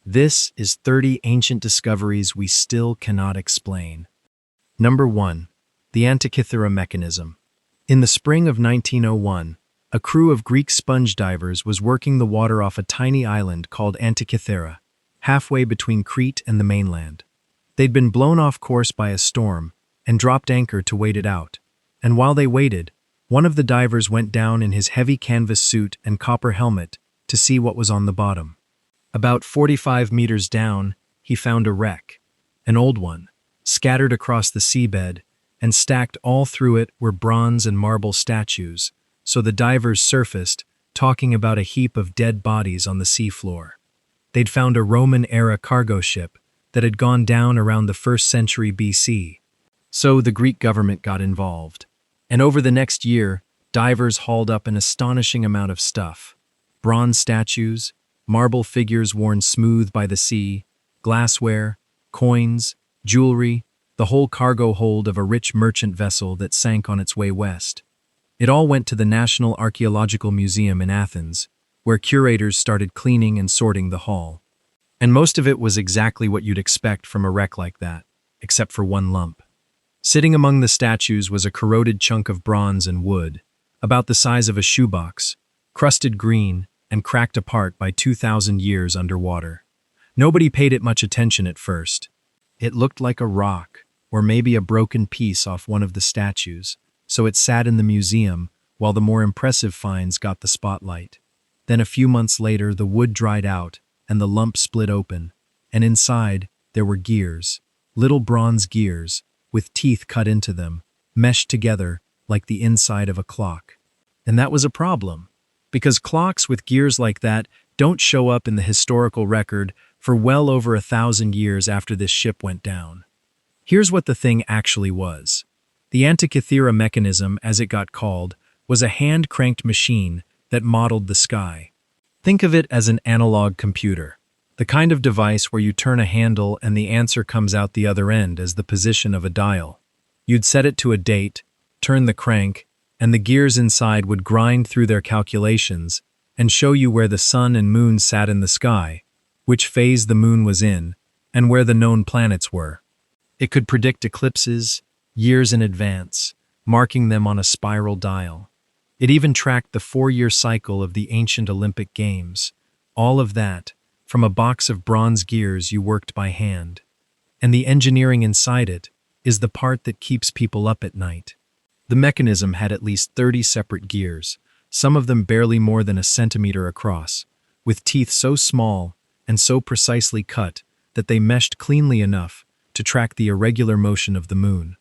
This is 30 ancient discoveries we still cannot explain. Number 1. The Antikythera mechanism. In the spring of 1901, a crew of Greek sponge divers was working the water off a tiny island called Antikythera, halfway between Crete and the mainland. They'd been blown off course by a storm and dropped anchor to wait it out. And while they waited, one of the divers went down in his heavy canvas suit and copper helmet to see what was on the bottom. About 45 meters down, he found a wreck, an old one, scattered across the seabed, and stacked all through it were bronze and marble statues, so the divers surfaced, talking about a heap of dead bodies on the seafloor. They'd found a Roman-era cargo ship that had gone down around the 1st century BC. So the Greek government got involved. And over the next year, divers hauled up an astonishing amount of stuff. Bronze statues, marble figures worn smooth by the sea, glassware, coins, jewelry, the whole cargo hold of a rich merchant vessel that sank on its way west. It all went to the National Archaeological Museum in Athens, where curators started cleaning and sorting the haul. And most of it was exactly what you'd expect from a wreck like that, except for one lump. Sitting among the statues was a corroded chunk of bronze and wood, about the size of a shoebox, crusted green, and cracked apart by 2,000 years underwater. Nobody paid it much attention at first. It looked like a rock, or maybe a broken piece off one of the statues, so it sat in the museum while the more impressive finds got the spotlight. Then a few months later, the wood dried out and the lump split open, and inside there were gears, little bronze gears, with teeth cut into them, meshed together like the inside of a clock. And that was a problem, because clocks with gears like that don't show up in the historical record for well over 1,000 years after this ship went down. Here's what the thing actually was. The Antikythera mechanism, as it got called, was a hand-cranked machine that modeled the sky. Think of it as an analog computer, the kind of device where you turn a handle and the answer comes out the other end as the position of a dial. You'd set it to a date, turn the crank, and the gears inside would grind through their calculations and show you where the sun and moon sat in the sky, which phase the moon was in, and where the known planets were. It could predict eclipses years in advance, marking them on a spiral dial. It even tracked the 4-year cycle of the ancient Olympic Games. All of that from a box of bronze gears you worked by hand. And the engineering inside it is the part that keeps people up at night. The mechanism had at least 30 separate gears, some of them barely more than a centimeter across, with teeth so small and so precisely cut that they meshed cleanly enough to track the irregular motion of the moon.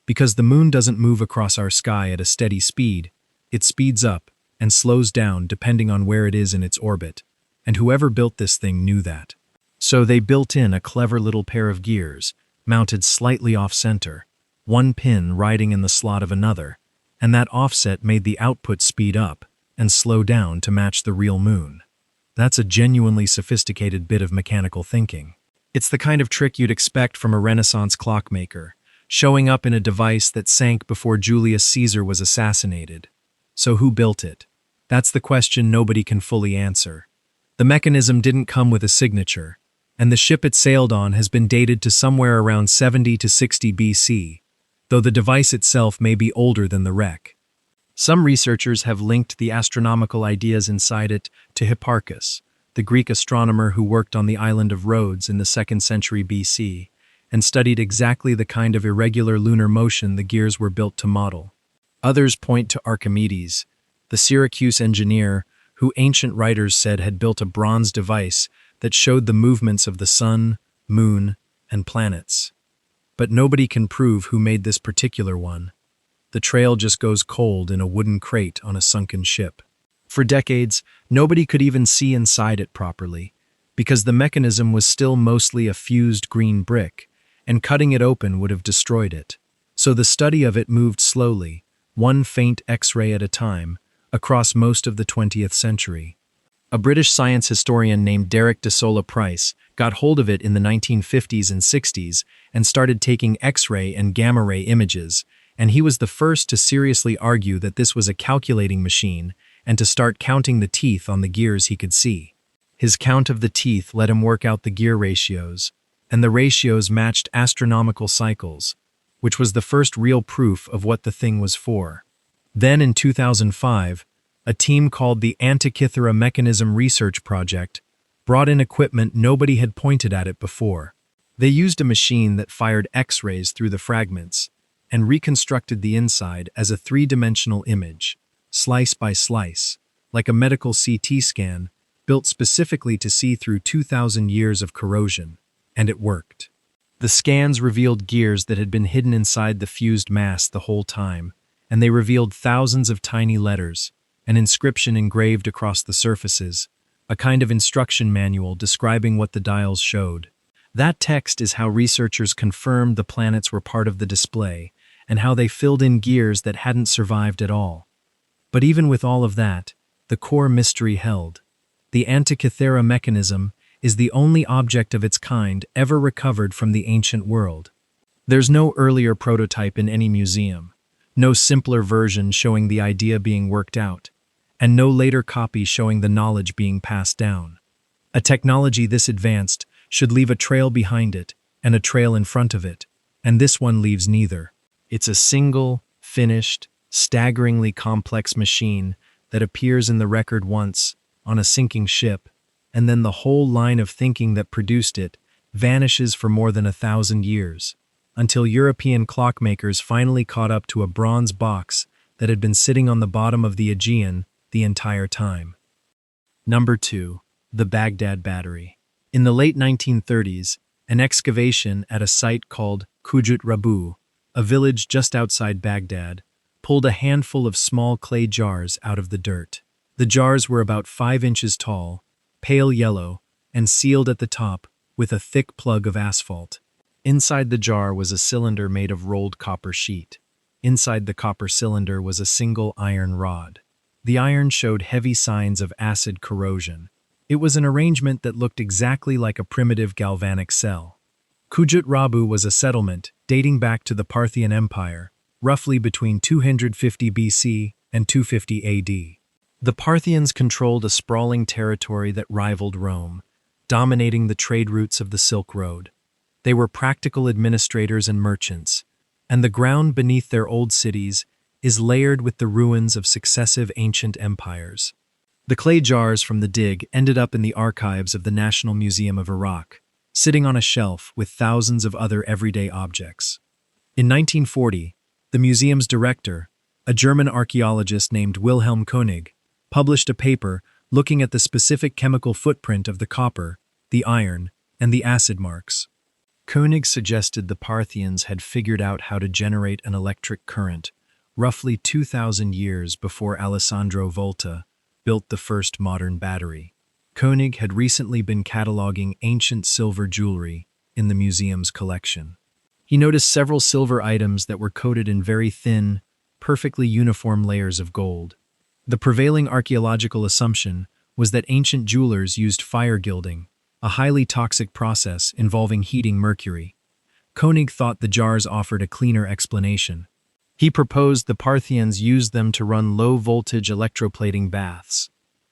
Because the moon doesn't move across our sky at a steady speed, it speeds up and slows down depending on where it is in its orbit, and whoever built this thing knew that. So they built in a clever little pair of gears, mounted slightly off-center, one pin riding in the slot of another, and that offset made the output speed up and slow down to match the real moon. That's a genuinely sophisticated bit of mechanical thinking. It's the kind of trick you'd expect from a Renaissance clockmaker, showing up in a device that sank before Julius Caesar was assassinated. So who built it? That's the question nobody can fully answer. The mechanism didn't come with a signature, and the ship it sailed on has been dated to somewhere around 70 to 60 BC, though the device itself may be older than the wreck. Some researchers have linked the astronomical ideas inside it to Hipparchus, the Greek astronomer who worked on the island of Rhodes in the 2nd century BC, and studied exactly the kind of irregular lunar motion the gears were built to model. Others point to Archimedes, the Syracuse engineer who ancient writers said had built a bronze device that showed the movements of the sun, moon, and planets. But nobody can prove who made this particular one. The trail just goes cold in a wooden crate on a sunken ship. For decades, nobody could even see inside it properly, because the mechanism was still mostly a fused green brick, and cutting it open would have destroyed it. So the study of it moved slowly, one faint X-ray at a time, across most of the 20th century. A British science historian named Derek de Solla Price got hold of it in the 1950s and 60s and started taking X-ray and gamma-ray images, and he was the first to seriously argue that this was a calculating machine and to start counting the teeth on the gears he could see. His count of the teeth let him work out the gear ratios, and the ratios matched astronomical cycles, which was the first real proof of what the thing was for. Then in 2005, a team called the Antikythera Mechanism Research Project brought in equipment nobody had pointed at it before. They used a machine that fired X-rays through the fragments and reconstructed the inside as a three-dimensional image, slice by slice, like a medical CT scan built specifically to see through 2,000 years of corrosion. And it worked. The scans revealed gears that had been hidden inside the fused mass the whole time, and they revealed thousands of tiny letters, an inscription engraved across the surfaces, a kind of instruction manual describing what the dials showed. That text is how researchers confirmed the planets were part of the display, and how they filled in gears that hadn't survived at all. But even with all of that, the core mystery held. The Antikythera mechanism is the only object of its kind ever recovered from the ancient world. There's no earlier prototype in any museum, no simpler version showing the idea being worked out, and no later copy showing the knowledge being passed down. A technology this advanced should leave a trail behind it and a trail in front of it, and this one leaves neither. It's a single, finished, staggeringly complex machine that appears in the record once, on a sinking ship, and then the whole line of thinking that produced it vanishes for more than 1,000 years, until European clockmakers finally caught up to a bronze box that had been sitting on the bottom of the Aegean the entire time. Number 2. The Baghdad Battery. In the late 1930s, an excavation at a site called Kujut Rabu, a village just outside Baghdad, pulled a handful of small clay jars out of the dirt. The jars were about 5 inches tall, pale yellow, and sealed at the top with a thick plug of asphalt. Inside the jar was a cylinder made of rolled copper sheet. Inside the copper cylinder was a single iron rod. The iron showed heavy signs of acid corrosion. It was an arrangement that looked exactly like a primitive galvanic cell. Kujut Rabu was a settlement dating back to the Parthian Empire, roughly between 250 BC and 250 AD. The Parthians controlled a sprawling territory that rivaled Rome, dominating the trade routes of the Silk Road. They were practical administrators and merchants, and the ground beneath their old cities is layered with the ruins of successive ancient empires. The clay jars from the dig ended up in the archives of the National Museum of Iraq, sitting on a shelf with thousands of other everyday objects. In 1940, the museum's director, a German archaeologist named Wilhelm Koenig, published a paper looking at the specific chemical footprint of the copper, the iron, and the acid marks. Koenig suggested the Parthians had figured out how to generate an electric current roughly 2,000 years before Alessandro Volta built the first modern battery. Koenig had recently been cataloging ancient silver jewelry in the museum's collection. He noticed several silver items that were coated in very thin, perfectly uniform layers of gold. The prevailing archaeological assumption was that ancient jewelers used fire gilding, a highly toxic process involving heating mercury. Koenig thought the jars offered a cleaner explanation. He proposed the Parthians used them to run low-voltage electroplating baths.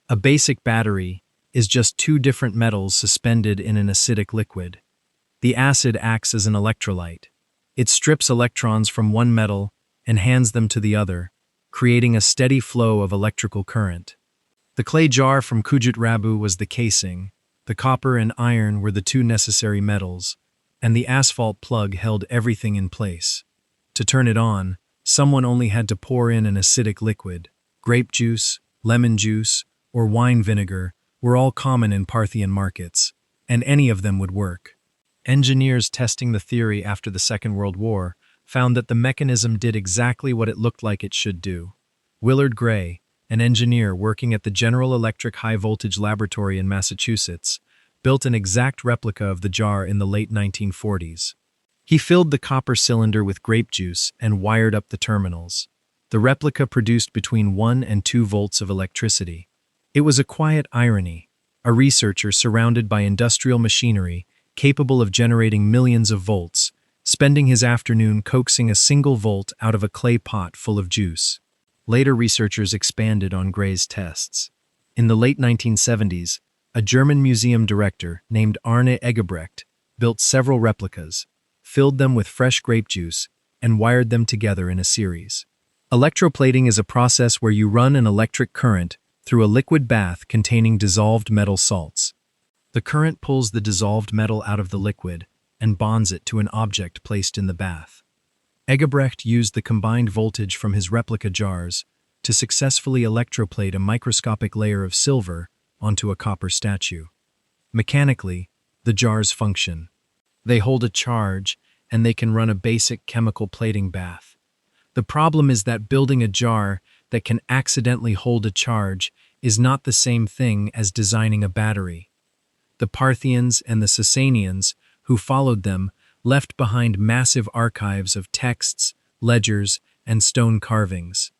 A basic battery is just 2 different metals suspended in an acidic liquid. The acid acts as an electrolyte. It strips electrons from one metal and hands them to the other, creating a steady flow of electrical current. The clay jar from Kujut Rabu was the casing, the copper and iron were the 2 necessary metals, and the asphalt plug held everything in place. To turn it on, someone only had to pour in an acidic liquid. Grape juice, lemon juice, or wine vinegar were all common in Parthian markets, and any of them would work. Engineers testing the theory after the Second World War found that the mechanism did exactly what it looked like it should do. Willard Gray, an engineer working at the General Electric High Voltage Laboratory in Massachusetts, built an exact replica of the jar in the late 1940s. He filled the copper cylinder with grape juice and wired up the terminals. The replica produced between 1 and 2 volts of electricity. It was a quiet irony, a researcher surrounded by industrial machinery capable of generating millions of volts, spending his afternoon coaxing a single volt out of a clay pot full of juice. Later researchers expanded on Gray's tests. In the late 1970s, A German museum director named Arne Egebrecht built several replicas, filled them with fresh grape juice, and wired them together in a series. Electroplating is a process where you run an electric current through a liquid bath containing dissolved metal salts. The current pulls the dissolved metal out of the liquid and bonds it to an object placed in the bath. Egebrecht used the combined voltage from his replica jars to successfully electroplate a microscopic layer of silver onto a copper statue. Mechanically, the jars function. They hold a charge, and they can run a basic chemical plating bath. The problem is that building a jar that can accidentally hold a charge is not the same thing as designing a battery. The Parthians and the Sasanians, who followed them, left behind massive archives of texts, ledgers, and stone carvings.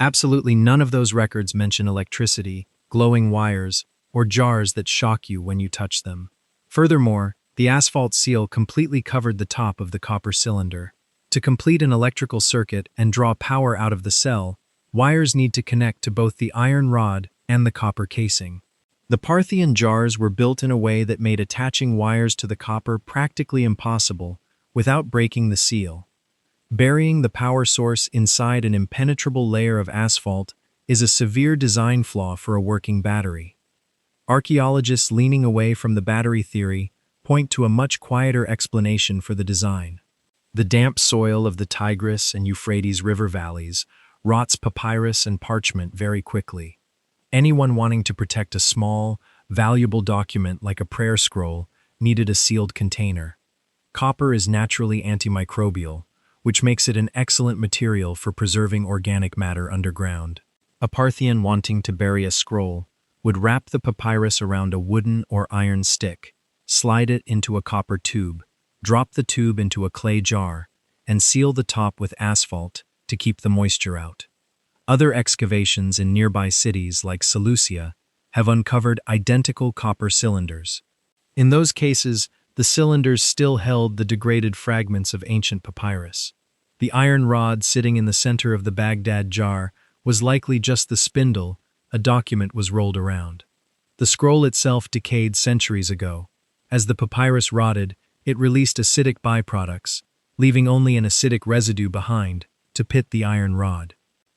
Absolutely none of those records mention electricity, glowing wires, or jars that shock you when you touch them. Furthermore, the asphalt seal completely covered the top of the copper cylinder. To complete an electrical circuit and draw power out of the cell, wires need to connect to both the iron rod and the copper casing. The Parthian jars were built in a way that made attaching wires to the copper practically impossible without breaking the seal. Burying the power source inside an impenetrable layer of asphalt is a severe design flaw for a working battery. Archaeologists leaning away from the battery theory point to a much quieter explanation for the design. The damp soil of the Tigris and Euphrates river valleys rots papyrus and parchment very quickly. Anyone wanting to protect a small, valuable document like a prayer scroll needed a sealed container. Copper is naturally antimicrobial, which makes it an excellent material for preserving organic matter underground. A Parthian wanting to bury a scroll would wrap the papyrus around a wooden or iron stick, slide it into a copper tube, drop the tube into a clay jar, and seal the top with asphalt to keep the moisture out. Other excavations in nearby cities like Seleucia have uncovered identical copper cylinders. In those cases, the cylinders still held the degraded fragments of ancient papyrus. The iron rod sitting in the center of the Baghdad jar was likely just the spindle a document was rolled around. The scroll itself decayed centuries ago. As the papyrus rotted, it released acidic byproducts, leaving only an acidic residue behind to pit the iron rod.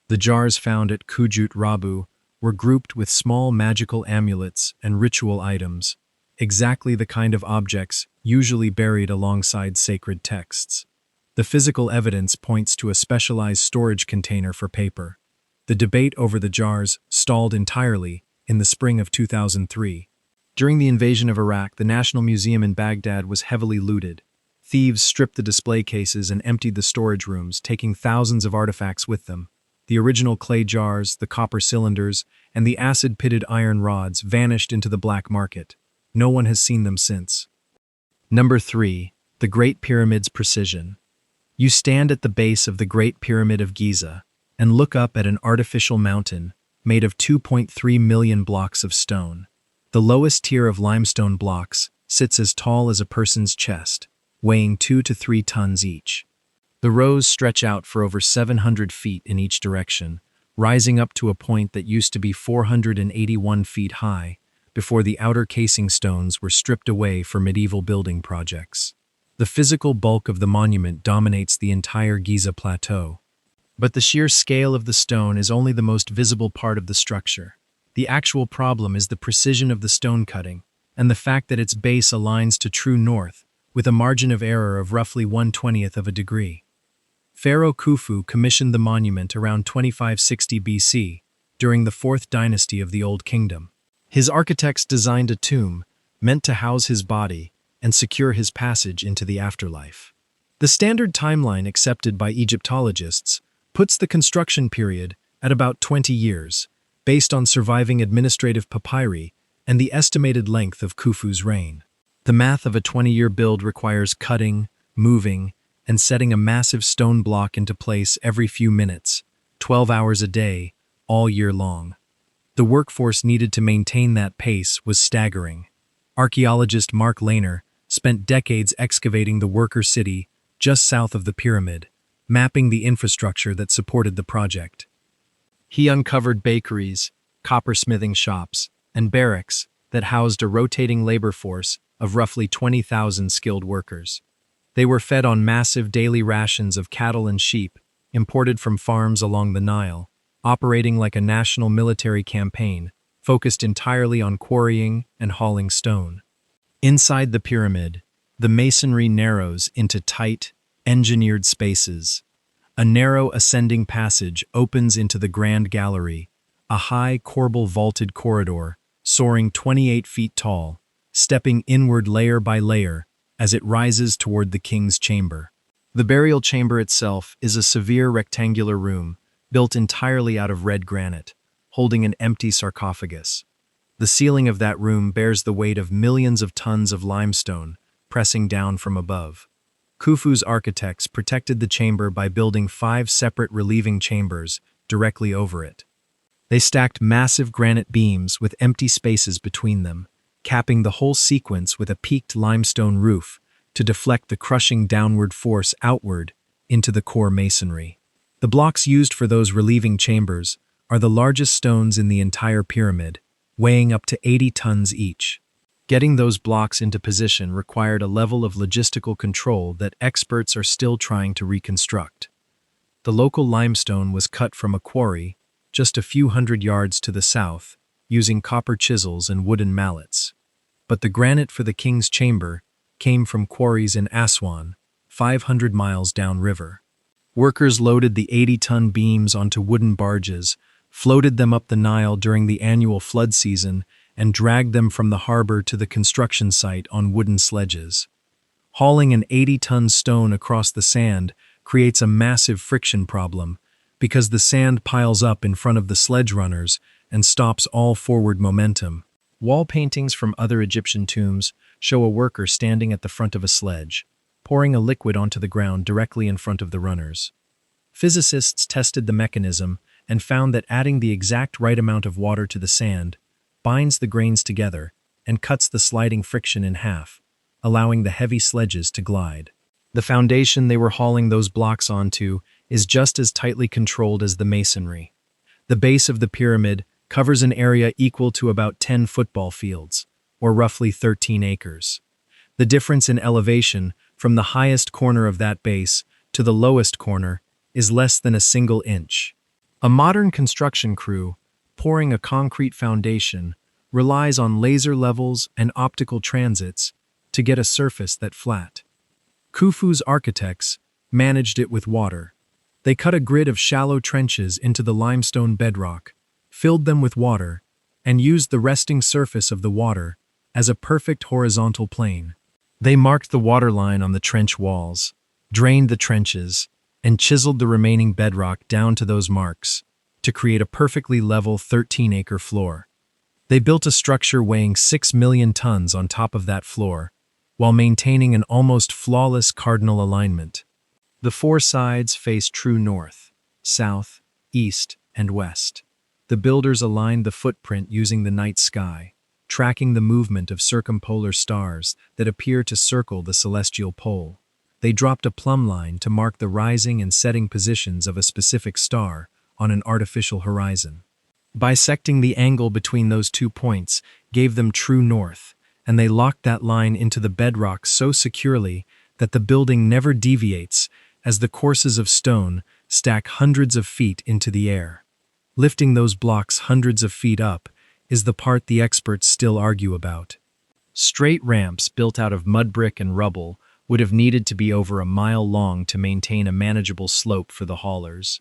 The jars found at Kujut Rabu were grouped with small magical amulets and ritual items, exactly the kind of objects usually buried alongside sacred texts. The physical evidence points to a specialized storage container for paper. The debate over the jars stalled entirely in the spring of 2003. During the invasion of Iraq, the National Museum in Baghdad was heavily looted. Thieves stripped the display cases and emptied the storage rooms, taking thousands of artifacts with them. The original clay jars, the copper cylinders, and the acid-pitted iron rods vanished into the black market. No one has seen them since. Number 3. The Great Pyramid's precision. You stand at the base of the Great Pyramid of Giza and look up at an artificial mountain made of 2.3 million blocks of stone. The lowest tier of limestone blocks sits as tall as a person's chest, weighing 2 to 3 tons each. The rows stretch out for over 700 feet in each direction, rising up to a point that used to be 481 feet high before the outer casing stones were stripped away for medieval building projects. The physical bulk of the monument dominates the entire Giza Plateau. But the sheer scale of the stone is only the most visible part of the structure. The actual problem is the precision of the stone cutting and the fact that its base aligns to true north with a margin of error of roughly 1/20th of a degree. Pharaoh Khufu commissioned the monument around 2560 BC, during the 4th dynasty of the Old Kingdom. His architects designed a tomb, meant to house his body and secure his passage into the afterlife. The standard timeline accepted by Egyptologists puts the construction period at about 20 years, based on surviving administrative papyri and the estimated length of Khufu's reign. The math of a 20-year build requires cutting, moving, and setting a massive stone block into place every few minutes, 12 hours a day, all year long. The workforce needed to maintain that pace was staggering. Archaeologist Mark Lehner spent decades excavating the worker city just south of the pyramid, mapping the infrastructure that supported the project. He uncovered bakeries, coppersmithing shops, and barracks that housed a rotating labor force of roughly 20,000 skilled workers. They were fed on massive daily rations of cattle and sheep, imported from farms along the Nile, operating like a national military campaign, focused entirely on quarrying and hauling stone. Inside the pyramid, the masonry narrows into tight, engineered spaces. A narrow ascending passage opens into the grand gallery, a high corbel vaulted corridor, soaring 28 feet tall, stepping inward layer by layer as it rises toward the king's chamber. The burial chamber itself is a severe rectangular room, built entirely out of red granite, holding an empty sarcophagus. The ceiling of that room bears the weight of millions of tons of limestone, pressing down from above. Khufu's architects protected the chamber by building 5 separate relieving chambers directly over it. They stacked massive granite beams with empty spaces between them, capping the whole sequence with a peaked limestone roof to deflect the crushing downward force outward into the core masonry. The blocks used for those relieving chambers are the largest stones in the entire pyramid, weighing up to 80 tons each. Getting those blocks into position required a level of logistical control that experts are still trying to reconstruct. The local limestone was cut from a quarry just a few hundred yards to the south, using copper chisels and wooden mallets. But the granite for the king's chamber came from quarries in Aswan, 500 miles downriver. Workers loaded the 80-ton beams onto wooden barges, floated them up the Nile during the annual flood season, and dragged them from the harbor to the construction site on wooden sledges. Hauling an 80-ton stone across the sand creates a massive friction problem because the sand piles up in front of the sledge runners and stops all forward momentum. Wall paintings from other Egyptian tombs show a worker standing at the front of a sledge, pouring a liquid onto the ground directly in front of the runners. Physicists tested the mechanism and found that adding the exact right amount of water to the sand binds the grains together and cuts the sliding friction in half, allowing the heavy sledges to glide. The foundation they were hauling those blocks onto is just as tightly controlled as the masonry. The base of the pyramid covers an area equal to about 10 football fields, or roughly 13 acres. The difference in elevation from the highest corner of that base to the lowest corner is less than a single inch. A modern construction crew, pouring a concrete foundation, relies on laser levels and optical transits to get a surface that flat. Khufu's architects managed it with water. They cut a grid of shallow trenches into the limestone bedrock, filled them with water, and used the resting surface of the water as a perfect horizontal plane. They marked the waterline on the trench walls, drained the trenches, and chiseled the remaining bedrock down to those marks to create a perfectly level 13-acre floor. They built a structure weighing 6 million tons on top of that floor, while maintaining an almost flawless cardinal alignment. The 4 sides face true north, south, east, and west. The builders aligned the footprint using the night sky, tracking the movement of circumpolar stars that appear to circle the celestial pole. They dropped a plumb line to mark the rising and setting positions of a specific star on an artificial horizon. Bisecting the angle between those 2 points gave them true north, and they locked that line into the bedrock so securely that the building never deviates as the courses of stone stack hundreds of feet into the air. Lifting those blocks hundreds of feet up is the part the experts still argue about. Straight ramps built out of mud brick and rubble would have needed to be over a mile long to maintain a manageable slope for the haulers.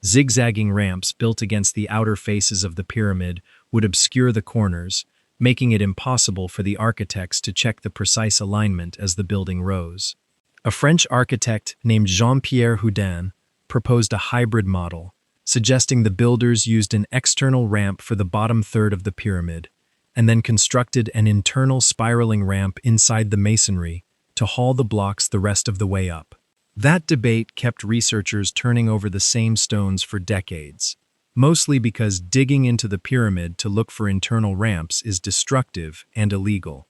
Zigzagging ramps built against the outer faces of the pyramid would obscure the corners, making it impossible for the architects to check the precise alignment as the building rose. A French architect named Jean-Pierre Houdin proposed a hybrid model, suggesting the builders used an external ramp for the bottom third of the pyramid, and then constructed an internal spiraling ramp inside the masonry to haul the blocks the rest of the way up. That debate kept researchers turning over the same stones for decades, mostly because digging into the pyramid to look for internal ramps is destructive and illegal.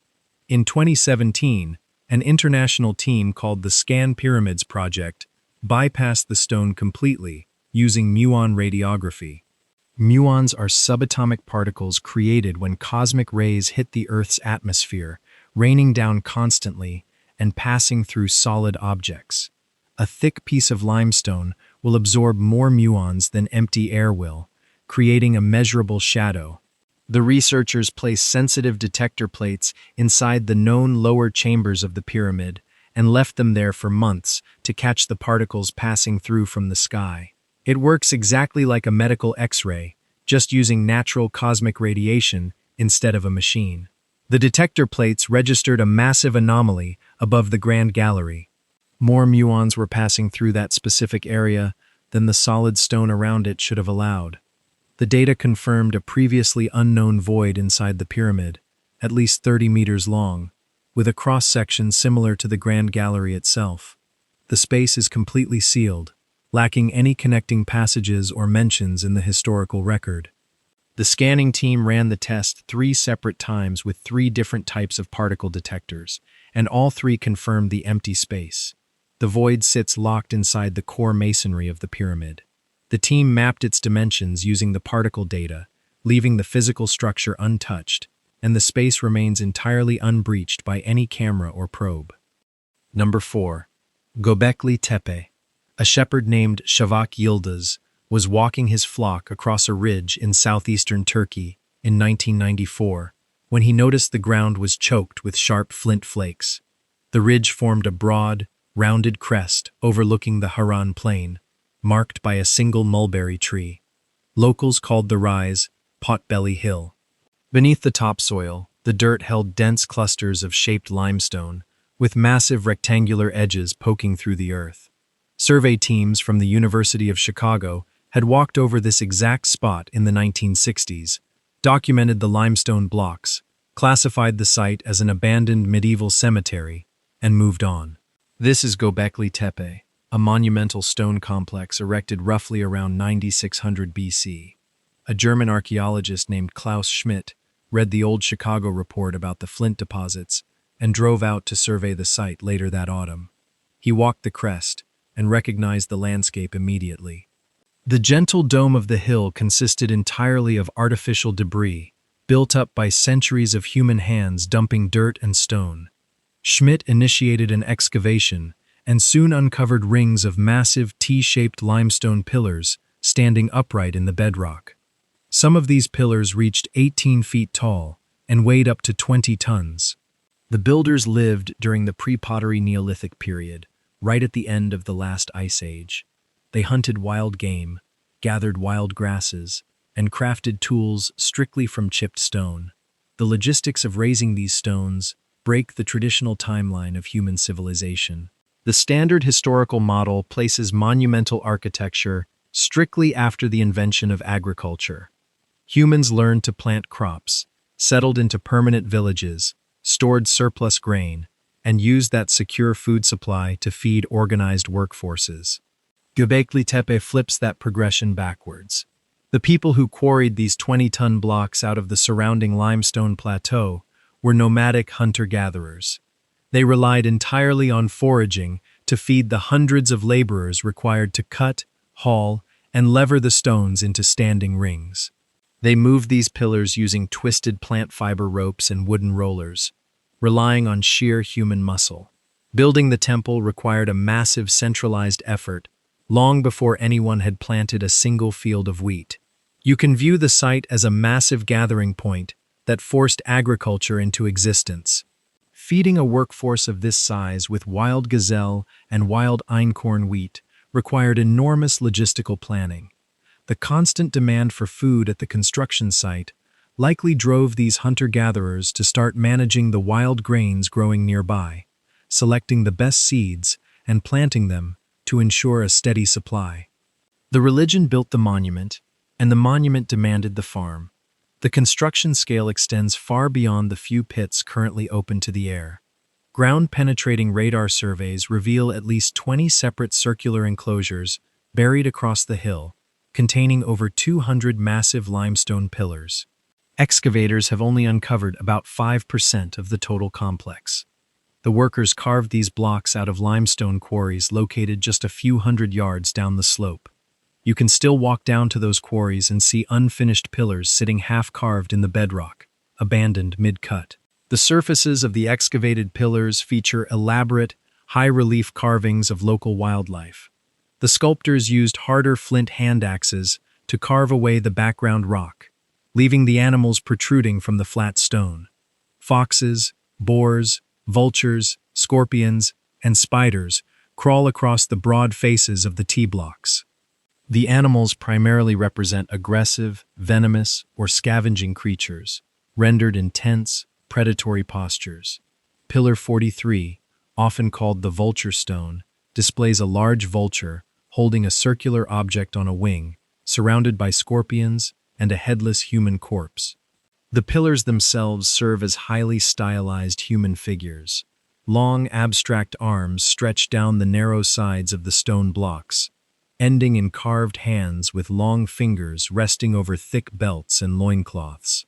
In 2017, an international team called the Scan Pyramids Project bypassed the stone completely using muon radiography. Muons are subatomic particles created when cosmic rays hit the Earth's atmosphere, raining down constantly and passing through solid objects. A thick piece of limestone will absorb more muons than empty air will, creating a measurable shadow. The researchers placed sensitive detector plates inside the known lower chambers of the pyramid and left them there for months to catch the particles passing through from the sky. It works exactly like a medical X-ray, just using natural cosmic radiation instead of a machine. The detector plates registered a massive anomaly above the Grand Gallery. More muons were passing through that specific area than the solid stone around it should have allowed. The data confirmed a previously unknown void inside the pyramid, at least 30 meters long, with a cross-section similar to the Grand Gallery itself. The space is completely sealed, lacking any connecting passages or mentions in the historical record. The scanning team ran the test 3 separate times with 3 different types of particle detectors, and all 3 confirmed the empty space. The void sits locked inside the core masonry of the pyramid. The team mapped its dimensions using the particle data, leaving the physical structure untouched, and the space remains entirely unbreached by any camera or probe. Number 4. Göbekli Tepe. A shepherd named Shavak Yıldız was walking his flock across a ridge in southeastern Turkey in 1994 when he noticed the ground was choked with sharp flint flakes. The ridge formed a broad, rounded crest overlooking the Harran Plain, marked by a single mulberry tree. Locals called the rise Potbelly Hill. Beneath the topsoil, the dirt held dense clusters of shaped limestone, with massive rectangular edges poking through the earth. Survey teams from the University of Chicago had walked over this exact spot in the 1960s, documented the limestone blocks, classified the site as an abandoned medieval cemetery, and moved on. This is Göbekli Tepe, a monumental stone complex erected roughly around 9600 BC. A German archaeologist named Klaus Schmidt read the old Chicago report about the flint deposits and drove out to survey the site later that autumn. He walked the crest and recognized the landscape immediately. The gentle dome of the hill consisted entirely of artificial debris, built up by centuries of human hands dumping dirt and stone. Schmidt initiated an excavation and soon uncovered rings of massive T-shaped limestone pillars standing upright in the bedrock. Some of these pillars reached 18 feet tall and weighed up to 20 tons. The builders lived during the pre-pottery Neolithic period, right at the end of the last ice age. They hunted wild game, gathered wild grasses, and crafted tools strictly from chipped stone. The logistics of raising these stones break the traditional timeline of human civilization. The standard historical model places monumental architecture strictly after the invention of agriculture. Humans learned to plant crops, settled into permanent villages, stored surplus grain, and used that secure food supply to feed organized workforces. Göbekli Tepe flips that progression backwards. The people who quarried these 20-ton blocks out of the surrounding limestone plateau were nomadic hunter-gatherers. They relied entirely on foraging to feed the hundreds of laborers required to cut, haul, and lever the stones into standing rings. They moved these pillars using twisted plant fiber ropes and wooden rollers, relying on sheer human muscle. Building the temple required a massive centralized effort, long before anyone had planted a single field of wheat. You can view the site as a massive gathering point that forced agriculture into existence. Feeding a workforce of this size with wild gazelle and wild einkorn wheat required enormous logistical planning. The constant demand for food at the construction site likely drove these hunter-gatherers to start managing the wild grains growing nearby, selecting the best seeds and planting them to ensure a steady supply. The religion built the monument, and the monument demanded the farm. The construction scale extends far beyond the few pits currently open to the air. Ground-penetrating radar surveys reveal at least 20 separate circular enclosures buried across the hill, containing over 200 massive limestone pillars. Excavators have only uncovered about 5% of the total complex. The workers carved these blocks out of limestone quarries located just a few hundred yards down the slope. You can still walk down to those quarries and see unfinished pillars sitting half-carved in the bedrock, abandoned mid-cut. The surfaces of the excavated pillars feature elaborate, high-relief carvings of local wildlife. The sculptors used harder flint hand axes to carve away the background rock, leaving the animals protruding from the flat stone. Foxes, boars, vultures, scorpions, and spiders crawl across the broad faces of the T-blocks. The animals primarily represent aggressive, venomous, or scavenging creatures, rendered in tense, predatory postures. Pillar 43, often called the vulture stone, displays a large vulture holding a circular object on a wing, surrounded by scorpions and a headless human corpse. The pillars themselves serve as highly stylized human figures. Long, abstract arms stretch down the narrow sides of the stone blocks, ending in carved hands with long fingers resting over thick belts and loincloths.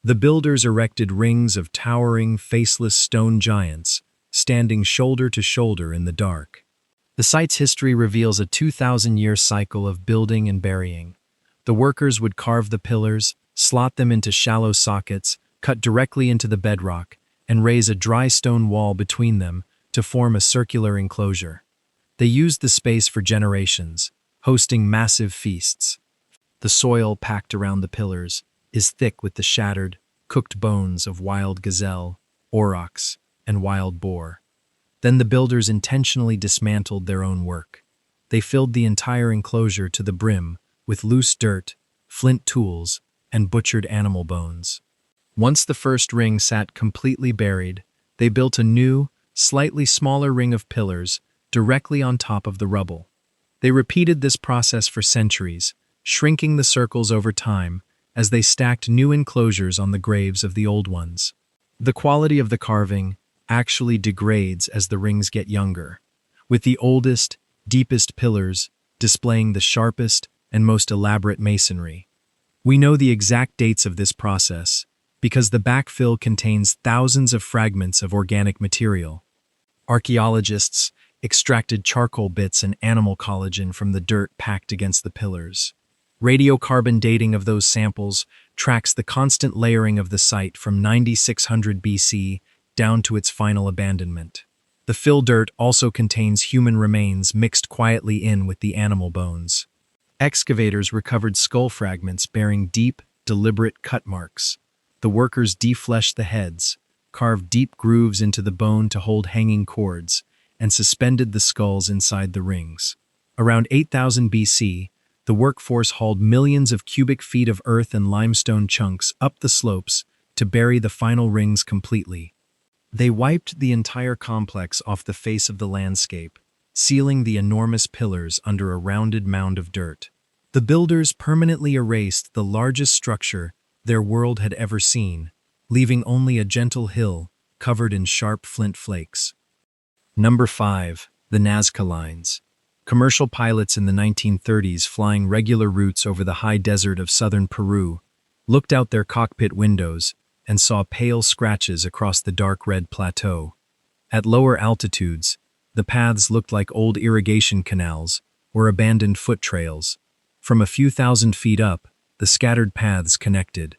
The builders erected rings of towering, faceless stone giants, standing shoulder to shoulder in the dark. The site's history reveals a 2,000-year cycle of building and burying. The workers would carve the pillars, slot them into shallow sockets, cut directly into the bedrock, and raise a dry stone wall between them to form a circular enclosure. They used the space for generations, hosting massive feasts. The soil packed around the pillars is thick with the shattered, cooked bones of wild gazelle, aurochs, and wild boar. Then the builders intentionally dismantled their own work. They filled the entire enclosure to the brim with loose dirt, flint tools, and butchered animal bones. Once the first ring sat completely buried, they built a new, slightly smaller ring of pillars directly on top of the rubble. They repeated this process for centuries, shrinking the circles over time as they stacked new enclosures on the graves of the old ones. The quality of the carving actually degrades as the rings get younger, with the oldest, deepest pillars displaying the sharpest and most elaborate masonry. We know the exact dates of this process because the backfill contains thousands of fragments of organic material. Archaeologists extracted charcoal bits and animal collagen from the dirt packed against the pillars. Radiocarbon dating of those samples tracks the constant layering of the site from 9600 BC down to its final abandonment. The fill dirt also contains human remains mixed quietly in with the animal bones. Excavators recovered skull fragments bearing deep, deliberate cut marks. The workers defleshed the heads, carved deep grooves into the bone to hold hanging cords, and suspended the skulls inside the rings. Around 8000 BC, the workforce hauled millions of cubic feet of earth and limestone chunks up the slopes to bury the final rings completely. They wiped the entire complex off the face of the landscape, sealing the enormous pillars under a rounded mound of dirt. The builders permanently erased the largest structure their world had ever seen, leaving only a gentle hill covered in sharp flint flakes. Number 5. The Nazca Lines. Commercial pilots in the 1930s flying regular routes over the high desert of southern Peru looked out their cockpit windows and saw pale scratches across the dark red plateau. At lower altitudes, the paths looked like old irrigation canals or abandoned foot trails. From a few thousand feet up, the scattered paths connected.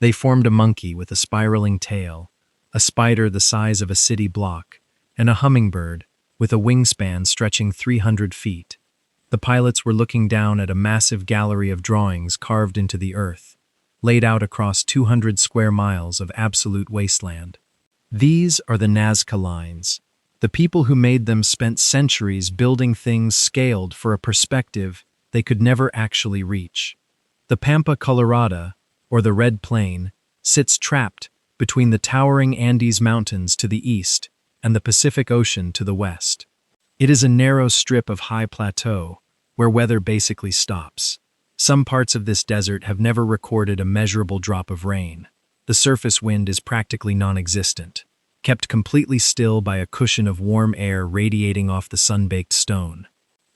They formed a monkey with a spiraling tail, a spider the size of a city block, and a hummingbird with a wingspan stretching 300 feet. The pilots were looking down at a massive gallery of drawings carved into the earth, laid out across 200 square miles of absolute wasteland. These are the Nazca Lines. The people who made them spent centuries building things scaled for a perspective they could never actually reach. The Pampa Colorada, or the Red Plain, sits trapped between the towering Andes Mountains to the east and the Pacific Ocean to the west. It is a narrow strip of high plateau where weather basically stops. Some parts of this desert have never recorded a measurable drop of rain. The surface wind is practically non-existent, kept completely still by a cushion of warm air radiating off the sun-baked stone.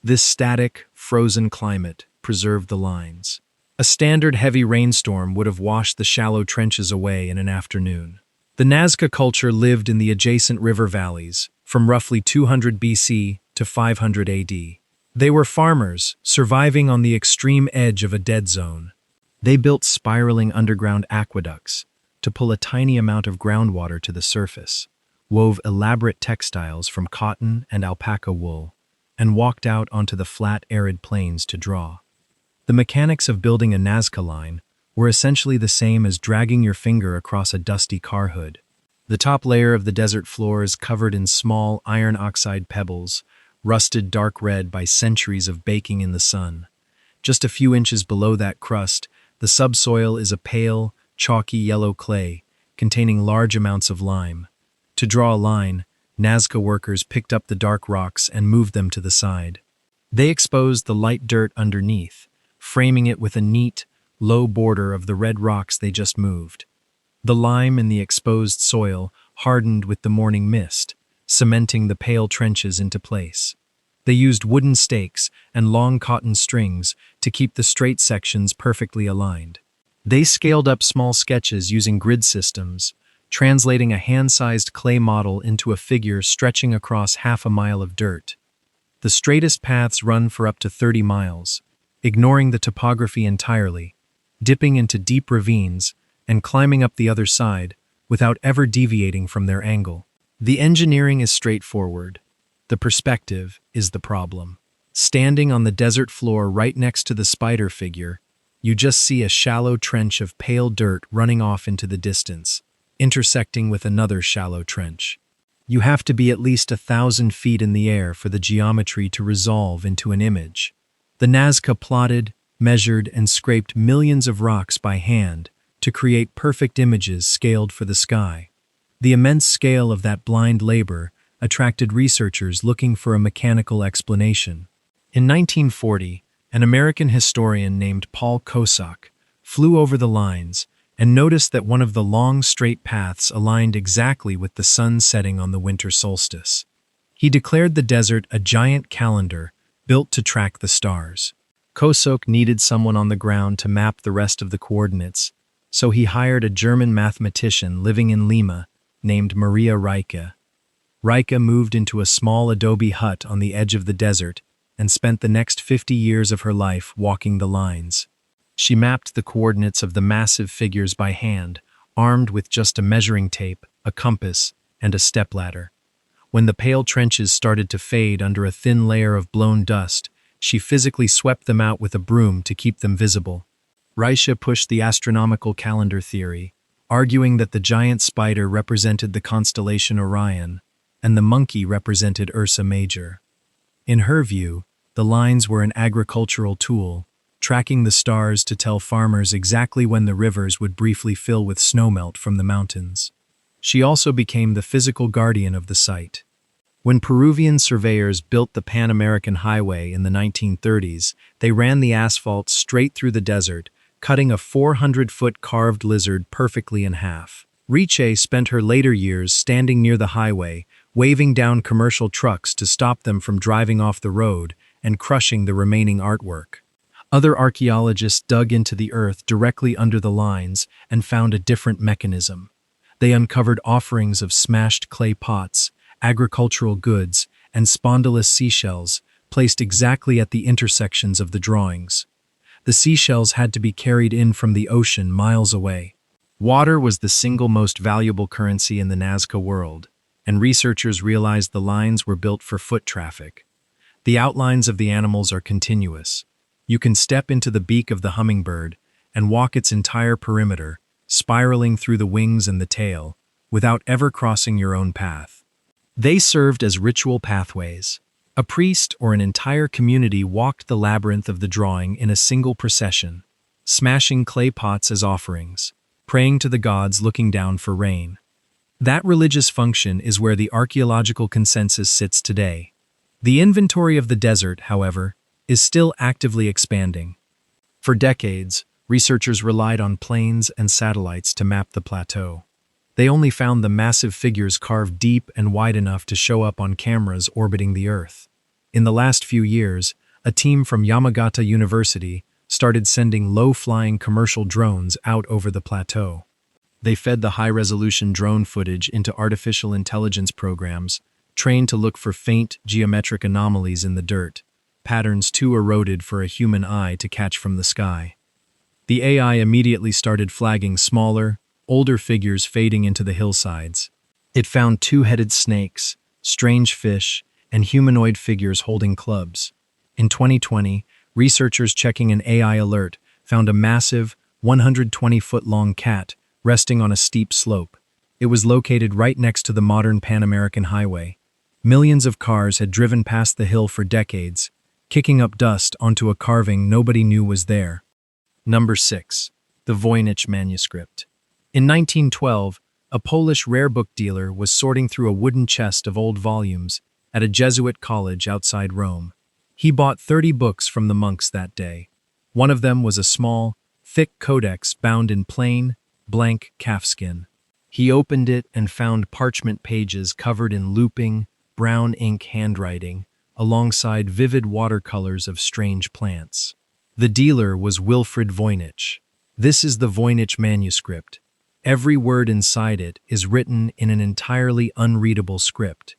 This static, frozen climate preserved the lines. A standard heavy rainstorm would have washed the shallow trenches away in an afternoon. The Nazca culture lived in the adjacent river valleys from roughly 200 BC to 500 AD. They were farmers, surviving on the extreme edge of a dead zone. They built spiraling underground aqueducts to pull a tiny amount of groundwater to the surface, wove elaborate textiles from cotton and alpaca wool, and walked out onto the flat, arid plains to draw. The mechanics of building a Nazca line were essentially the same as dragging your finger across a dusty car hood. The top layer of the desert floor is covered in small iron oxide pebbles, rusted dark red by centuries of baking in the sun. Just a few inches below that crust, the subsoil is a pale, chalky yellow clay containing large amounts of lime. To draw a line, Nazca workers picked up the dark rocks and moved them to the side. They exposed the light dirt underneath, framing it with a neat, low border of the red rocks they just moved. The lime in the exposed soil hardened with the morning mist, cementing the pale trenches into place. They used wooden stakes and long cotton strings to keep the straight sections perfectly aligned. They scaled up small sketches using grid systems, translating a hand-sized clay model into a figure stretching across half a mile of dirt. The straightest paths run for up to 30 miles, ignoring the topography entirely, dipping into deep ravines and climbing up the other side without ever deviating from their angle. The engineering is straightforward. The perspective is the problem. Standing on the desert floor right next to the spider figure, you just see a shallow trench of pale dirt running off into the distance, intersecting with another shallow trench. You have to be at least 1,000 feet in the air for the geometry to resolve into an image. The Nazca plotted, measured, and scraped millions of rocks by hand to create perfect images scaled for the sky. The immense scale of that blind labor attracted researchers looking for a mechanical explanation. In 1940, an American historian named Paul Kosok flew over the lines and noticed that one of the long, straight paths aligned exactly with the sun setting on the winter solstice. He declared the desert a giant calendar built to track the stars. Kosok needed someone on the ground to map the rest of the coordinates, so he hired a German mathematician living in Lima named Maria Reike. Reike moved into a small adobe hut on the edge of the desert and spent the next 50 years of her life walking the lines. She mapped the coordinates of the massive figures by hand, armed with just a measuring tape, a compass, and a stepladder. When the pale trenches started to fade under a thin layer of blown dust, she physically swept them out with a broom to keep them visible. Reike pushed the astronomical calendar theory, arguing that the giant spider represented the constellation Orion, and the monkey represented Ursa Major. In her view, the lines were an agricultural tool, tracking the stars to tell farmers exactly when the rivers would briefly fill with snowmelt from the mountains. She also became the physical guardian of the site. When Peruvian surveyors built the Pan American Highway in the 1930s, they ran the asphalt straight through the desert, cutting a 400-foot carved lizard perfectly in half. Reike spent her later years standing near the highway, waving down commercial trucks to stop them from driving off the road and crushing the remaining artwork. Other archaeologists dug into the earth directly under the lines and found a different mechanism. They uncovered offerings of smashed clay pots, agricultural goods, and spondylus seashells placed exactly at the intersections of the drawings. The seashells had to be carried in from the ocean miles away. Water was the single most valuable currency in the Nazca world, and researchers realized the lines were built for foot traffic. The outlines of the animals are continuous. You can step into the beak of the hummingbird and walk its entire perimeter, spiraling through the wings and the tail, without ever crossing your own path. They served as ritual pathways. A priest or an entire community walked the labyrinth of the drawing in a single procession, smashing clay pots as offerings, praying to the gods looking down for rain. That religious function is where the archaeological consensus sits today. The inventory of the desert, however, is still actively expanding. For decades, researchers relied on planes and satellites to map the plateau. They only found the massive figures carved deep and wide enough to show up on cameras orbiting the Earth. In the last few years, a team from Yamagata University started sending low-flying commercial drones out over the plateau. They fed the high-resolution drone footage into artificial intelligence programs, trained to look for faint geometric anomalies in the dirt, patterns too eroded for a human eye to catch from the sky. The AI immediately started flagging smaller, older figures fading into the hillsides. It found two-headed snakes, strange fish, and humanoid figures holding clubs. In 2020, researchers checking an AI alert found a massive, 120-foot-long cat resting on a steep slope. It was located right next to the modern Pan American Highway. Millions of cars had driven past the hill for decades, kicking up dust onto a carving nobody knew was there. Number 6. The Voynich Manuscript. In 1912, a Polish rare book dealer was sorting through a wooden chest of old volumes at a Jesuit college outside Rome. He bought 30 books from the monks that day. One of them was a small, thick codex bound in plain, blank calfskin. He opened it and found parchment pages covered in looping, brown ink handwriting, alongside vivid watercolors of strange plants. The dealer was Wilfrid Voynich. This is the Voynich manuscript. Every word inside it is written in an entirely unreadable script.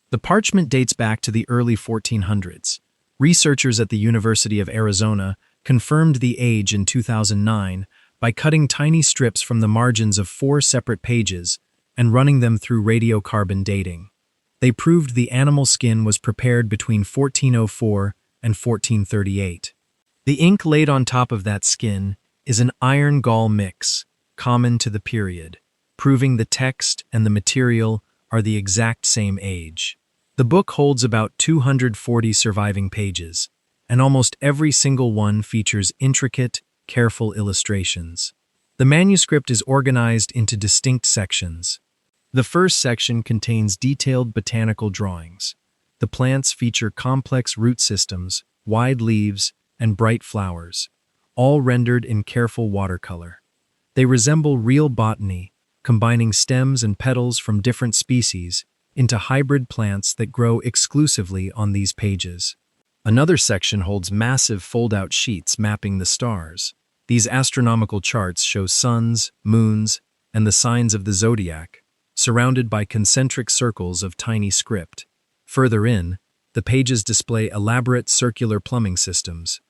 The parchment dates back to the early 1400s. Researchers at the University of Arizona confirmed the age in 2009 by cutting tiny strips from the margins of 4 separate pages and running them through radiocarbon dating. They proved the animal skin was prepared between 1404 and 1438. The ink laid on top of that skin is an iron gall mix, common to the period, proving the text and the material are the exact same age. The book holds about 240 surviving pages, and almost every single one features intricate, careful illustrations. The manuscript is organized into distinct sections. The first section contains detailed botanical drawings. The plants feature complex root systems, wide leaves, and bright flowers, all rendered in careful watercolor. They resemble real botany, combining stems and petals from different species into hybrid plants that grow exclusively on these pages. Another section holds massive fold-out sheets mapping the stars. These astronomical charts show suns, moons, and the signs of the zodiac, surrounded by concentric circles of tiny script. Further in, the pages display elaborate circular plumbing systems.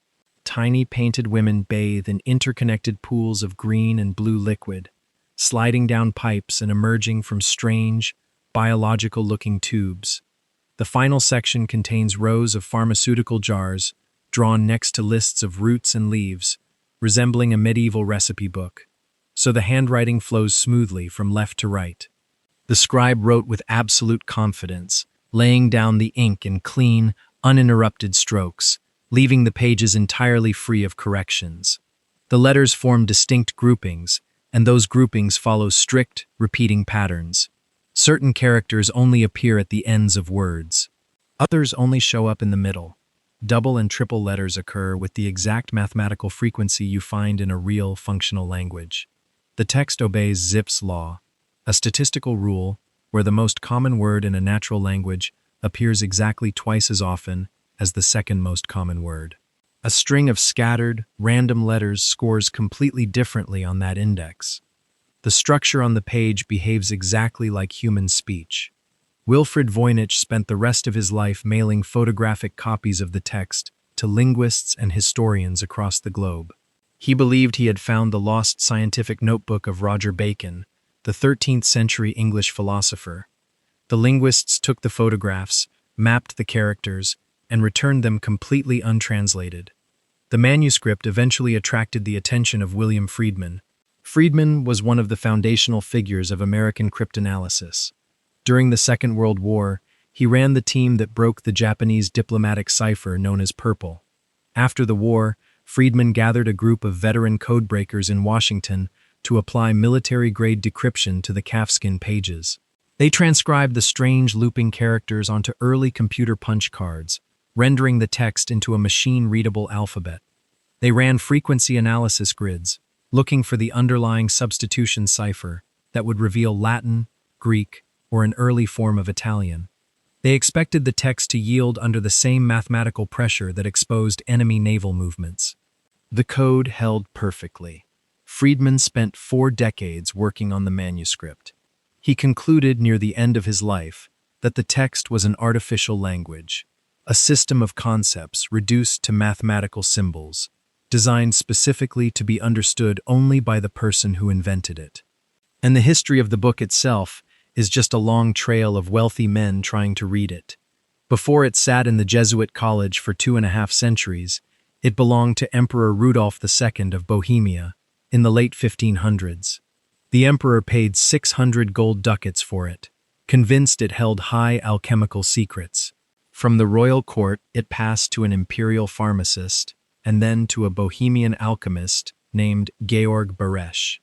Tiny painted women bathe in interconnected pools of green and blue liquid, sliding down pipes and emerging from strange, biological-looking tubes. The final section contains rows of pharmaceutical jars drawn next to lists of roots and leaves, resembling a medieval recipe book, so the handwriting flows smoothly from left to right. The scribe wrote with absolute confidence, laying down the ink in clean, uninterrupted strokes, leaving the pages entirely free of corrections. The letters form distinct groupings, and those groupings follow strict, repeating patterns. Certain characters only appear at the ends of words. Others only show up in the middle. Double and triple letters occur with the exact mathematical frequency you find in a real, functional language. The text obeys Zipf's law, a statistical rule where the most common word in a natural language appears exactly twice as often as the second most common word. A string of scattered, random letters scores completely differently on that index. The structure on the page behaves exactly like human speech. Wilfrid Voynich spent the rest of his life mailing photographic copies of the text to linguists and historians across the globe. He believed he had found the lost scientific notebook of Roger Bacon, the 13th century English philosopher. The linguists took the photographs, mapped the characters, and returned them completely untranslated. The manuscript eventually attracted the attention of William Friedman. Friedman was one of the foundational figures of American cryptanalysis. During the Second World War, he ran the team that broke the Japanese diplomatic cipher known as Purple. After the war, Friedman gathered a group of veteran codebreakers in Washington to apply military-grade decryption to the calfskin pages. They transcribed the strange looping characters onto early computer punch cards, rendering the text into a machine-readable alphabet. They ran frequency analysis grids, looking for the underlying substitution cipher that would reveal Latin, Greek, or an early form of Italian. They expected the text to yield under the same mathematical pressure that exposed enemy naval movements. The code held perfectly. Friedman spent 4 decades working on the manuscript. He concluded near the end of his life that the text was an artificial language, a system of concepts reduced to mathematical symbols, designed specifically to be understood only by the person who invented it. And the history of the book itself is just a long trail of wealthy men trying to read it. Before it sat in the Jesuit college for 2.5 centuries, it belonged to Emperor Rudolph II of Bohemia in the late 1500s. The emperor paid 600 gold ducats for it, convinced it held high alchemical secrets. From the royal court, it passed to an imperial pharmacist, and then to a Bohemian alchemist named Georg Baresch.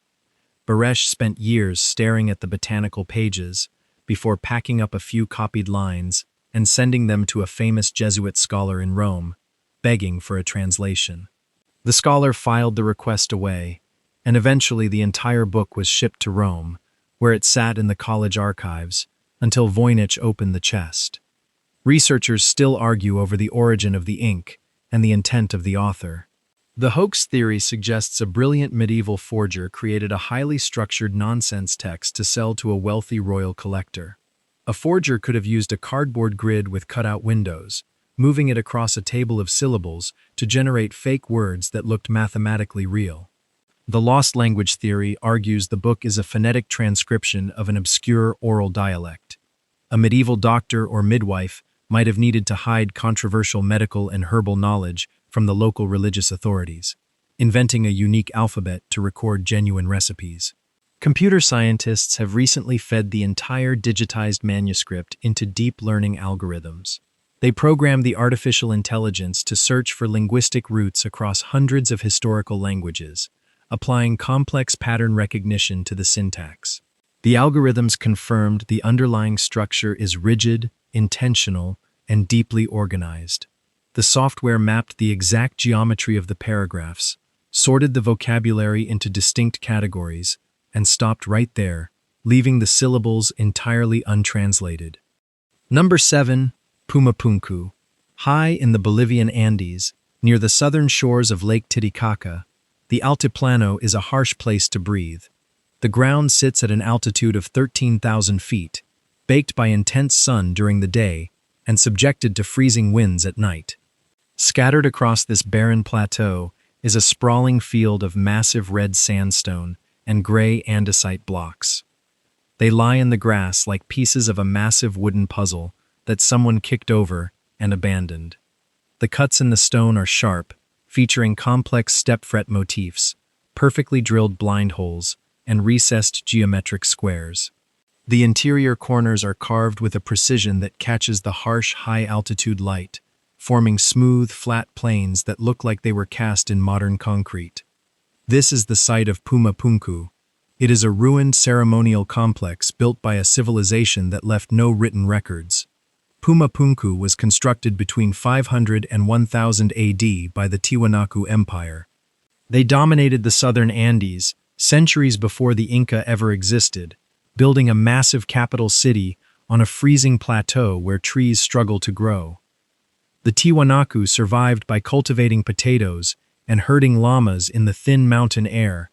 Baresch spent years staring at the botanical pages before packing up a few copied lines and sending them to a famous Jesuit scholar in Rome, begging for a translation. The scholar filed the request away, and eventually the entire book was shipped to Rome, where it sat in the college archives until Voynich opened the chest. Researchers still argue over the origin of the ink and the intent of the author. The hoax theory suggests a brilliant medieval forger created a highly structured nonsense text to sell to a wealthy royal collector. A forger could have used a cardboard grid with cutout windows, moving it across a table of syllables to generate fake words that looked mathematically real. The lost language theory argues the book is a phonetic transcription of an obscure oral dialect. A medieval doctor or midwife might have needed to hide controversial medical and herbal knowledge from the local religious authorities, inventing a unique alphabet to record genuine recipes. Computer scientists have recently fed the entire digitized manuscript into deep learning algorithms. They program the artificial intelligence to search for linguistic roots across hundreds of historical languages, applying complex pattern recognition to the syntax. The algorithms confirmed the underlying structure is rigid, intentional, and deeply organized. The software mapped the exact geometry of the paragraphs, sorted the vocabulary into distinct categories, and stopped right there, leaving the syllables entirely untranslated. Number 7. Pumapunku. High in the Bolivian Andes, near the southern shores of Lake Titicaca, the Altiplano is a harsh place to breathe. The ground sits at an altitude of 13,000 feet, baked by intense sun during the day and subjected to freezing winds at night. Scattered across this barren plateau is a sprawling field of massive red sandstone and gray andesite blocks. They lie in the grass like pieces of a massive wooden puzzle that someone kicked over and abandoned. The cuts in the stone are sharp, featuring complex step-fret motifs, perfectly drilled blind holes, and recessed geometric squares. The interior corners are carved with a precision that catches the harsh, high-altitude light, forming smooth, flat plains that look like they were cast in modern concrete. This is the site of Pumapunku. It is a ruined ceremonial complex built by a civilization that left no written records. Pumapunku was constructed between 500 and 1000 AD by the Tiwanaku Empire. They dominated the southern Andes centuries before the Inca ever existed, building a massive capital city on a freezing plateau where trees struggle to grow. The Tiwanaku survived by cultivating potatoes and herding llamas in the thin mountain air,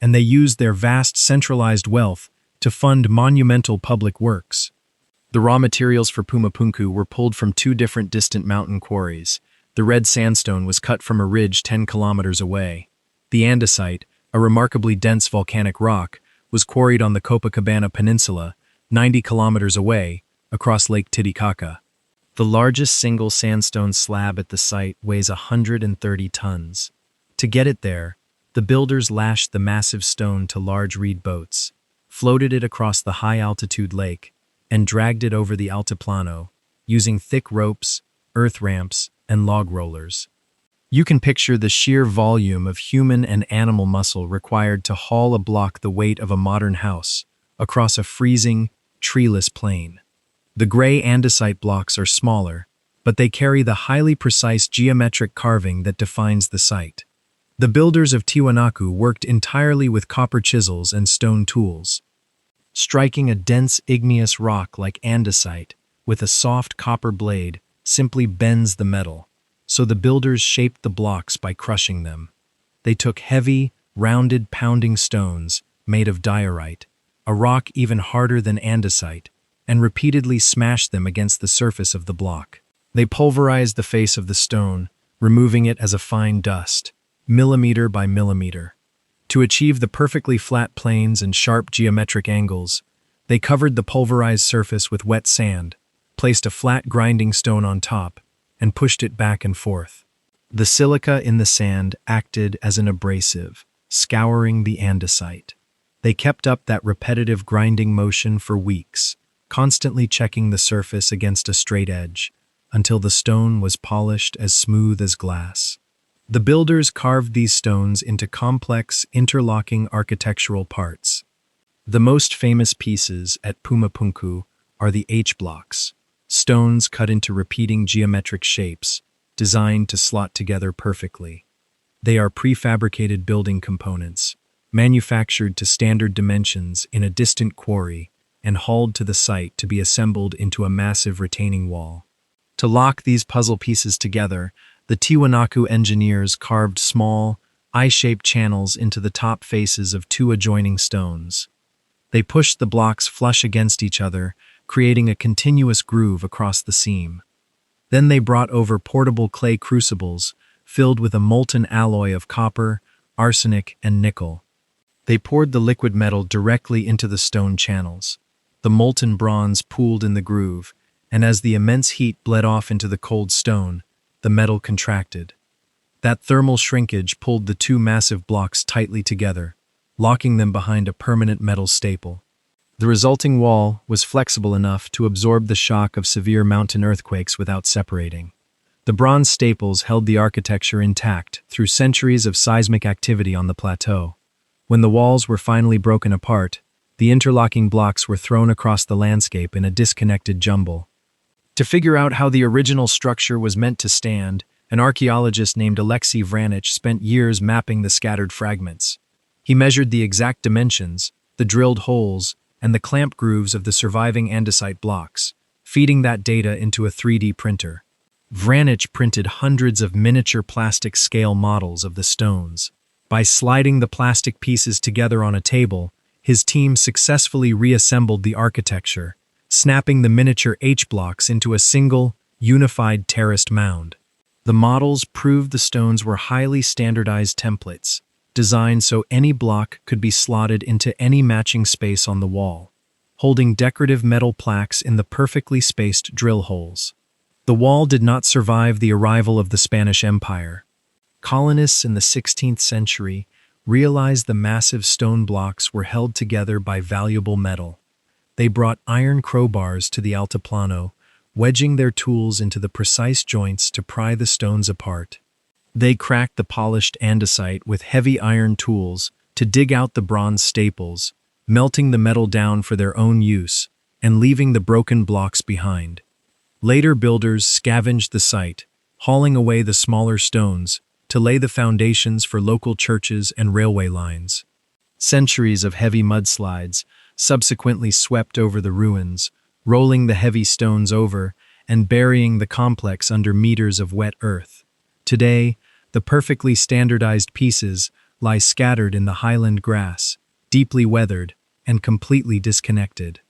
and they used their vast centralized wealth to fund monumental public works. The raw materials for Pumapunku were pulled from 2 different distant mountain quarries. The red sandstone was cut from a ridge 10 kilometers away. The andesite, a remarkably dense volcanic rock, was quarried on the Copacabana Peninsula, 90 kilometers away, across Lake Titicaca. The largest single sandstone slab at the site weighs 130 tons. To get it there, the builders lashed the massive stone to large reed boats, floated it across the high-altitude lake, and dragged it over the Altiplano, using thick ropes, earth ramps, and log rollers. You can picture the sheer volume of human and animal muscle required to haul a block the weight of a modern house across a freezing, treeless plain. The gray andesite blocks are smaller, but they carry the highly precise geometric carving that defines the site. The builders of Tiwanaku worked entirely with copper chisels and stone tools. Striking a dense igneous rock like andesite with a soft copper blade simply bends the metal, so the builders shaped the blocks by crushing them. They took heavy, rounded pounding stones made of diorite, a rock even harder than andesite, and repeatedly smashed them against the surface of the block. They pulverized the face of the stone, removing it as a fine dust, millimeter by millimeter. To achieve the perfectly flat planes and sharp geometric angles, they covered the pulverized surface with wet sand, placed a flat grinding stone on top, and pushed it back and forth. The silica in the sand acted as an abrasive, scouring the andesite. They kept up that repetitive grinding motion for weeks, constantly checking the surface against a straight edge, until the stone was polished as smooth as glass. The builders carved these stones into complex, interlocking architectural parts. The most famous pieces at Pumapunku are the H-blocks, stones cut into repeating geometric shapes, designed to slot together perfectly. They are prefabricated building components, manufactured to standard dimensions in a distant quarry and hauled to the site to be assembled into a massive retaining wall. To lock these puzzle pieces together, the Tiwanaku engineers carved small, eye-shaped channels into the top faces of two adjoining stones. They pushed the blocks flush against each other, creating a continuous groove across the seam. Then they brought over portable clay crucibles filled with a molten alloy of copper, arsenic, and nickel. They poured the liquid metal directly into the stone channels. The molten bronze pooled in the groove, and as the immense heat bled off into the cold stone, the metal contracted. That thermal shrinkage pulled the two massive blocks tightly together, locking them behind a permanent metal staple. The resulting wall was flexible enough to absorb the shock of severe mountain earthquakes without separating. The bronze staples held the architecture intact through centuries of seismic activity on the plateau. When the walls were finally broken apart, the interlocking blocks were thrown across the landscape in a disconnected jumble. To figure out how the original structure was meant to stand, an archaeologist named Aleksey Vranic spent years mapping the scattered fragments. He measured the exact dimensions, the drilled holes, and the clamp grooves of the surviving andesite blocks, feeding that data into a 3D printer. Vranic printed hundreds of miniature plastic scale models of the stones. By sliding the plastic pieces together on a table, his team successfully reassembled the architecture, snapping the miniature H-blocks into a single, unified terraced mound. The models proved the stones were highly standardized templates, designed so any block could be slotted into any matching space on the wall, holding decorative metal plaques in the perfectly spaced drill holes. The wall did not survive the arrival of the Spanish Empire. Colonists in the 16th century realized the massive stone blocks were held together by valuable metal. They brought iron crowbars to the Altiplano, wedging their tools into the precise joints to pry the stones apart. They cracked the polished andesite with heavy iron tools to dig out the bronze staples, melting the metal down for their own use and leaving the broken blocks behind. Later builders scavenged the site, hauling away the smaller stones to lay the foundations for local churches and railway lines. Centuries of heavy mudslides subsequently swept over the ruins, rolling the heavy stones over and burying the complex under meters of wet earth. Today, the perfectly standardized pieces lie scattered in the highland grass, deeply weathered and completely disconnected.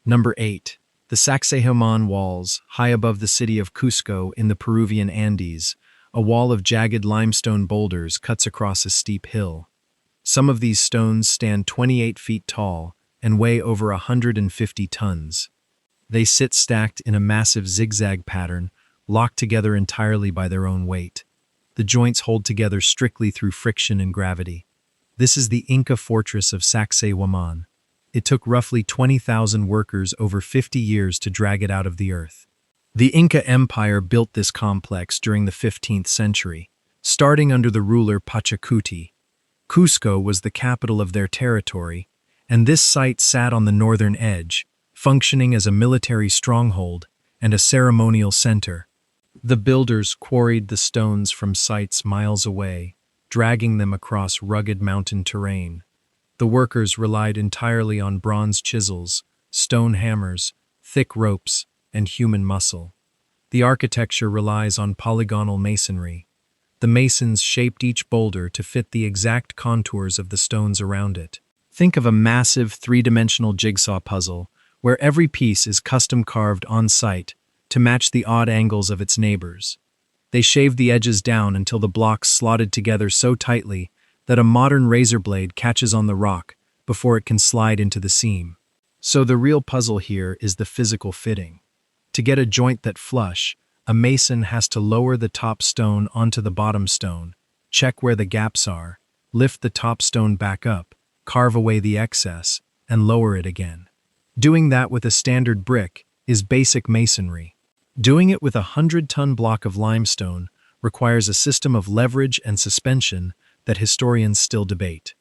Number 8. The Sacsayhuaman Walls, high above the city of Cusco in the Peruvian Andes. A wall of jagged limestone boulders cuts across a steep hill. Some of these stones stand 28 feet tall and weigh over 150 tons. They sit stacked in a massive zigzag pattern, locked together entirely by their own weight. The joints hold together strictly through friction and gravity. This is the Inca fortress of Sacsayhuaman. It took roughly 20,000 workers over 50 years to drag it out of the earth. The Inca Empire built this complex during the 15th century, starting under the ruler Pachacuti. Cusco was the capital of their territory, and this site sat on the northern edge, functioning as a military stronghold and a ceremonial center. The builders quarried the stones from sites miles away, dragging them across rugged mountain terrain. The workers relied entirely on bronze chisels, stone hammers, thick ropes, and human muscle. The architecture relies on polygonal masonry. The masons shaped each boulder to fit the exact contours of the stones around it. Think of a massive three-dimensional jigsaw puzzle where every piece is custom carved on site to match the odd angles of its neighbors. They shaved the edges down until the blocks slotted together so tightly that a modern razor blade catches on the rock before it can slide into the seam. So the real puzzle here is the physical fitting. To get a joint that flush, a mason has to lower the top stone onto the bottom stone, check where the gaps are, lift the top stone back up, carve away the excess, and lower it again. Doing that with a standard brick is basic masonry. Doing it with a 100-ton block of limestone requires a system of leverage and suspension that historians still debate.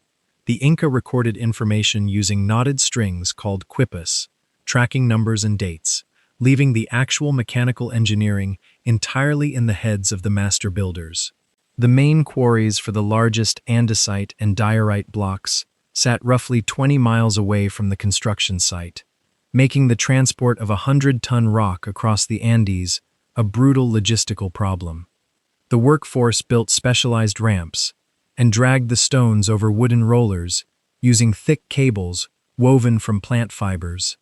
The Inca recorded information using knotted strings called quipus, tracking numbers and dates, leaving the actual mechanical engineering entirely in the heads of the master builders. The main quarries for the largest andesite and diorite blocks sat roughly 20 miles away from the construction site, making the transport of a 100-ton rock across the Andes a brutal logistical problem. The workforce built specialized ramps and dragged the stones over wooden rollers using thick cables woven from plant fibers.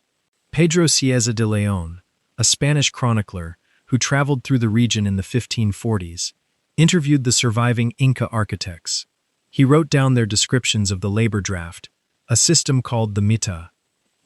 Pedro Cieza de León, a Spanish chronicler who traveled through the region in the 1540s, interviewed the surviving Inca architects. He wrote down their descriptions of the labor draft, a system called the mita.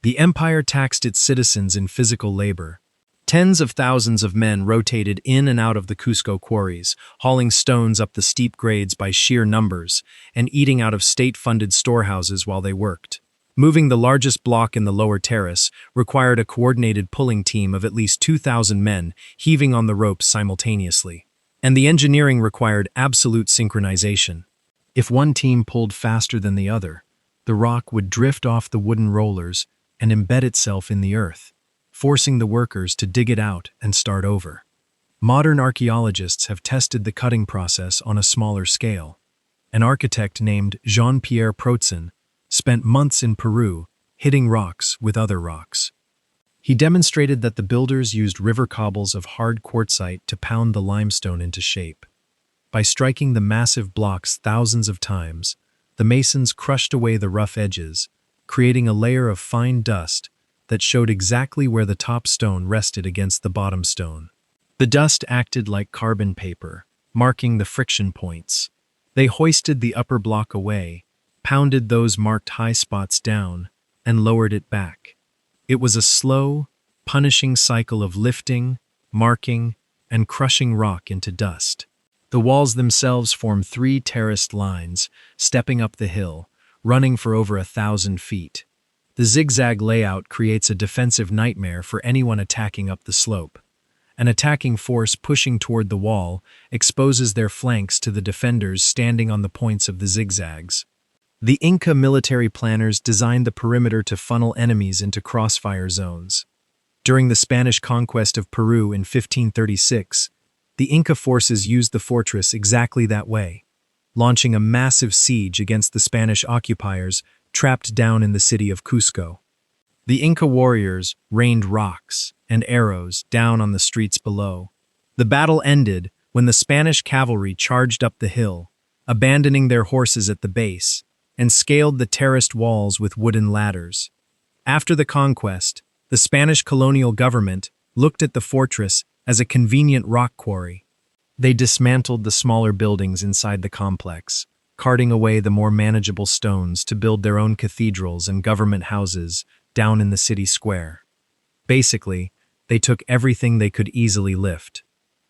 The empire taxed its citizens in physical labor. Tens of thousands of men rotated in and out of the Cusco quarries, hauling stones up the steep grades by sheer numbers, and eating out of state-funded storehouses while they worked. Moving the largest block in the lower terrace required a coordinated pulling team of at least 2,000 men heaving on the ropes simultaneously. And the engineering required absolute synchronization. If one team pulled faster than the other, the rock would drift off the wooden rollers and embed itself in the earth, forcing the workers to dig it out and start over. Modern archaeologists have tested the cutting process on a smaller scale. An architect named Jean-Pierre Protzen spent months in Peru hitting rocks with other rocks. He demonstrated that the builders used river cobbles of hard quartzite to pound the limestone into shape. By striking the massive blocks thousands of times, the masons crushed away the rough edges, creating a layer of fine dust that showed exactly where the top stone rested against the bottom stone. The dust acted like carbon paper, marking the friction points. They hoisted the upper block away, pounded those marked high spots down, and lowered it back. It was a slow, punishing cycle of lifting, marking, and crushing rock into dust. The walls themselves form 3 terraced lines, stepping up the hill, running for over 1,000 feet. The zigzag layout creates a defensive nightmare for anyone attacking up the slope. An attacking force pushing toward the wall exposes their flanks to the defenders standing on the points of the zigzags. The Inca military planners designed the perimeter to funnel enemies into crossfire zones. During the Spanish conquest of Peru in 1536, the Inca forces used the fortress exactly that way, launching a massive siege against the Spanish occupiers trapped down in the city of Cusco. The Inca warriors rained rocks and arrows down on the streets below. The battle ended when the Spanish cavalry charged up the hill, abandoning their horses at the base, and scaled the terraced walls with wooden ladders. After the conquest, the Spanish colonial government looked at the fortress as a convenient rock quarry. They dismantled the smaller buildings inside the complex, carting away the more manageable stones to build their own cathedrals and government houses down in the city square. Basically, they took everything they could easily lift.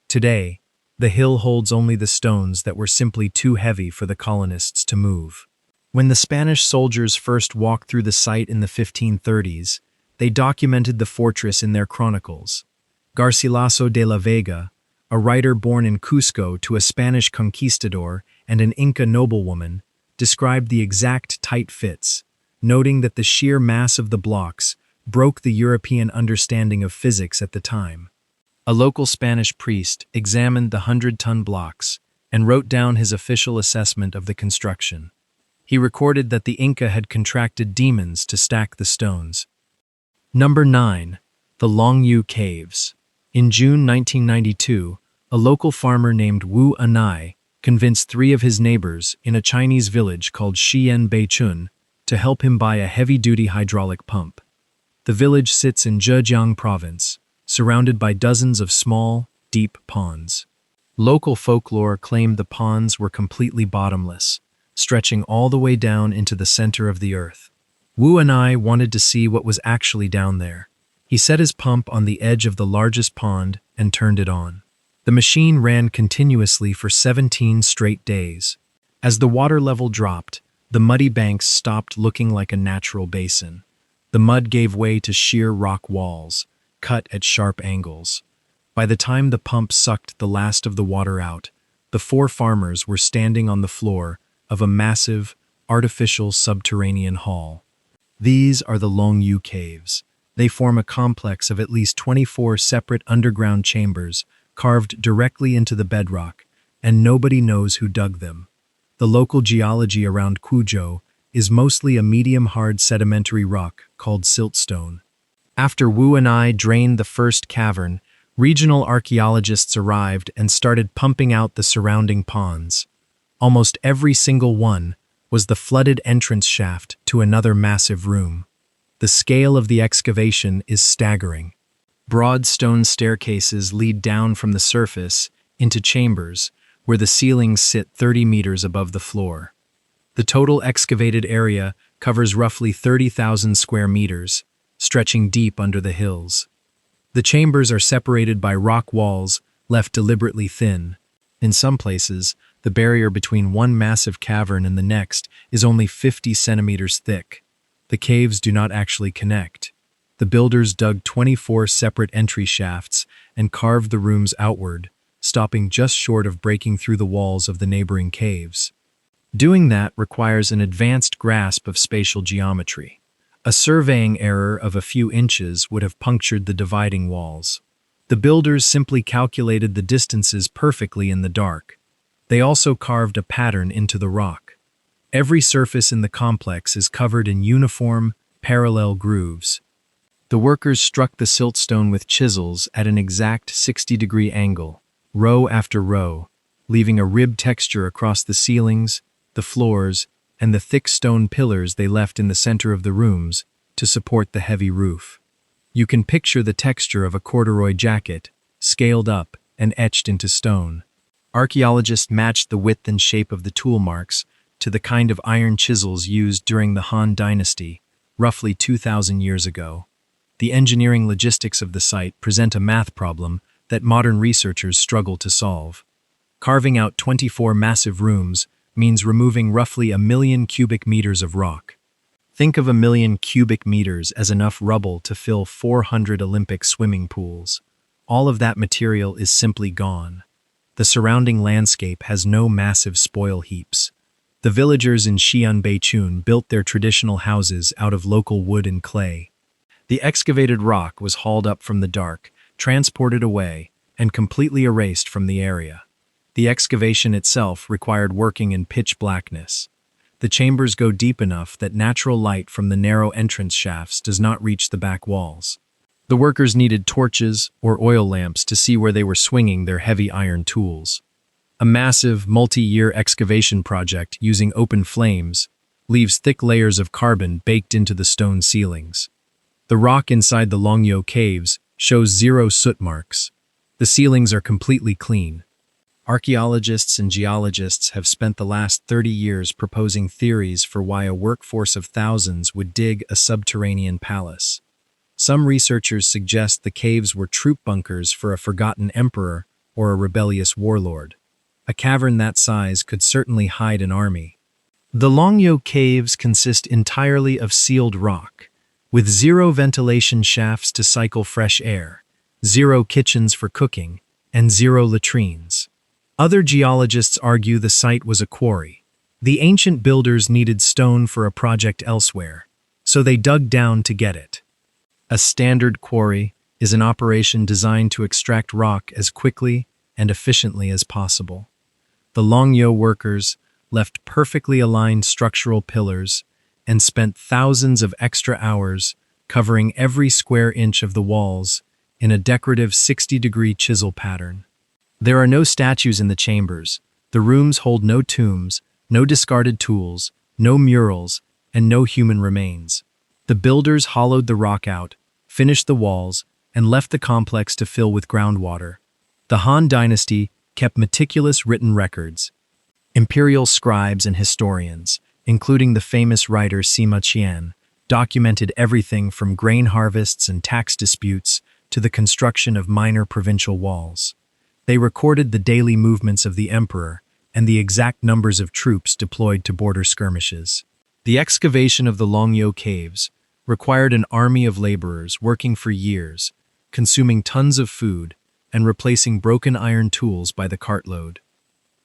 Today, the hill holds only the stones that were simply too heavy for the colonists to move. When the Spanish soldiers first walked through the site in the 1530s, they documented the fortress in their chronicles. Garcilaso de la Vega, a writer born in Cusco to a Spanish conquistador and an Inca noblewoman, described the exact tight fits, noting that the sheer mass of the blocks broke the European understanding of physics at the time. A local Spanish priest examined the 100-ton blocks and wrote down his official assessment of the construction. He recorded that the Inca had contracted demons to stack the stones. Number 9. The Longyu Caves. In June 1992, a local farmer named Wu Anai convinced 3 of his neighbors in a Chinese village called Xian Beichun to help him buy a heavy-duty hydraulic pump. The village sits in Zhejiang province, surrounded by dozens of small, deep ponds. Local folklore claimed the ponds were completely bottomless, stretching all the way down into the center of the earth. Wu and I wanted to see what was actually down there. He set his pump on the edge of the largest pond and turned it on. The machine ran continuously for 17 straight days. As the water level dropped, the muddy banks stopped looking like a natural basin. The mud gave way to sheer rock walls, cut at sharp angles. By the time the pump sucked the last of the water out, the 4 farmers were standing on the floor of a massive, artificial subterranean hall. These are the Longyu Caves. They form a complex of at least 24 separate underground chambers carved directly into the bedrock, and nobody knows who dug them. The local geology around Quuzhou is mostly a medium-hard sedimentary rock called siltstone. After Wu and I drained the first cavern, regional archaeologists arrived and started pumping out the surrounding ponds. Almost every single one was the flooded entrance shaft to another massive room. The scale of the excavation is staggering. Broad stone staircases lead down from the surface into chambers where the ceilings sit 30 meters above the floor. The total excavated area covers roughly 30,000 square meters, stretching deep under the hills. The chambers are separated by rock walls left deliberately thin. In some places, the barrier between one massive cavern and the next is only 50 centimeters thick. The caves do not actually connect. The builders dug 24 separate entry shafts and carved the rooms outward, stopping just short of breaking through the walls of the neighboring caves. Doing that requires an advanced grasp of spatial geometry. A surveying error of a few inches would have punctured the dividing walls. The builders simply calculated the distances perfectly in the dark. They also carved a pattern into the rock. Every surface in the complex is covered in uniform, parallel grooves. The workers struck the siltstone with chisels at an exact 60-degree angle, row after row, leaving a ribbed texture across the ceilings, the floors, and the thick stone pillars they left in the center of the rooms to support the heavy roof. You can picture the texture of a corduroy jacket, scaled up and etched into stone. Archaeologists matched the width and shape of the tool marks to the kind of iron chisels used during the Han Dynasty, roughly 2,000 years ago. The engineering logistics of the site present a math problem that modern researchers struggle to solve. Carving out 24 massive rooms means removing roughly 1 million cubic meters of rock. Think of 1 million cubic meters as enough rubble to fill 400 Olympic swimming pools. All of that material is simply gone. The surrounding landscape has no massive spoil heaps. The villagers in Xianbeichun built their traditional houses out of local wood and clay. The excavated rock was hauled up from the dark, transported away, and completely erased from the area. The excavation itself required working in pitch blackness. The chambers go deep enough that natural light from the narrow entrance shafts does not reach the back walls. The workers needed torches or oil lamps to see where they were swinging their heavy iron tools. A massive, multi-year excavation project using open flames leaves thick layers of carbon baked into the stone ceilings. The rock inside the Longyu Caves shows 0 soot marks. The ceilings are completely clean. Archaeologists and geologists have spent the last 30 years proposing theories for why a workforce of thousands would dig a subterranean palace. Some researchers suggest the caves were troop bunkers for a forgotten emperor or a rebellious warlord. A cavern that size could certainly hide an army. The Longyu Caves consist entirely of sealed rock, with 0 ventilation shafts to cycle fresh air, 0 kitchens for cooking, and 0 latrines. Other geologists argue the site was a quarry. The ancient builders needed stone for a project elsewhere, so they dug down to get it. A standard quarry is an operation designed to extract rock as quickly and efficiently as possible. The Longyu workers left perfectly aligned structural pillars and spent thousands of extra hours covering every square inch of the walls in a decorative 60-degree chisel pattern. There are no statues in the chambers. The rooms hold no tombs, no discarded tools, no murals, and no human remains. The builders hollowed the rock out, finished the walls, and left the complex to fill with groundwater. The Han Dynasty kept meticulous written records. Imperial scribes and historians, including the famous writer Sima Qian, documented everything from grain harvests and tax disputes to the construction of minor provincial walls. They recorded the daily movements of the emperor and the exact numbers of troops deployed to border skirmishes. The excavation of the Longyou caves required an army of laborers working for years, consuming tons of food and replacing broken iron tools by the cartload.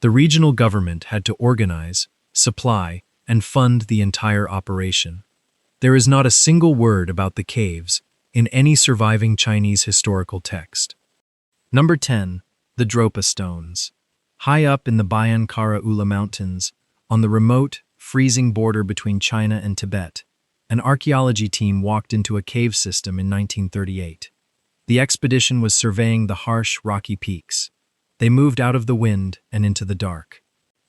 The regional government had to organize, supply, and fund the entire operation. There is not a single word about the caves in any surviving Chinese historical text. Number 10. The Dropa Stones. High up in the Bayan Kara Ula Mountains, on the remote, freezing border between China and Tibet, an archaeology team walked into a cave system in 1938. The expedition was surveying the harsh, rocky peaks. They moved out of the wind and into the dark.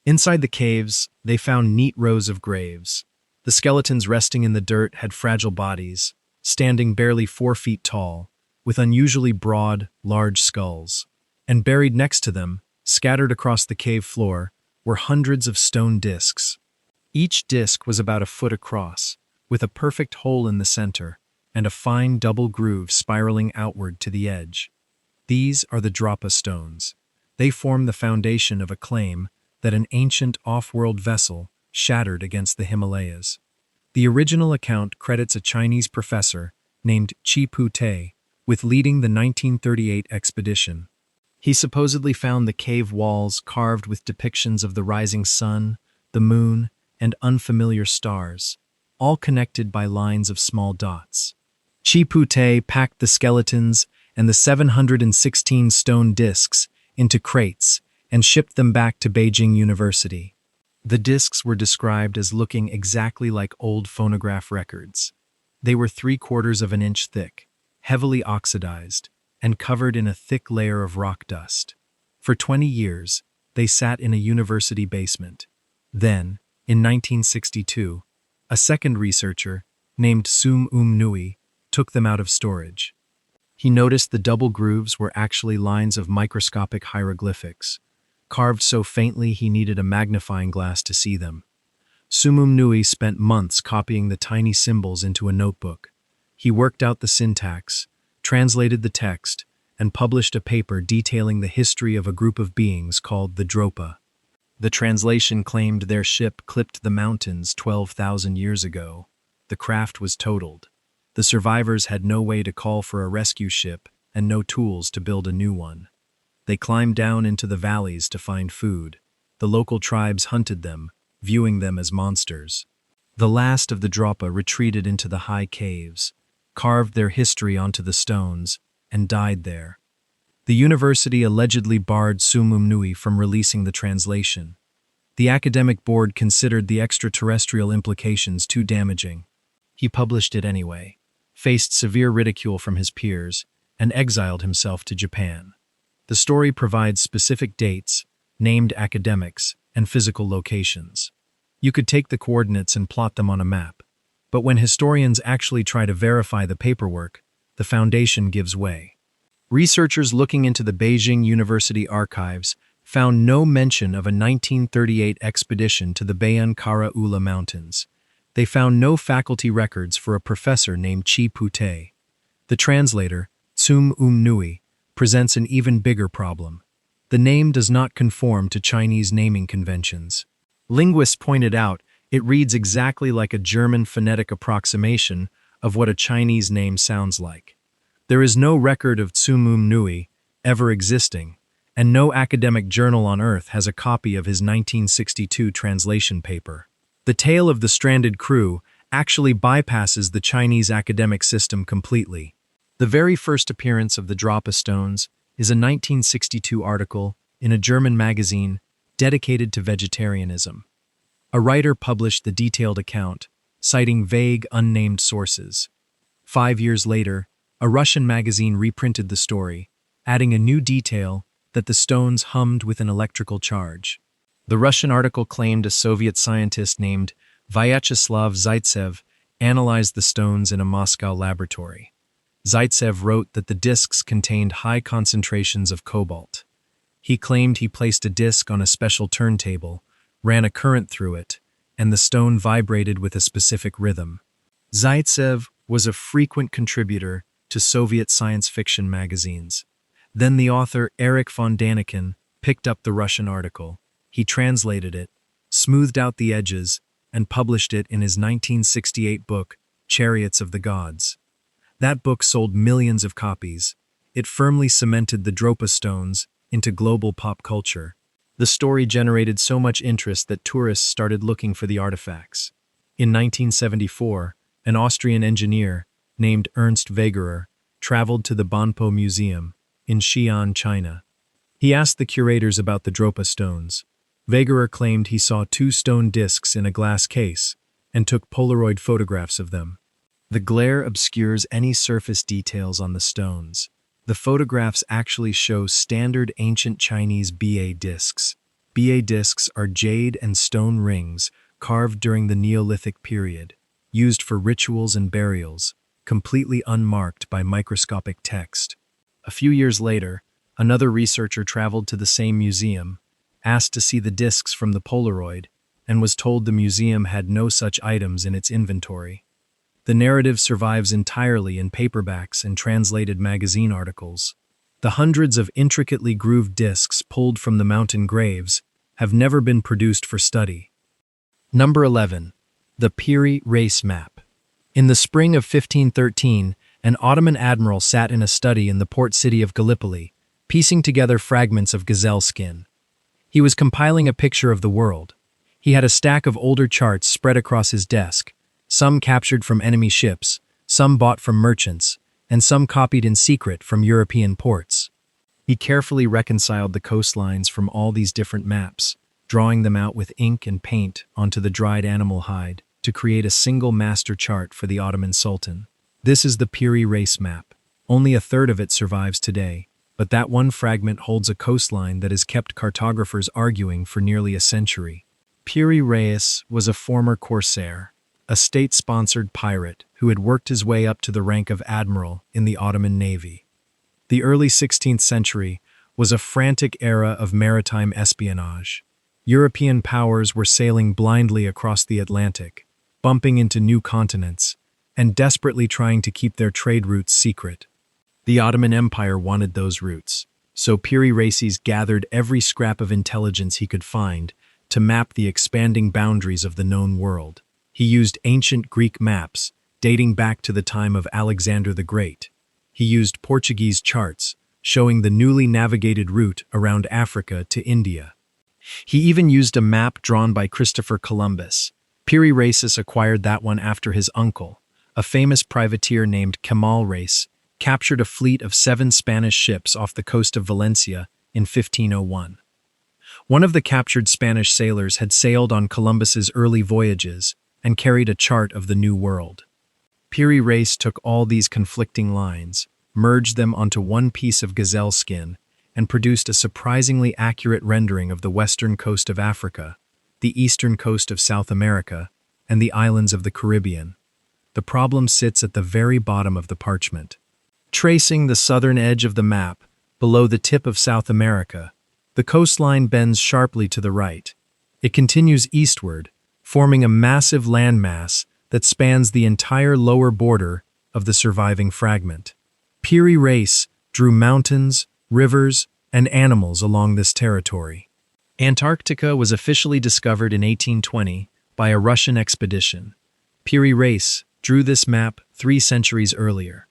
Inside the caves, they found neat rows of graves. The skeletons resting in the dirt had fragile bodies, standing barely 4 feet tall, with unusually broad, large skulls. And buried next to them, scattered across the cave floor, were hundreds of stone discs. Each disc was about a foot across, with a perfect hole in the center, and a fine double groove spiraling outward to the edge. These are the Dropa stones. They form the foundation of a claim that an ancient off-world vessel shattered against the Himalayas. The original account credits a Chinese professor named Chi Pu Te with leading the 1938 expedition. He supposedly found the cave walls carved with depictions of the rising sun, the moon, and unfamiliar stars, all connected by lines of small dots. Chi Pu Te packed the skeletons and the 716 stone discs into crates and shipped them back to Beijing University. The discs were described as looking exactly like old phonograph records. They were 3/4 of an inch thick, heavily oxidized, and covered in a thick layer of rock dust. For 20 years, they sat in a university basement. Then, in 1962, a second researcher, named Sum Nui, took them out of storage. He noticed the double grooves were actually lines of microscopic hieroglyphics, carved so faintly he needed a magnifying glass to see them. Sum Nui spent months copying the tiny symbols into a notebook. He worked out the syntax, translated the text, and published a paper detailing the history of a group of beings called the Dropa. The translation claimed their ship clipped the mountains 12,000 years ago. The craft was totaled. The survivors had no way to call for a rescue ship and no tools to build a new one. They climbed down into the valleys to find food. The local tribes hunted them, viewing them as monsters. The last of the Dropa retreated into the high caves, carved their history onto the stones, and died there. The university allegedly barred Sum Nui from releasing the translation. The academic board considered the extraterrestrial implications too damaging. He published it anyway, faced severe ridicule from his peers, and exiled himself to Japan. The story provides specific dates, named academics, and physical locations. You could take the coordinates and plot them on a map, but when historians actually try to verify the paperwork, the foundation gives way. Researchers looking into the Beijing University archives found no mention of a 1938 expedition to the Bayan Kara Ula Mountains. They found no faculty records for a professor named Chi Pu Te. The translator, Sum Nui, presents an even bigger problem. The name does not conform to Chinese naming conventions. Linguists pointed out it reads exactly like a German phonetic approximation of what a Chinese name sounds like. There is no record of Sum Nui ever existing, and no academic journal on Earth has a copy of his 1962 translation paper. The tale of the stranded crew actually bypasses the Chinese academic system completely. The very first appearance of the Dropa stones is a 1962 article in a German magazine dedicated to vegetarianism. A writer published the detailed account, citing vague, unnamed sources. 5 years later, a Russian magazine reprinted the story, adding a new detail that the stones hummed with an electrical charge. The Russian article claimed a Soviet scientist named Vyacheslav Zaitsev analyzed the stones in a Moscow laboratory. Zaitsev wrote that the discs contained high concentrations of cobalt. He claimed he placed a disc on a special turntable, ran a current through it, and the stone vibrated with a specific rhythm. Zaitsev was a frequent contributor to Soviet science fiction magazines. Then the author Erich von Daniken picked up the Russian article. He translated it, smoothed out the edges, and published it in his 1968 book, Chariots of the Gods. That book sold millions of copies. It firmly cemented the Dropa stones into global pop culture. The story generated so much interest that tourists started looking for the artifacts. In 1974, an Austrian engineer named Ernst Wegerer traveled to the Banpo Museum in Xi'an, China. He asked the curators about the Dropa stones. Wegerer claimed he saw 2 stone discs in a glass case and took Polaroid photographs of them. The glare obscures any surface details on the stones. The photographs actually show standard ancient Chinese Ba discs. Ba discs are jade and stone rings carved during the Neolithic period, used for rituals and burials, completely unmarked by microscopic text. A few years later, another researcher traveled to the same museum, asked to see the discs from the Polaroid, and was told the museum had no such items in its inventory. The narrative survives entirely in paperbacks and translated magazine articles. The hundreds of intricately grooved discs pulled from the mountain graves have never been produced for study. Number 11. The Piri Reis Map. In the spring of 1513, an Ottoman admiral sat in a study in the port city of Gallipoli, piecing together fragments of gazelle skin. He was compiling a picture of the world. He had a stack of older charts spread across his desk, some captured from enemy ships, some bought from merchants, and some copied in secret from European ports. He carefully reconciled the coastlines from all these different maps, drawing them out with ink and paint onto the dried animal hide to create a single master chart for the Ottoman Sultan. This is the Piri Reis map. Only a third of it survives today, but that one fragment holds a coastline that has kept cartographers arguing for nearly a century. Piri Reis was a former corsair, a state-sponsored pirate who had worked his way up to the rank of admiral in the Ottoman Navy. The early 16th century was a frantic era of maritime espionage. European powers were sailing blindly across the Atlantic, bumping into new continents, and desperately trying to keep their trade routes secret. The Ottoman Empire wanted those routes, so Piri Reis gathered every scrap of intelligence he could find to map the expanding boundaries of the known world. He used ancient Greek maps, dating back to the time of Alexander the Great. He used Portuguese charts, showing the newly navigated route around Africa to India. He even used a map drawn by Christopher Columbus. Piri Reis acquired that one after his uncle, a famous privateer named Kemal Reis, captured a fleet of 7 Spanish ships off the coast of Valencia in 1501. One of the captured Spanish sailors had sailed on Columbus's early voyages and carried a chart of the New World. Piri Reis took all these conflicting lines, merged them onto one piece of gazelle skin, and produced a surprisingly accurate rendering of the western coast of Africa, the eastern coast of South America, and the islands of the Caribbean. The problem sits at the very bottom of the parchment. Tracing the southern edge of the map, below the tip of South America, the coastline bends sharply to the right. It continues eastward, forming a massive landmass that spans the entire lower border of the surviving fragment. Piri Reis drew mountains, rivers, and animals along this territory. Antarctica was officially discovered in 1820 by a Russian expedition. Piri Reis drew this map 3 centuries earlier.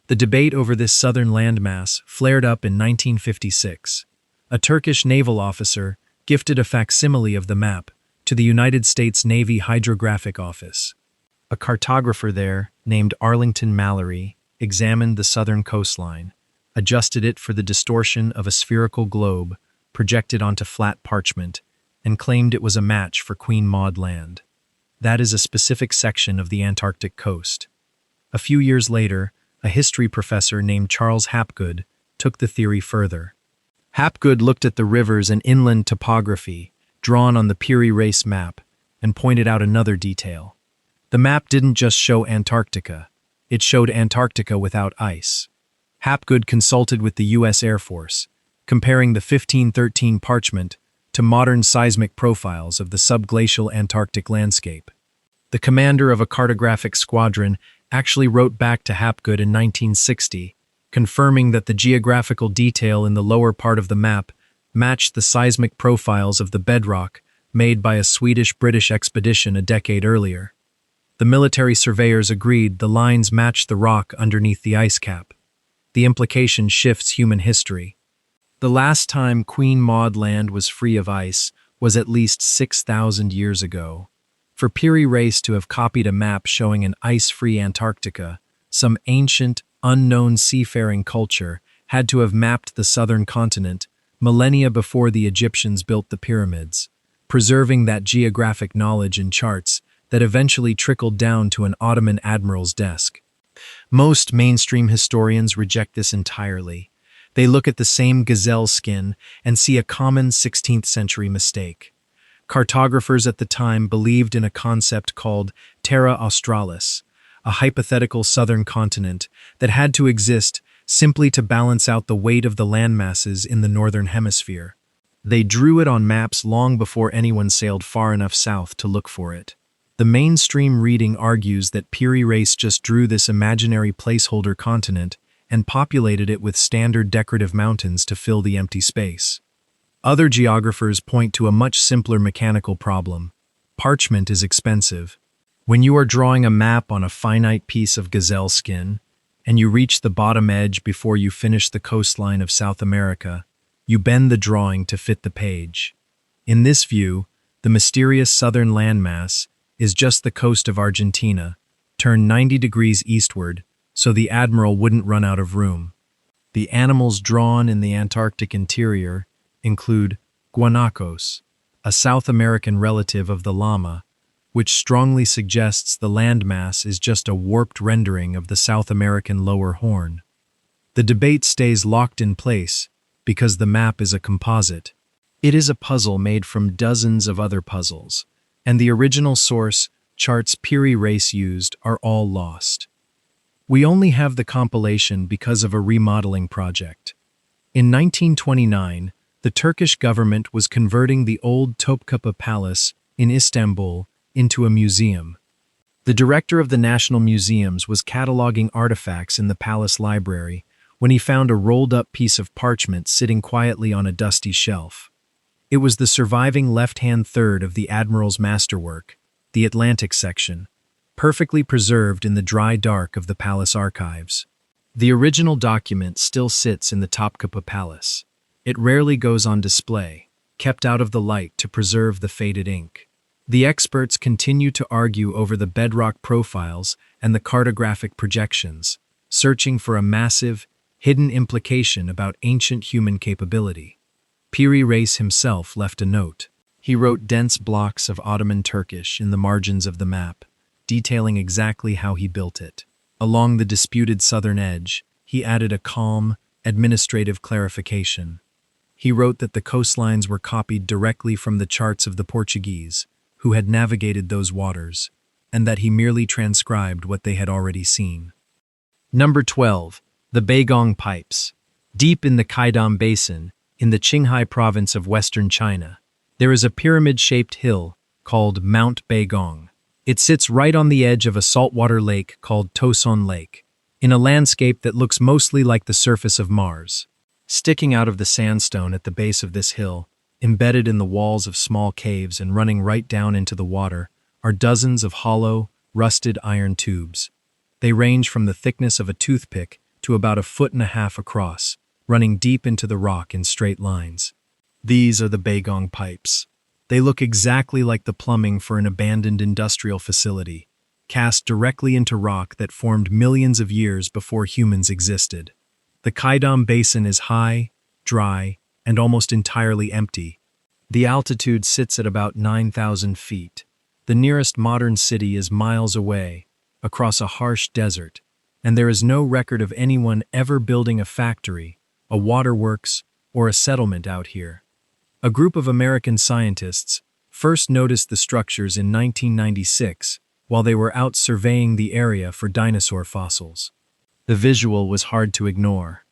The debate over this southern landmass flared up in 1956. A Turkish naval officer gifted a facsimile of the map to the United States Navy Hydrographic Office. A cartographer there, named Arlington Mallory, examined the southern coastline, adjusted it for the distortion of a spherical globe projected onto flat parchment, and claimed it was a match for Queen Maud Land. That is a specific section of the Antarctic coast. A few years later, a history professor named Charles Hapgood took the theory further. Hapgood looked at the rivers and inland topography drawn on the Piri Reis map and pointed out another detail. The map didn't just show Antarctica. It showed Antarctica without ice. Hapgood consulted with the U.S. Air Force, comparing the 1513 parchment to modern seismic profiles of the subglacial Antarctic landscape. The commander of a cartographic squadron actually wrote back to Hapgood in 1960, confirming that the geographical detail in the lower part of the map matched the seismic profiles of the bedrock made by a Swedish-British expedition a decade earlier. The military surveyors agreed the lines matched the rock underneath the ice cap. The implication shifts human history. The last time Queen Maud Land was free of ice was at least 6,000 years ago. For Piri Reis to have copied a map showing an ice-free Antarctica, some ancient, unknown seafaring culture had to have mapped the southern continent millennia before the Egyptians built the pyramids, preserving that geographic knowledge in charts that eventually trickled down to an Ottoman admiral's desk. Most mainstream historians reject this entirely. They look at the same gazelle skin and see a common 16th century mistake. Cartographers at the time believed in a concept called Terra Australis, a hypothetical southern continent that had to exist simply to balance out the weight of the landmasses in the northern hemisphere. They drew it on maps long before anyone sailed far enough south to look for it. The mainstream reading argues that Piri Reis just drew this imaginary placeholder continent and populated it with standard decorative mountains to fill the empty space. Other geographers point to a much simpler mechanical problem. Parchment is expensive. When you are drawing a map on a finite piece of gazelle skin, and you reach the bottom edge before you finish the coastline of South America, you bend the drawing to fit the page. In this view, the mysterious southern landmass is just the coast of Argentina, turned 90 degrees eastward so the admiral wouldn't run out of room. The animals drawn in the Antarctic interior include guanacos, a South American relative of the llama, which strongly suggests the landmass is just a warped rendering of the South American lower horn. The debate stays locked in place because the map is a composite. It is a puzzle made from dozens of other puzzles, and the original source, charts Piri Reis used, are all lost. We only have the compilation because of a remodeling project. In 1929, the Turkish government was converting the old Topkapi Palace in Istanbul into a museum. The director of the National Museums was cataloging artifacts in the palace library when he found a rolled-up piece of parchment sitting quietly on a dusty shelf. It was the surviving left-hand third of the admiral's masterwork, the Atlantic section, perfectly preserved in the dry dark of the palace archives. The original document still sits in the Topkapi Palace. It rarely goes on display, kept out of the light to preserve the faded ink. The experts continue to argue over the bedrock profiles and the cartographic projections, searching for a massive, hidden implication about ancient human capability. Piri Reis himself left a note. He wrote dense blocks of Ottoman Turkish in the margins of the map, detailing exactly how he built it. Along the disputed southern edge, he added a calm, administrative clarification. He wrote that the coastlines were copied directly from the charts of the Portuguese, who had navigated those waters, and that he merely transcribed what they had already seen. Number 12. The Beigong Pipes. Deep in the Qaidam Basin, in the Qinghai province of western China, there is a pyramid-shaped hill called Mount Beigong. It sits right on the edge of a saltwater lake called Toson Lake, in a landscape that looks mostly like the surface of Mars. Sticking out of the sandstone at the base of this hill, embedded in the walls of small caves and running right down into the water, are dozens of hollow, rusted iron tubes. They range from the thickness of a toothpick to about 1.5 feet across, running deep into the rock in straight lines. These are the Beigong pipes. They look exactly like the plumbing for an abandoned industrial facility, cast directly into rock that formed millions of years before humans existed. The Qaidam Basin is high, dry, and almost entirely empty. The altitude sits at about 9,000 feet. The nearest modern city is miles away, across a harsh desert, and there is no record of anyone ever building a factory, a waterworks, or a settlement out here. A group of American scientists first noticed the structures in 1996 while they were out surveying the area for dinosaur fossils. The visual was hard to ignore.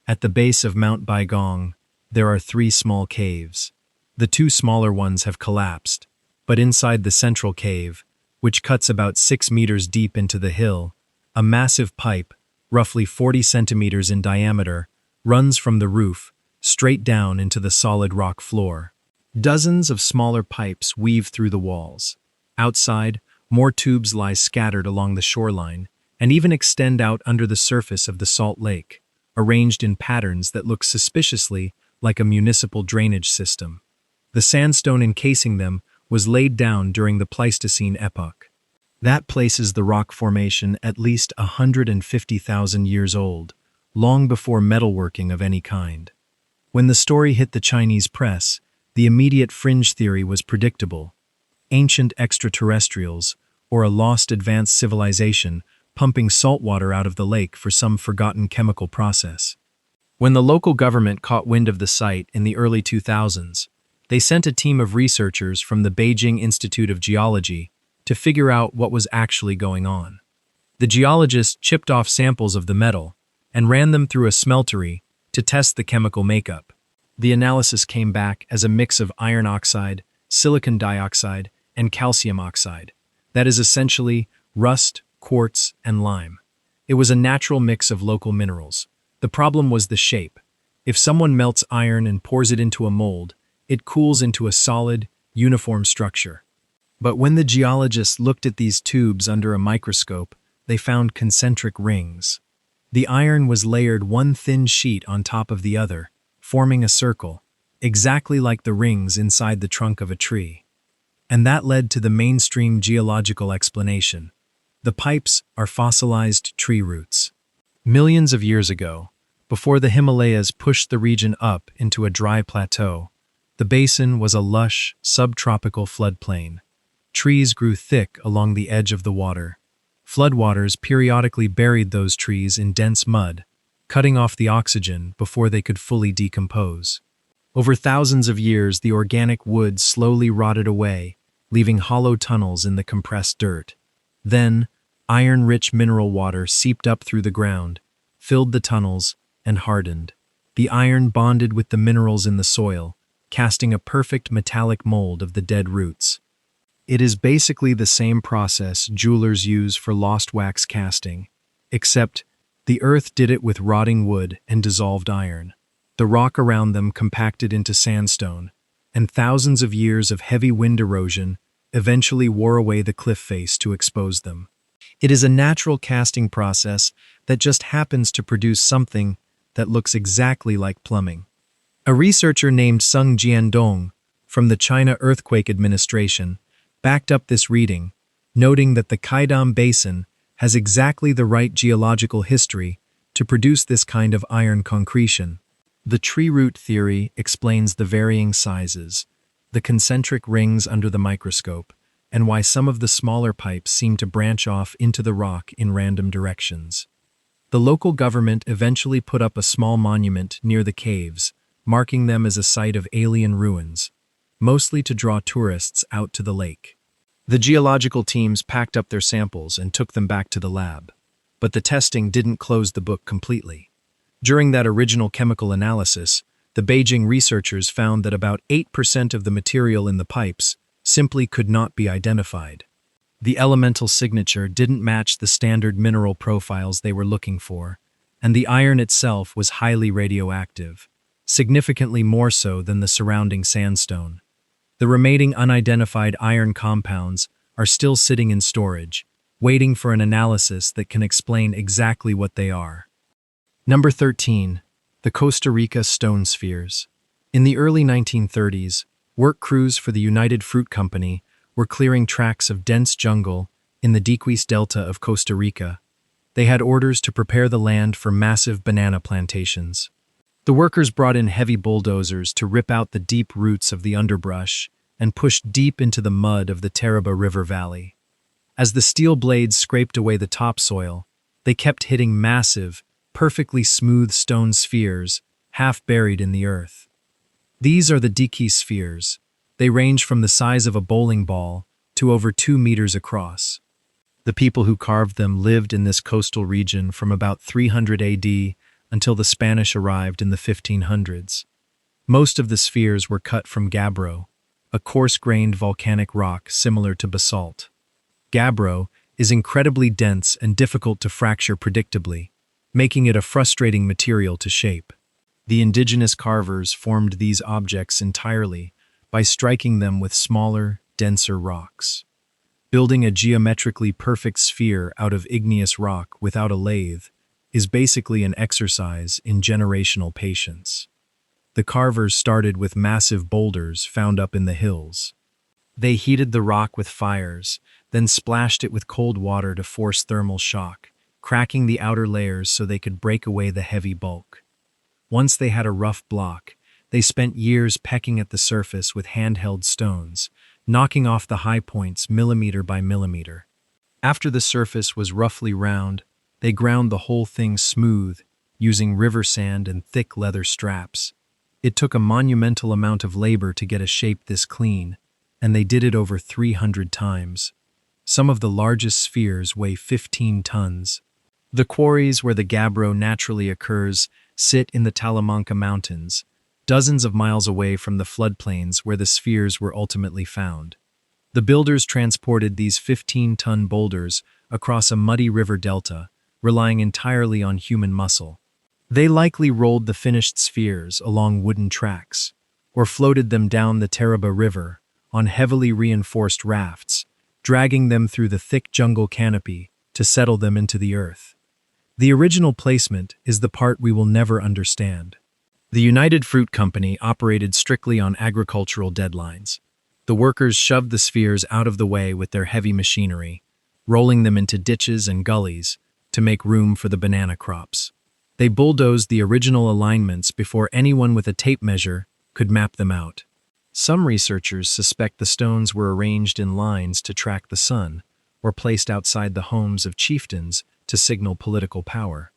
At the base of Mount Baigong, there are 3 small caves. The 2 smaller ones have collapsed, but inside the central cave, which cuts about 6 meters deep into the hill, a massive pipe, roughly 40 centimeters in diameter, runs from the roof straight down into the solid rock floor. Dozens of smaller pipes weave through the walls. Outside, more tubes lie scattered along the shoreline and even extend out under the surface of the salt lake, arranged in patterns that look suspiciously like a municipal drainage system. The sandstone encasing them was laid down during the Pleistocene epoch. That places the rock formation at least 150,000 years old, long before metalworking of any kind. When the story hit the Chinese press, the immediate fringe theory was predictable. Ancient extraterrestrials, or a lost advanced civilization, pumping salt water out of the lake for some forgotten chemical process. When the local government caught wind of the site in the early 2000s, they sent a team of researchers from the Beijing Institute of Geology to figure out what was actually going on. The geologists chipped off samples of the metal and ran them through a smeltery to test the chemical makeup. The analysis came back as a mix of iron oxide, silicon dioxide, and calcium oxide. That is essentially rust, quartz, and lime. It was a natural mix of local minerals. The problem was the shape. If someone melts iron and pours it into a mold, it cools into a solid, uniform structure. But when the geologists looked at these tubes under a microscope, they found concentric rings. The iron was layered one thin sheet on top of the other, forming a circle, exactly like the rings inside the trunk of a tree. And that led to the mainstream geological explanation. The pipes are fossilized tree roots. Millions of years ago, before the Himalayas pushed the region up into a dry plateau, the basin was a lush, subtropical floodplain. Trees grew thick along the edge of the water. Floodwaters periodically buried those trees in dense mud, cutting off the oxygen before they could fully decompose. Over thousands of years, the organic wood slowly rotted away, leaving hollow tunnels in the compressed dirt. Then, iron-rich mineral water seeped up through the ground, filled the tunnels, and hardened. The iron bonded with the minerals in the soil, casting a perfect metallic mold of the dead roots. It is basically the same process jewelers use for lost wax casting, except the earth did it with rotting wood and dissolved iron. The rock around them compacted into sandstone, and thousands of years of heavy wind erosion eventually wore away the cliff face to expose them. It is a natural casting process that just happens to produce something that looks exactly like plumbing. A researcher named Sung Jiandong from the China Earthquake Administration backed up this reading, noting that the Qaidam Basin has exactly the right geological history to produce this kind of iron concretion. The tree root theory explains the varying sizes, the concentric rings under the microscope, and why some of the smaller pipes seem to branch off into the rock in random directions. The local government eventually put up a small monument near the caves, marking them as a site of alien ruins, mostly to draw tourists out to the lake. The geological teams packed up their samples and took them back to the lab, but the testing didn't close the book completely. During that original chemical analysis, the Beijing researchers found that about 8% of the material in the pipes simply could not be identified. The elemental signature didn't match the standard mineral profiles they were looking for, and the iron itself was highly radioactive, significantly more so than the surrounding sandstone. The remaining unidentified iron compounds are still sitting in storage, waiting for an analysis that can explain exactly what they are. Number 13. The Costa Rica Stone Spheres. In the early 1930s, work crews for the United Fruit Company were clearing tracts of dense jungle in the Diquis Delta of Costa Rica. They had orders to prepare the land for massive banana plantations. The workers brought in heavy bulldozers to rip out the deep roots of the underbrush and push deep into the mud of the Taraba River Valley. As the steel blades scraped away the topsoil, they kept hitting massive, perfectly smooth stone spheres, half buried in the earth. These are the Diquis spheres. They range from the size of a bowling ball to over 2 meters across. The people who carved them lived in this coastal region from about 300 AD until the Spanish arrived in the 1500s. Most of the spheres were cut from gabbro, a coarse-grained volcanic rock similar to basalt. Gabbro is incredibly dense and difficult to fracture predictably, making it a frustrating material to shape. The indigenous carvers formed these objects entirely by striking them with smaller, denser rocks. Building a geometrically perfect sphere out of igneous rock without a lathe is basically an exercise in generational patience. The carvers started with massive boulders found up in the hills. They heated the rock with fires, then splashed it with cold water to force thermal shock, cracking the outer layers so they could break away the heavy bulk. Once they had a rough block, they spent years pecking at the surface with handheld stones, knocking off the high points millimeter by millimeter. After the surface was roughly round, they ground the whole thing smooth, using river sand and thick leather straps. It took a monumental amount of labor to get a shape this clean, and they did it over 300 times. Some of the largest spheres weigh 15 tons. The quarries where the gabbro naturally occurs sit in the Talamanca Mountains, dozens of miles away from the floodplains where the spheres were ultimately found. The builders transported these 15-ton boulders across a muddy river delta, relying entirely on human muscle. They likely rolled the finished spheres along wooden tracks, or floated them down the Taraba River on heavily reinforced rafts, dragging them through the thick jungle canopy to settle them into the earth. The original placement is the part we will never understand. The United Fruit Company operated strictly on agricultural deadlines. The workers shoved the spheres out of the way with their heavy machinery, rolling them into ditches and gullies to make room for the banana crops. They bulldozed the original alignments before anyone with a tape measure could map them out. Some researchers suspect the stones were arranged in lines to track the sun, or placed outside the homes of chieftains to signal political power.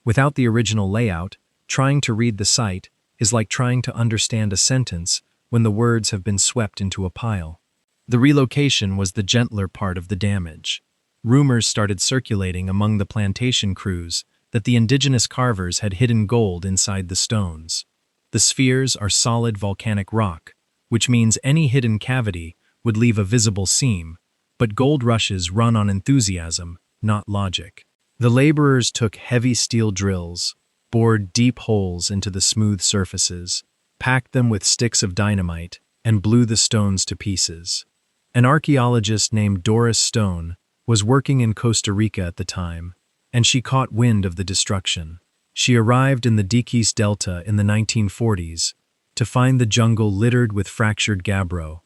Without the original layout, trying to read the site is like trying to understand a sentence when the words have been swept into a pile. The relocation was the gentler part of the damage. Rumors started circulating among the plantation crews that the indigenous carvers had hidden gold inside the stones. The spheres are solid volcanic rock, which means any hidden cavity would leave a visible seam, but gold rushes run on enthusiasm, not logic. The laborers took heavy steel drills, bored deep holes into the smooth surfaces, packed them with sticks of dynamite, and blew the stones to pieces. An archaeologist named Doris Stone was working in Costa Rica at the time, and she caught wind of the destruction. She arrived in the Diquís Delta in the 1940s to find the jungle littered with fractured gabbro.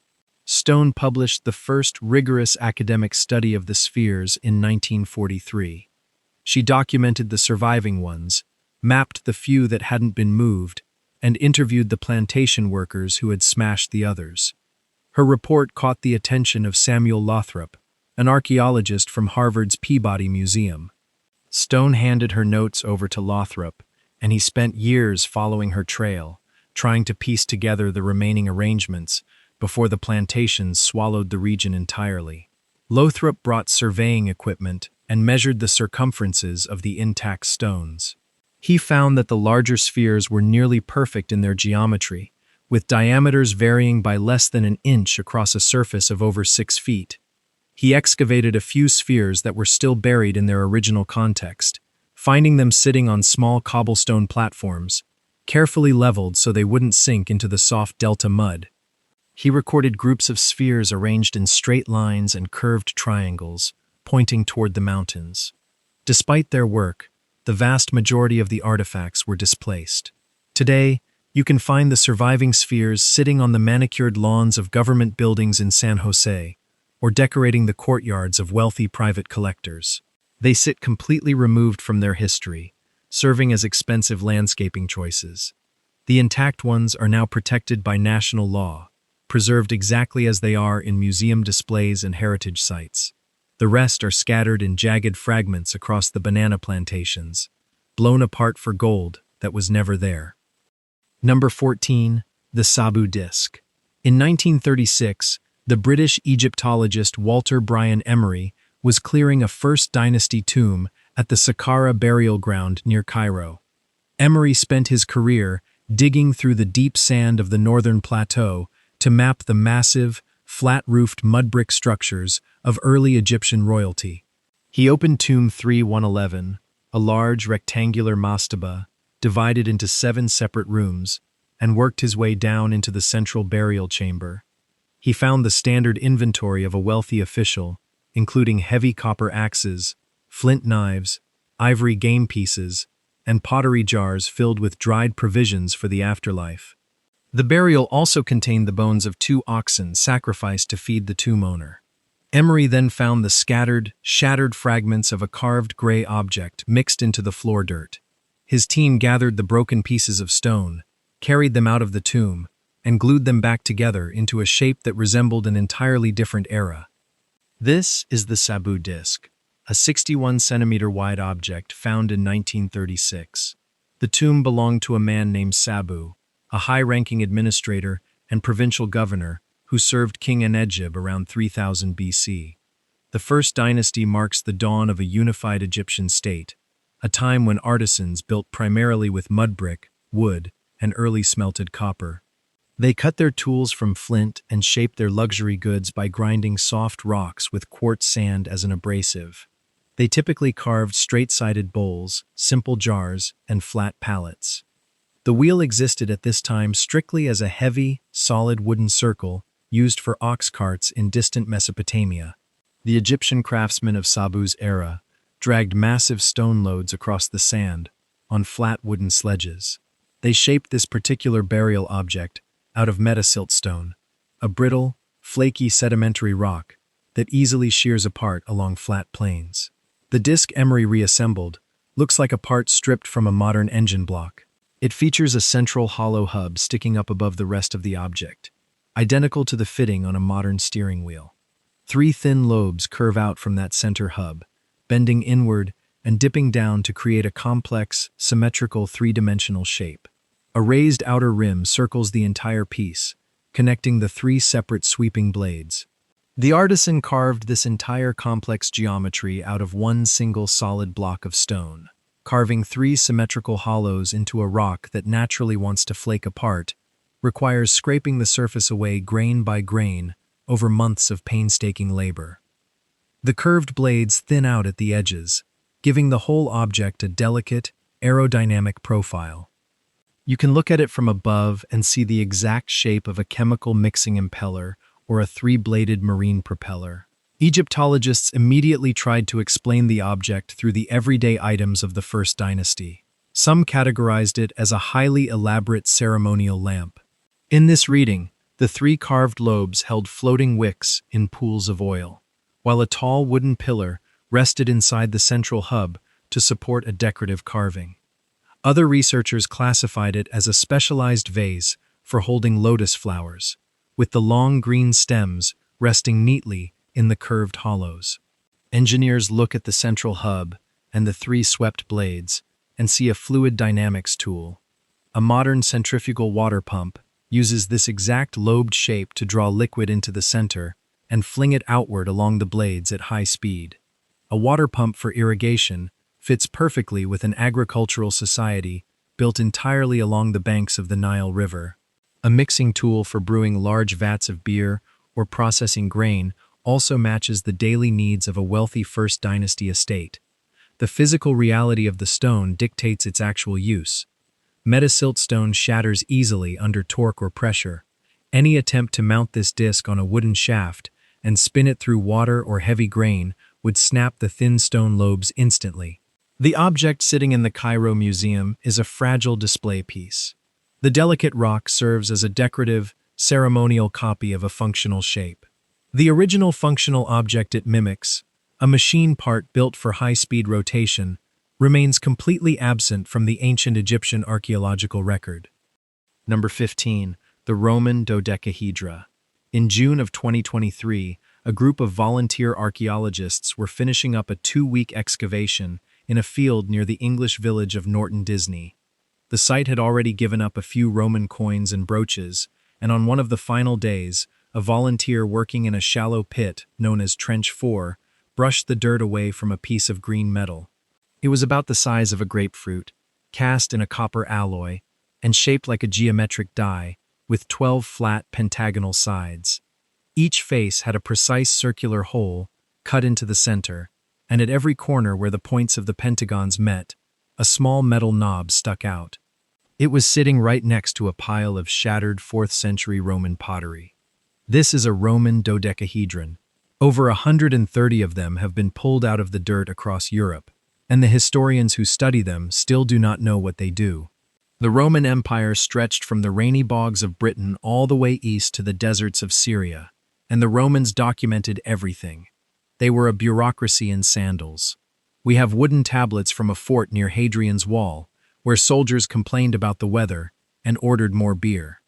Stone published the first rigorous academic study of the spheres in 1943. She documented the surviving ones, mapped the few that hadn't been moved, and interviewed the plantation workers who had smashed the others. Her report caught the attention of Samuel Lothrop, an archaeologist from Harvard's Peabody Museum. Stone handed her notes over to Lothrop, and he spent years following her trail, trying to piece together the remaining arrangements before the plantations swallowed the region entirely. Lothrop brought surveying equipment and measured the circumferences of the intact stones. He found that the larger spheres were nearly perfect in their geometry, with diameters varying by less than an inch across a surface of over 6 feet. He excavated a few spheres that were still buried in their original context, finding them sitting on small cobblestone platforms, carefully leveled so they wouldn't sink into the soft delta mud. He recorded groups of spheres arranged in straight lines and curved triangles, pointing toward the mountains. Despite their work, the vast majority of the artifacts were displaced. Today, you can find the surviving spheres sitting on the manicured lawns of government buildings in San Jose, or decorating the courtyards of wealthy private collectors. They sit completely removed from their history, serving as expensive landscaping choices. The intact ones are now protected by national law, preserved exactly as they are in museum displays and heritage sites. The rest are scattered in jagged fragments across the banana plantations, blown apart for gold that was never there. Number 14. The Sabu Disc. In 1936, the British Egyptologist Walter Bryan Emery was clearing a First Dynasty tomb at the Saqqara burial ground near Cairo. Emery spent his career digging through the deep sand of the northern plateau to map the massive, flat-roofed mud brick structures of early Egyptian royalty. He opened Tomb 3111, a large rectangular mastaba, divided into 7 separate rooms, and worked his way down into the central burial chamber. He found the standard inventory of a wealthy official, including heavy copper axes, flint knives, ivory game pieces, and pottery jars filled with dried provisions for the afterlife. The burial also contained the bones of 2 oxen sacrificed to feed the tomb owner. Emery then found the scattered, shattered fragments of a carved gray object mixed into the floor dirt. His team gathered the broken pieces of stone, carried them out of the tomb, and glued them back together into a shape that resembled an entirely different era. This is the Sabu disc, a 61-centimeter wide object found in 1936. The tomb belonged to a man named Sabu, a high-ranking administrator and provincial governor who served King Enedjib around 3000 BC. The First Dynasty marks the dawn of a unified Egyptian state, a time when artisans built primarily with mud brick, wood, and early smelted copper. They cut their tools from flint and shaped their luxury goods by grinding soft rocks with quartz sand as an abrasive. They typically carved straight-sided bowls, simple jars, and flat pallets. The wheel existed at this time strictly as a heavy, solid wooden circle used for ox carts in distant Mesopotamia. The Egyptian craftsmen of Sabu's era dragged massive stone loads across the sand on flat wooden sledges. They shaped this particular burial object out of metasiltstone, a brittle, flaky sedimentary rock that easily shears apart along flat plains. The disc Emery reassembled looks like a part stripped from a modern engine block. It features a central hollow hub sticking up above the rest of the object, identical to the fitting on a modern steering wheel. 3 thin lobes curve out from that center hub, bending inward and dipping down to create a complex, symmetrical 3-dimensional shape. A raised outer rim circles the entire piece, connecting the 3 separate sweeping blades. The artisan carved this entire complex geometry out of one single solid block of stone, carving 3 symmetrical hollows into a rock that naturally wants to flake apart, requires scraping the surface away grain by grain over months of painstaking labor. The curved blades thin out at the edges, giving the whole object a delicate, aerodynamic profile. You can look at it from above and see the exact shape of a chemical mixing impeller or a 3-bladed marine propeller. Egyptologists immediately tried to explain the object through the everyday items of the First Dynasty. Some categorized it as a highly elaborate ceremonial lamp. In this reading, the 3 carved lobes held floating wicks in pools of oil, while a tall wooden pillar rested inside the central hub to support a decorative carving. Other researchers classified it as a specialized vase for holding lotus flowers, with the long green stems resting neatly in the curved hollows. Engineers look at the central hub and the 3 swept blades and see a fluid dynamics tool. A modern centrifugal water pump uses this exact lobed shape to draw liquid into the center and fling it outward along the blades at high speed. A water pump for irrigation fits perfectly with an agricultural society built entirely along the banks of the Nile River. A mixing tool for brewing large vats of beer or processing grain also matches the daily needs of a wealthy First Dynasty estate. The physical reality of the stone dictates its actual use. Metasiltstone shatters easily under torque or pressure. Any attempt to mount this disc on a wooden shaft and spin it through water or heavy grain would snap the thin stone lobes instantly. The object sitting in the Cairo Museum is a fragile display piece. The delicate rock serves as a decorative, ceremonial copy of a functional shape. The original functional object it mimics, a machine part built for high-speed rotation, remains completely absent from the ancient Egyptian archaeological record. Number 15. The Roman dodecahedra. In June of 2023, a group of volunteer archaeologists were finishing up a 2-week excavation in a field near the English village of Norton Disney. The site had already given up a few Roman coins and brooches, and on one of the final days, a volunteer working in a shallow pit known as Trench 4 brushed the dirt away from a piece of green metal. It was about the size of a grapefruit, cast in a copper alloy, and shaped like a geometric die, with 12 flat pentagonal sides. Each face had a precise circular hole cut into the center, and at every corner where the points of the pentagons met, a small metal knob stuck out. It was sitting right next to a pile of shattered 4th century Roman pottery. This is a Roman dodecahedron. Over 130 of them have been pulled out of the dirt across Europe, and the historians who study them still do not know what they do. The Roman Empire stretched from the rainy bogs of Britain all the way east to the deserts of Syria, and the Romans documented everything. They were a bureaucracy in sandals. We have wooden tablets from a fort near Hadrian's Wall, where soldiers complained about the weather and ordered more beer.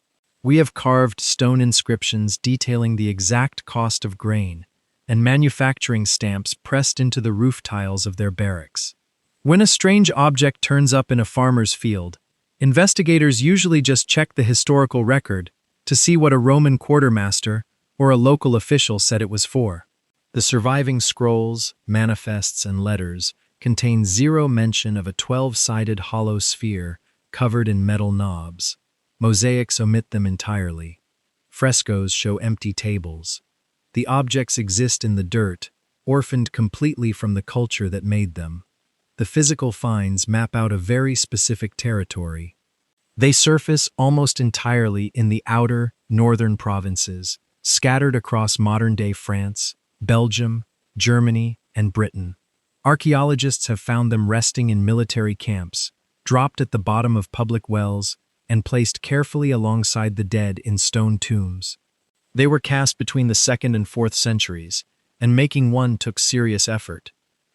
We have carved stone inscriptions detailing the exact cost of grain, and manufacturing stamps pressed into the roof tiles of their barracks. When a strange object turns up in a farmer's field, investigators usually just check the historical record to see what a Roman quartermaster or a local official said it was for. The surviving scrolls, manifests, and letters contain zero mention of a 12-sided hollow sphere covered in metal knobs. Mosaics omit them entirely. Frescoes show empty tables. The objects exist in the dirt, orphaned completely from the culture that made them. The physical finds map out a very specific territory. They surface almost entirely in the outer, northern provinces, scattered across modern-day France, Belgium, Germany, and Britain. Archaeologists have found them resting in military camps, dropped at the bottom of public wells, and placed carefully alongside the dead in stone tombs. They were cast between the 2nd and 4th centuries, and making one took serious effort.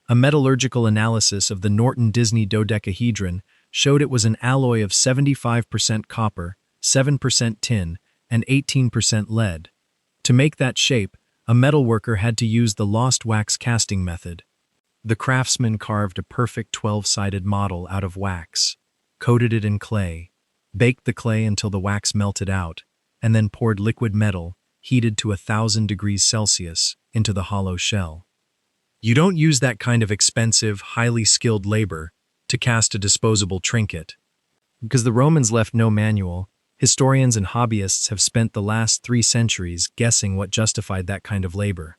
A metallurgical analysis of the Norton Disney dodecahedron showed it was an alloy of 75% copper, 7% tin, and 18% lead. To make that shape, a metalworker had to use the lost wax casting method. The craftsman carved a perfect 12-sided model out of wax, coated it in clay, baked the clay until the wax melted out, and then poured liquid metal, heated to 1,000 degrees Celsius, into the hollow shell. You don't use that kind of expensive, highly skilled labor to cast a disposable trinket. Because the Romans left no manual, historians and hobbyists have spent the last 3 centuries guessing what justified that kind of labor.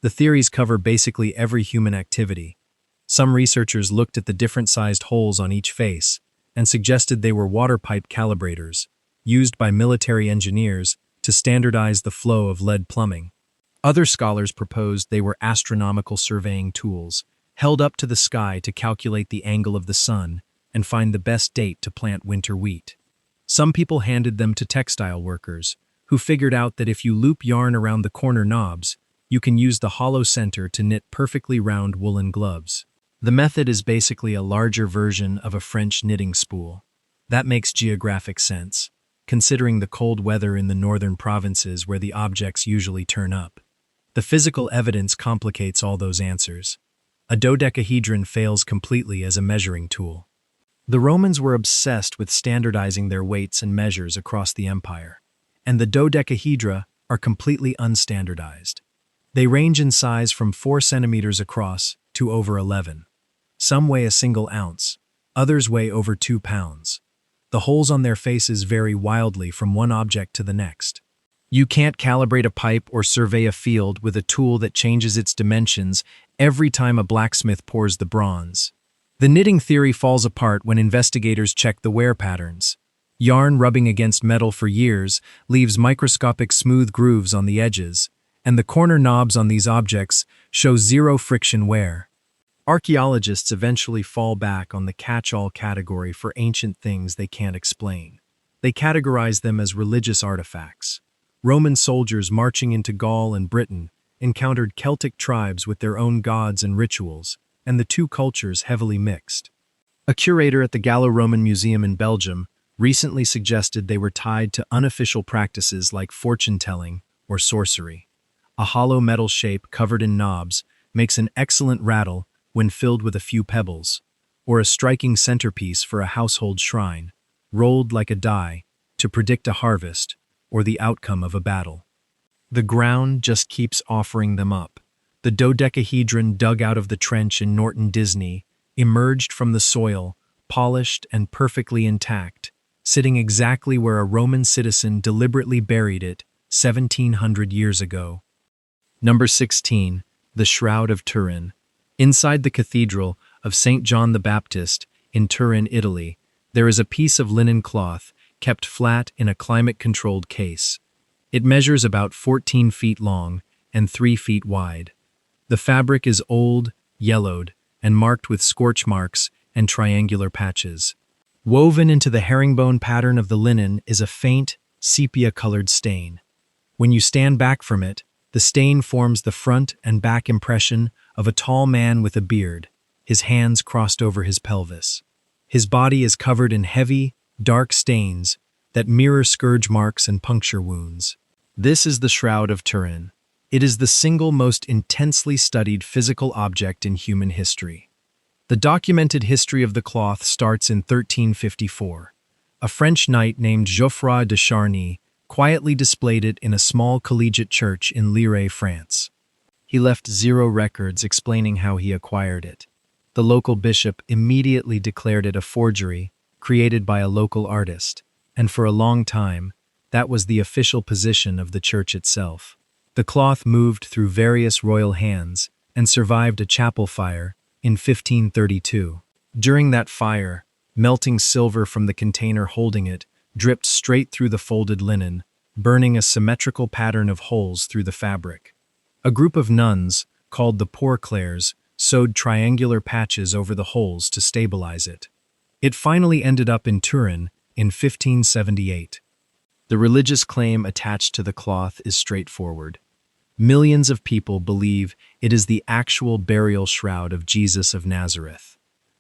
The theories cover basically every human activity. Some researchers looked at the different-sized holes on each face and suggested they were water pipe calibrators, used by military engineers to standardize the flow of lead plumbing. Other scholars proposed they were astronomical surveying tools, held up to the sky to calculate the angle of the sun and find the best date to plant winter wheat. Some people handed them to textile workers, who figured out that if you loop yarn around the corner knobs, you can use the hollow center to knit perfectly round woolen gloves. The method is basically a larger version of a French knitting spool. That makes geographic sense, considering the cold weather in the northern provinces where the objects usually turn up. The physical evidence complicates all those answers. A dodecahedron fails completely as a measuring tool. The Romans were obsessed with standardizing their weights and measures across the empire, and the dodecahedra are completely unstandardized. They range in size from 4 centimeters across to over 11. Some weigh a single ounce, others weigh over 2 pounds. The holes on their faces vary wildly from one object to the next. You can't calibrate a pipe or survey a field with a tool that changes its dimensions every time a blacksmith pours the bronze. The knitting theory falls apart when investigators check the wear patterns. Yarn rubbing against metal for years leaves microscopic smooth grooves on the edges, and the corner knobs on these objects show zero friction wear. Archaeologists eventually fall back on the catch-all category for ancient things they can't explain. They categorize them as religious artifacts. Roman soldiers marching into Gaul and Britain encountered Celtic tribes with their own gods and rituals, and the two cultures heavily mixed. A curator at the Gallo-Roman Museum in Belgium recently suggested they were tied to unofficial practices like fortune-telling or sorcery. A hollow metal shape covered in knobs makes an excellent rattle when filled with a few pebbles, or a striking centerpiece for a household shrine, rolled like a die to predict a harvest or the outcome of a battle. The ground just keeps offering them up. The dodecahedron dug out of the trench in Norton Disney emerged from the soil, polished and perfectly intact, sitting exactly where a Roman citizen deliberately buried it 1700 years ago. Number 16. The Shroud of Turin. Inside the Cathedral of St. John the Baptist in Turin, Italy, there is a piece of linen cloth kept flat in a climate-controlled case. It measures about 14 feet long and 3 feet wide. The fabric is old, yellowed, and marked with scorch marks and triangular patches. Woven into the herringbone pattern of the linen is a faint, sepia-colored stain. When you stand back from it, the stain forms the front and back impression of a tall man with a beard, his hands crossed over his pelvis. His body is covered in heavy, dark stains that mirror scourge marks and puncture wounds. This is the Shroud of Turin. It is the single most intensely studied physical object in human history. The documented history of the cloth starts in 1354. A French knight named Geoffroy de Charny quietly displayed it in a small collegiate church in Lire, France. He left 0 records explaining how he acquired it. The local bishop immediately declared it a forgery created by a local artist, and for a long time, that was the official position of the church itself. The cloth moved through various royal hands and survived a chapel fire in 1532. During that fire, melting silver from the container holding it dripped straight through the folded linen, burning a symmetrical pattern of holes through the fabric. A group of nuns, called the Poor Clares, sewed triangular patches over the holes to stabilize it. It finally ended up in Turin in 1578. The religious claim attached to the cloth is straightforward. Millions of people believe it is the actual burial shroud of Jesus of Nazareth.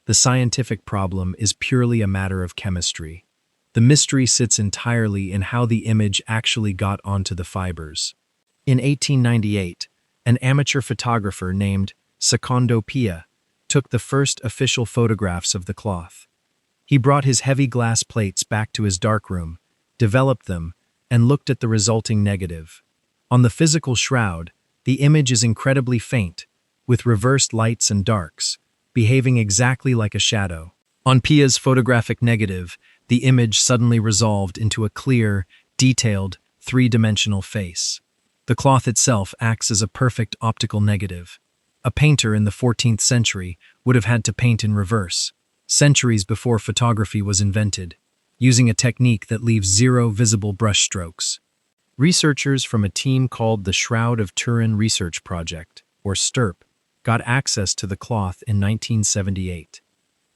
The scientific problem is purely a matter of chemistry. The mystery sits entirely in how the image actually got onto the fibers. In 1898, an amateur photographer named Secondo Pia took the first official photographs of the cloth. He brought his heavy glass plates back to his darkroom, developed them, and looked at the resulting negative. On the physical shroud, the image is incredibly faint, with reversed lights and darks, behaving exactly like a shadow. On Pia's photographic negative, the image suddenly resolved into a clear, detailed, three-dimensional face. The cloth itself acts as a perfect optical negative. A painter in the 14th century would have had to paint in reverse, centuries before photography was invented, using a technique that leaves 0 visible brushstrokes. Researchers from a team called the Shroud of Turin Research Project, or STURP, got access to the cloth in 1978.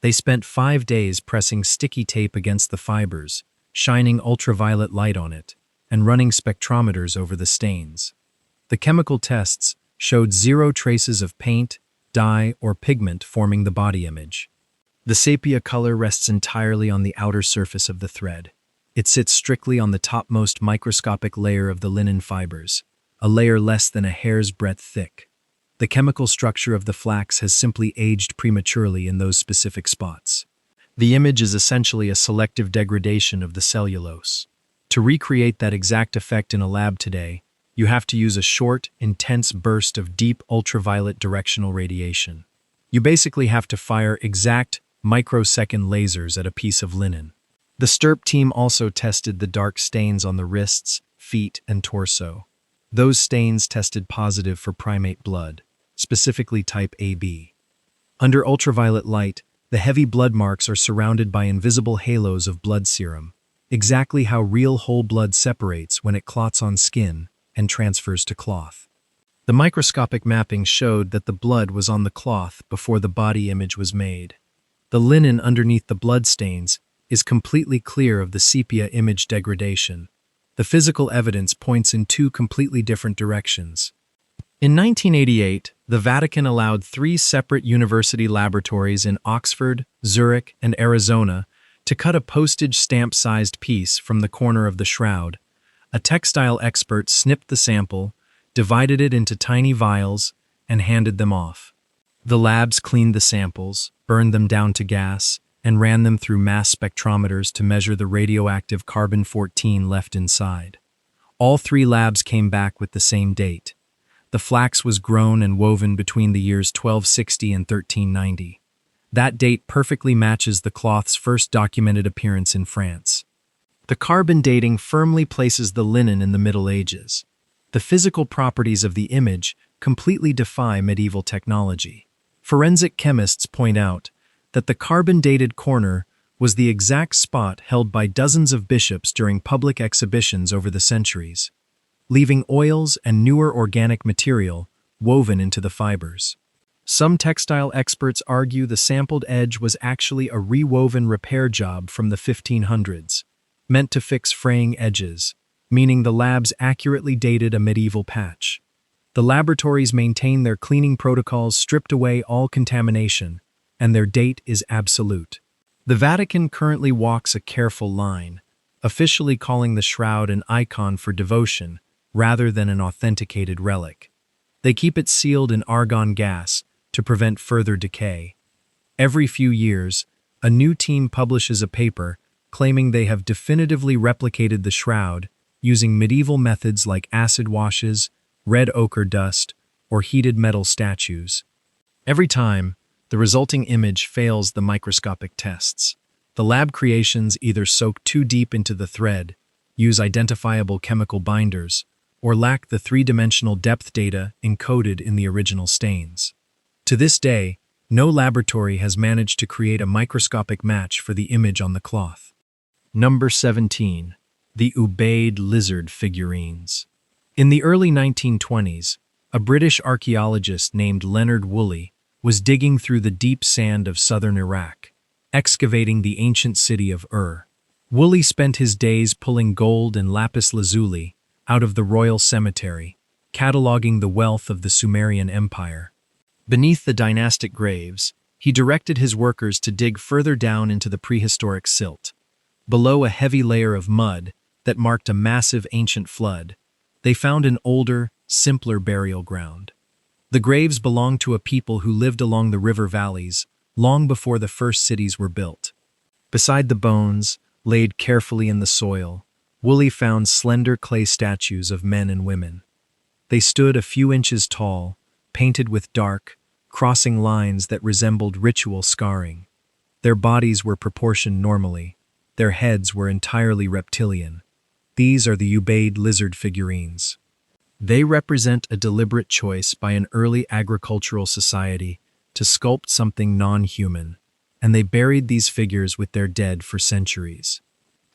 They spent 5 days pressing sticky tape against the fibers, shining ultraviolet light on it, and running spectrometers over the stains. The chemical tests showed 0 traces of paint, dye, or pigment forming the body image. The sepia color rests entirely on the outer surface of the thread. It sits strictly on the topmost microscopic layer of the linen fibers, a layer less than a hair's breadth thick. The chemical structure of the flax has simply aged prematurely in those specific spots. The image is essentially a selective degradation of the cellulose. To recreate that exact effect in a lab today, you have to use a short, intense burst of deep ultraviolet directional radiation. You basically have to fire exact microsecond lasers at a piece of linen. The STURP team also tested the dark stains on the wrists, feet, and torso. Those stains tested positive for primate blood, specifically type AB. Under ultraviolet light, the heavy blood marks are surrounded by invisible halos of blood serum, exactly how real whole blood separates when it clots on skin and transfers to cloth. The microscopic mapping showed that the blood was on the cloth before the body image was made. The linen underneath the blood stains is completely clear of the sepia image degradation. The physical evidence points in 2 completely different directions. In 1988, the Vatican allowed 3 separate university laboratories in Oxford, Zurich, and Arizona to cut a postage stamp-sized piece from the corner of the shroud. A textile expert snipped the sample, divided it into tiny vials, and handed them off. The labs cleaned the samples, burned them down to gas, and ran them through mass spectrometers to measure the radioactive carbon-14 left inside. All 3 labs came back with the same date. The flax was grown and woven between the years 1260 and 1390. That date perfectly matches the cloth's first documented appearance in France. The carbon dating firmly places the linen in the Middle Ages. The physical properties of the image completely defy medieval technology. Forensic chemists point out that the carbon-dated corner was the exact spot held by dozens of bishops during public exhibitions over the centuries, leaving oils and newer organic material woven into the fibers. Some textile experts argue the sampled edge was actually a rewoven repair job from the 1500s, meant to fix fraying edges, meaning the labs accurately dated a medieval patch. The laboratories maintain their cleaning protocols, stripped away all contamination, and their date is absolute. The Vatican currently walks a careful line, officially calling the shroud an icon for devotion rather than an authenticated relic. They keep it sealed in argon gas to prevent further decay. Every few years, a new team publishes a paper claiming they have definitively replicated the shroud using medieval methods like acid washes, red ochre dust, or heated metal statues. Every time, the resulting image fails the microscopic tests. The lab creations either soak too deep into the thread, use identifiable chemical binders, or lack the three-dimensional depth data encoded in the original stains. To this day, no laboratory has managed to create a microscopic match for the image on the cloth. Number 17. The Ubaid lizard figurines. In the early 1920s, a British archaeologist named Leonard Woolley was digging through the deep sand of southern Iraq, excavating the ancient city of Ur. Woolley spent his days pulling gold and lapis lazuli out of the royal cemetery, cataloging the wealth of the Sumerian Empire. Beneath the dynastic graves, he directed his workers to dig further down into the prehistoric silt. Below a heavy layer of mud that marked a massive ancient flood, they found an older, simpler burial ground. The graves belonged to a people who lived along the river valleys long before the first cities were built. Beside the bones, laid carefully in the soil, Woolley found slender clay statues of men and women. They stood a few inches tall, painted with dark, crossing lines that resembled ritual scarring. Their bodies were proportioned normally. Their heads were entirely reptilian. These are the Ubaid lizard figurines. They represent a deliberate choice by an early agricultural society to sculpt something non-human, and they buried these figures with their dead for centuries.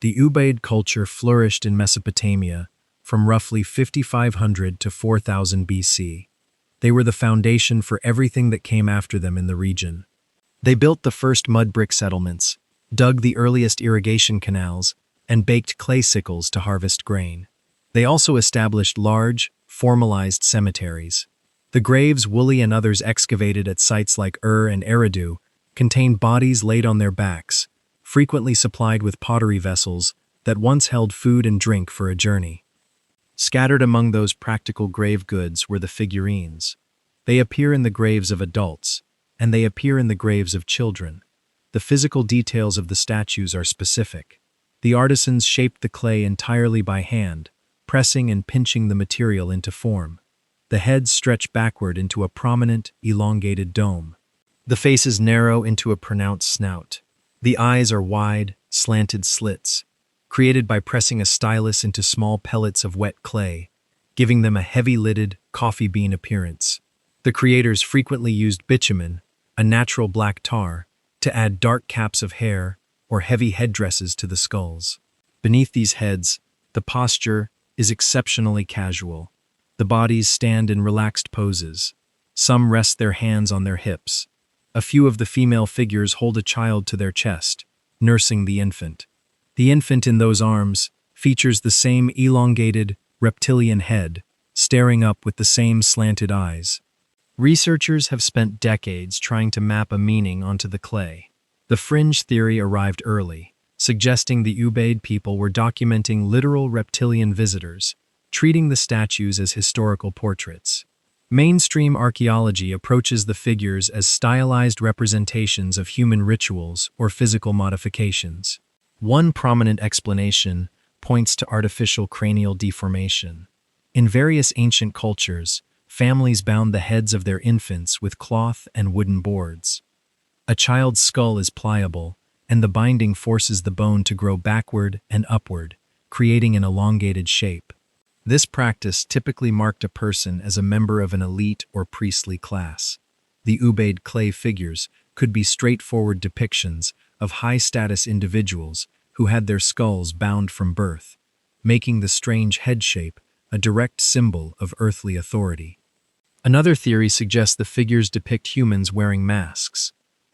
The Ubaid culture flourished in Mesopotamia from roughly 5500 to 4000 BC. They were the foundation for everything that came after them in the region. They built the first mud brick settlements, dug the earliest irrigation canals, and baked clay sickles to harvest grain. They also established large, formalized cemeteries. The graves Woolley and others excavated at sites like Ur and Eridu contained bodies laid on their backs, frequently supplied with pottery vessels that once held food and drink for a journey. Scattered among those practical grave goods were the figurines. They appear in the graves of adults, and they appear in the graves of children. The physical details of the statues are specific. The artisans shaped the clay entirely by hand, pressing and pinching the material into form. The heads stretch backward into a prominent, elongated dome. The faces narrow into a pronounced snout. The eyes are wide, slanted slits, created by pressing a stylus into small pellets of wet clay, giving them a heavy-lidded, coffee bean appearance. The creators frequently used bitumen, a natural black tar, to add dark caps of hair or heavy headdresses to the skulls. Beneath these heads, the posture is exceptionally casual. The bodies stand in relaxed poses. Some rest their hands on their hips. A few of the female figures hold a child to their chest, nursing the infant. The infant in those arms features the same elongated, reptilian head, staring up with the same slanted eyes. Researchers have spent decades trying to map a meaning onto the clay. The fringe theory arrived early, suggesting the Ubaid people were documenting literal reptilian visitors, treating the statues as historical portraits. Mainstream archaeology approaches the figures as stylized representations of human rituals or physical modifications. One prominent explanation points to artificial cranial deformation. In various ancient cultures, families bound the heads of their infants with cloth and wooden boards. A child's skull is pliable, and the binding forces the bone to grow backward and upward, creating an elongated shape. This practice typically marked a person as a member of an elite or priestly class. The Ubaid clay figures could be straightforward depictions of high-status individuals who had their skulls bound from birth, making the strange head shape a direct symbol of earthly authority. Another theory suggests the figures depict humans wearing masks.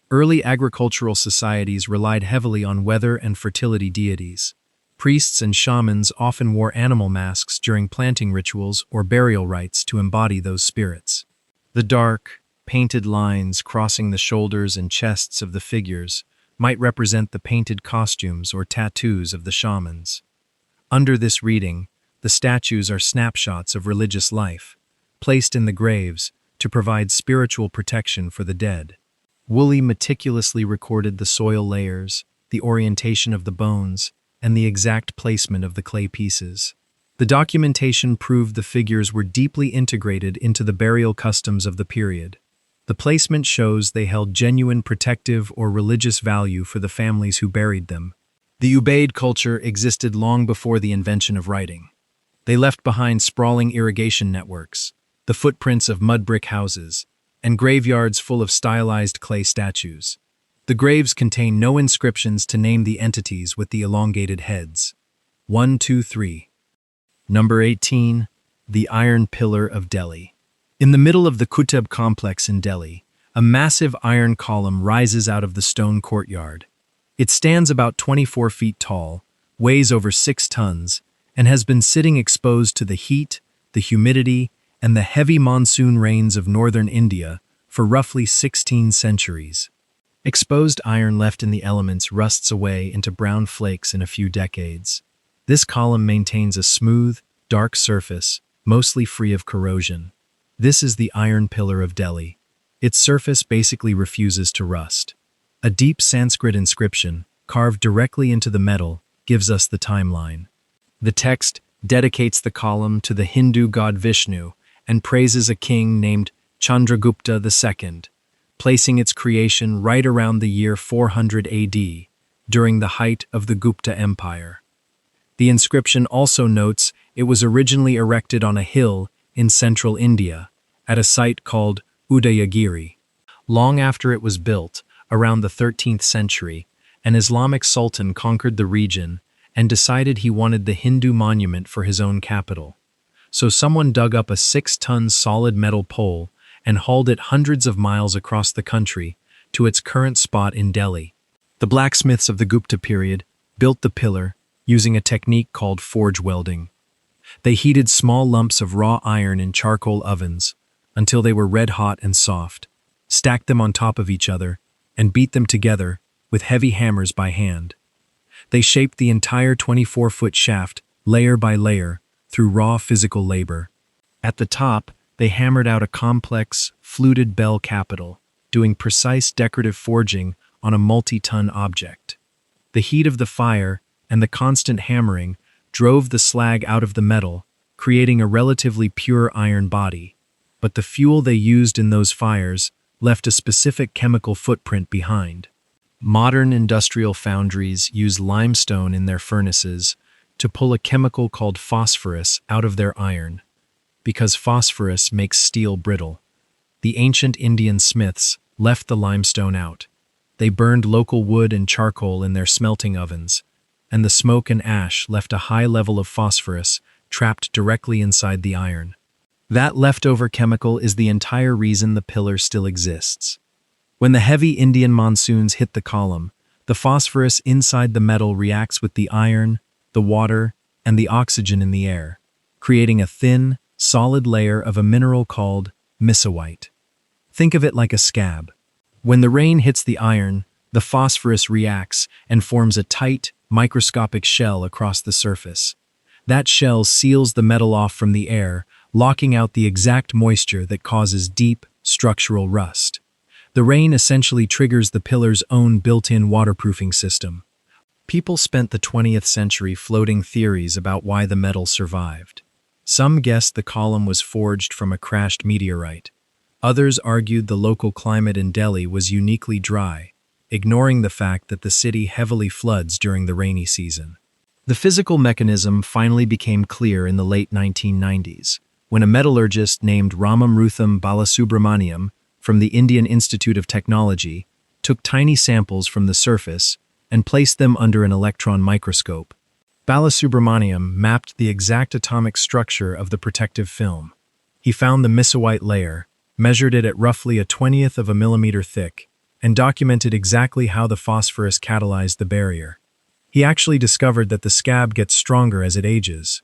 Early agricultural societies relied heavily on weather and fertility deities. Priests and shamans often wore animal masks during planting rituals or burial rites to embody those spirits. The dark, painted lines crossing the shoulders and chests of the figures might represent the painted costumes or tattoos of the shamans. Under this reading, the statues are snapshots of religious life, placed in the graves to provide spiritual protection for the dead. Woolley meticulously recorded the soil layers, the orientation of the bones, and the exact placement of the clay pieces. The documentation proved the figures were deeply integrated into the burial customs of the period. The placement shows they held genuine protective or religious value for the families who buried them. The Ubaid culture existed long before the invention of writing. They left behind sprawling irrigation networks, the footprints of mud brick houses, and graveyards full of stylized clay statues. The graves contain no inscriptions to name the entities with the elongated heads. 1, 2, 3. Number 18. The Iron Pillar of Delhi. In the middle of the Qutb complex in Delhi, a massive iron column rises out of the stone courtyard. It stands about 24 feet tall, weighs over 6 tons, and has been sitting exposed to the heat, the humidity, and the heavy monsoon rains of northern India for roughly 16 centuries. Exposed iron left in the elements rusts away into brown flakes in a few decades. This column maintains a smooth, dark surface, mostly free of corrosion. This is the Iron Pillar of Delhi. Its surface basically refuses to rust. A deep Sanskrit inscription, carved directly into the metal, gives us the timeline. The text dedicates the column to the Hindu god Vishnu and praises a king named Chandragupta II, placing its creation right around the year 400 AD, during the height of the Gupta Empire. The inscription also notes it was originally erected on a hill in central India, at a site called Udayagiri. Long after it was built, around the 13th century, an Islamic sultan conquered the region and decided he wanted the Hindu monument for his own capital. So someone dug up a 6-ton solid metal pole and hauled it hundreds of miles across the country to its current spot in Delhi. The blacksmiths of the Gupta period built the pillar using a technique called forge welding. They heated small lumps of raw iron in charcoal ovens until they were red-hot and soft, stacked them on top of each other, and beat them together with heavy hammers by hand. They shaped the entire 24-foot shaft, layer by layer, through raw physical labor. At the top, they hammered out a complex, fluted bell capital, doing precise decorative forging on a multi-ton object. The heat of the fire and the constant hammering drove the slag out of the metal, creating a relatively pure iron body. But the fuel they used in those fires left a specific chemical footprint behind. Modern industrial foundries use limestone in their furnaces to pull a chemical called phosphorus out of their iron, because phosphorus makes steel brittle. The ancient Indian smiths left the limestone out. They burned local wood and charcoal in their smelting ovens, and the smoke and ash left a high level of phosphorus trapped directly inside the iron. That leftover chemical is the entire reason the pillar still exists. When the heavy Indian monsoons hit the column, the phosphorus inside the metal reacts with the iron, the water, and the oxygen in the air, creating a thin, solid layer of a mineral called misawite. Think of it like a scab. When the rain hits the iron, the phosphorus reacts and forms a tight, microscopic shell across the surface. That shell seals the metal off from the air, locking out the exact moisture that causes deep, structural rust. The rain essentially triggers the pillar's own built-in waterproofing system. People spent the 20th century floating theories about why the metal survived. Some guessed the column was forged from a crashed meteorite. Others argued the local climate in Delhi was uniquely dry, ignoring the fact that the city heavily floods during the rainy season. The physical mechanism finally became clear in the late 1990s, when a metallurgist named Ramamrutham Balasubramaniam from the Indian Institute of Technology took tiny samples from the surface and placed them under an electron microscope. Balasubramaniam mapped the exact atomic structure of the protective film. He found the misoite layer, measured it at roughly a 20th of a millimeter thick, and documented exactly how the phosphorus catalyzed the barrier. He actually discovered that the scab gets stronger as it ages.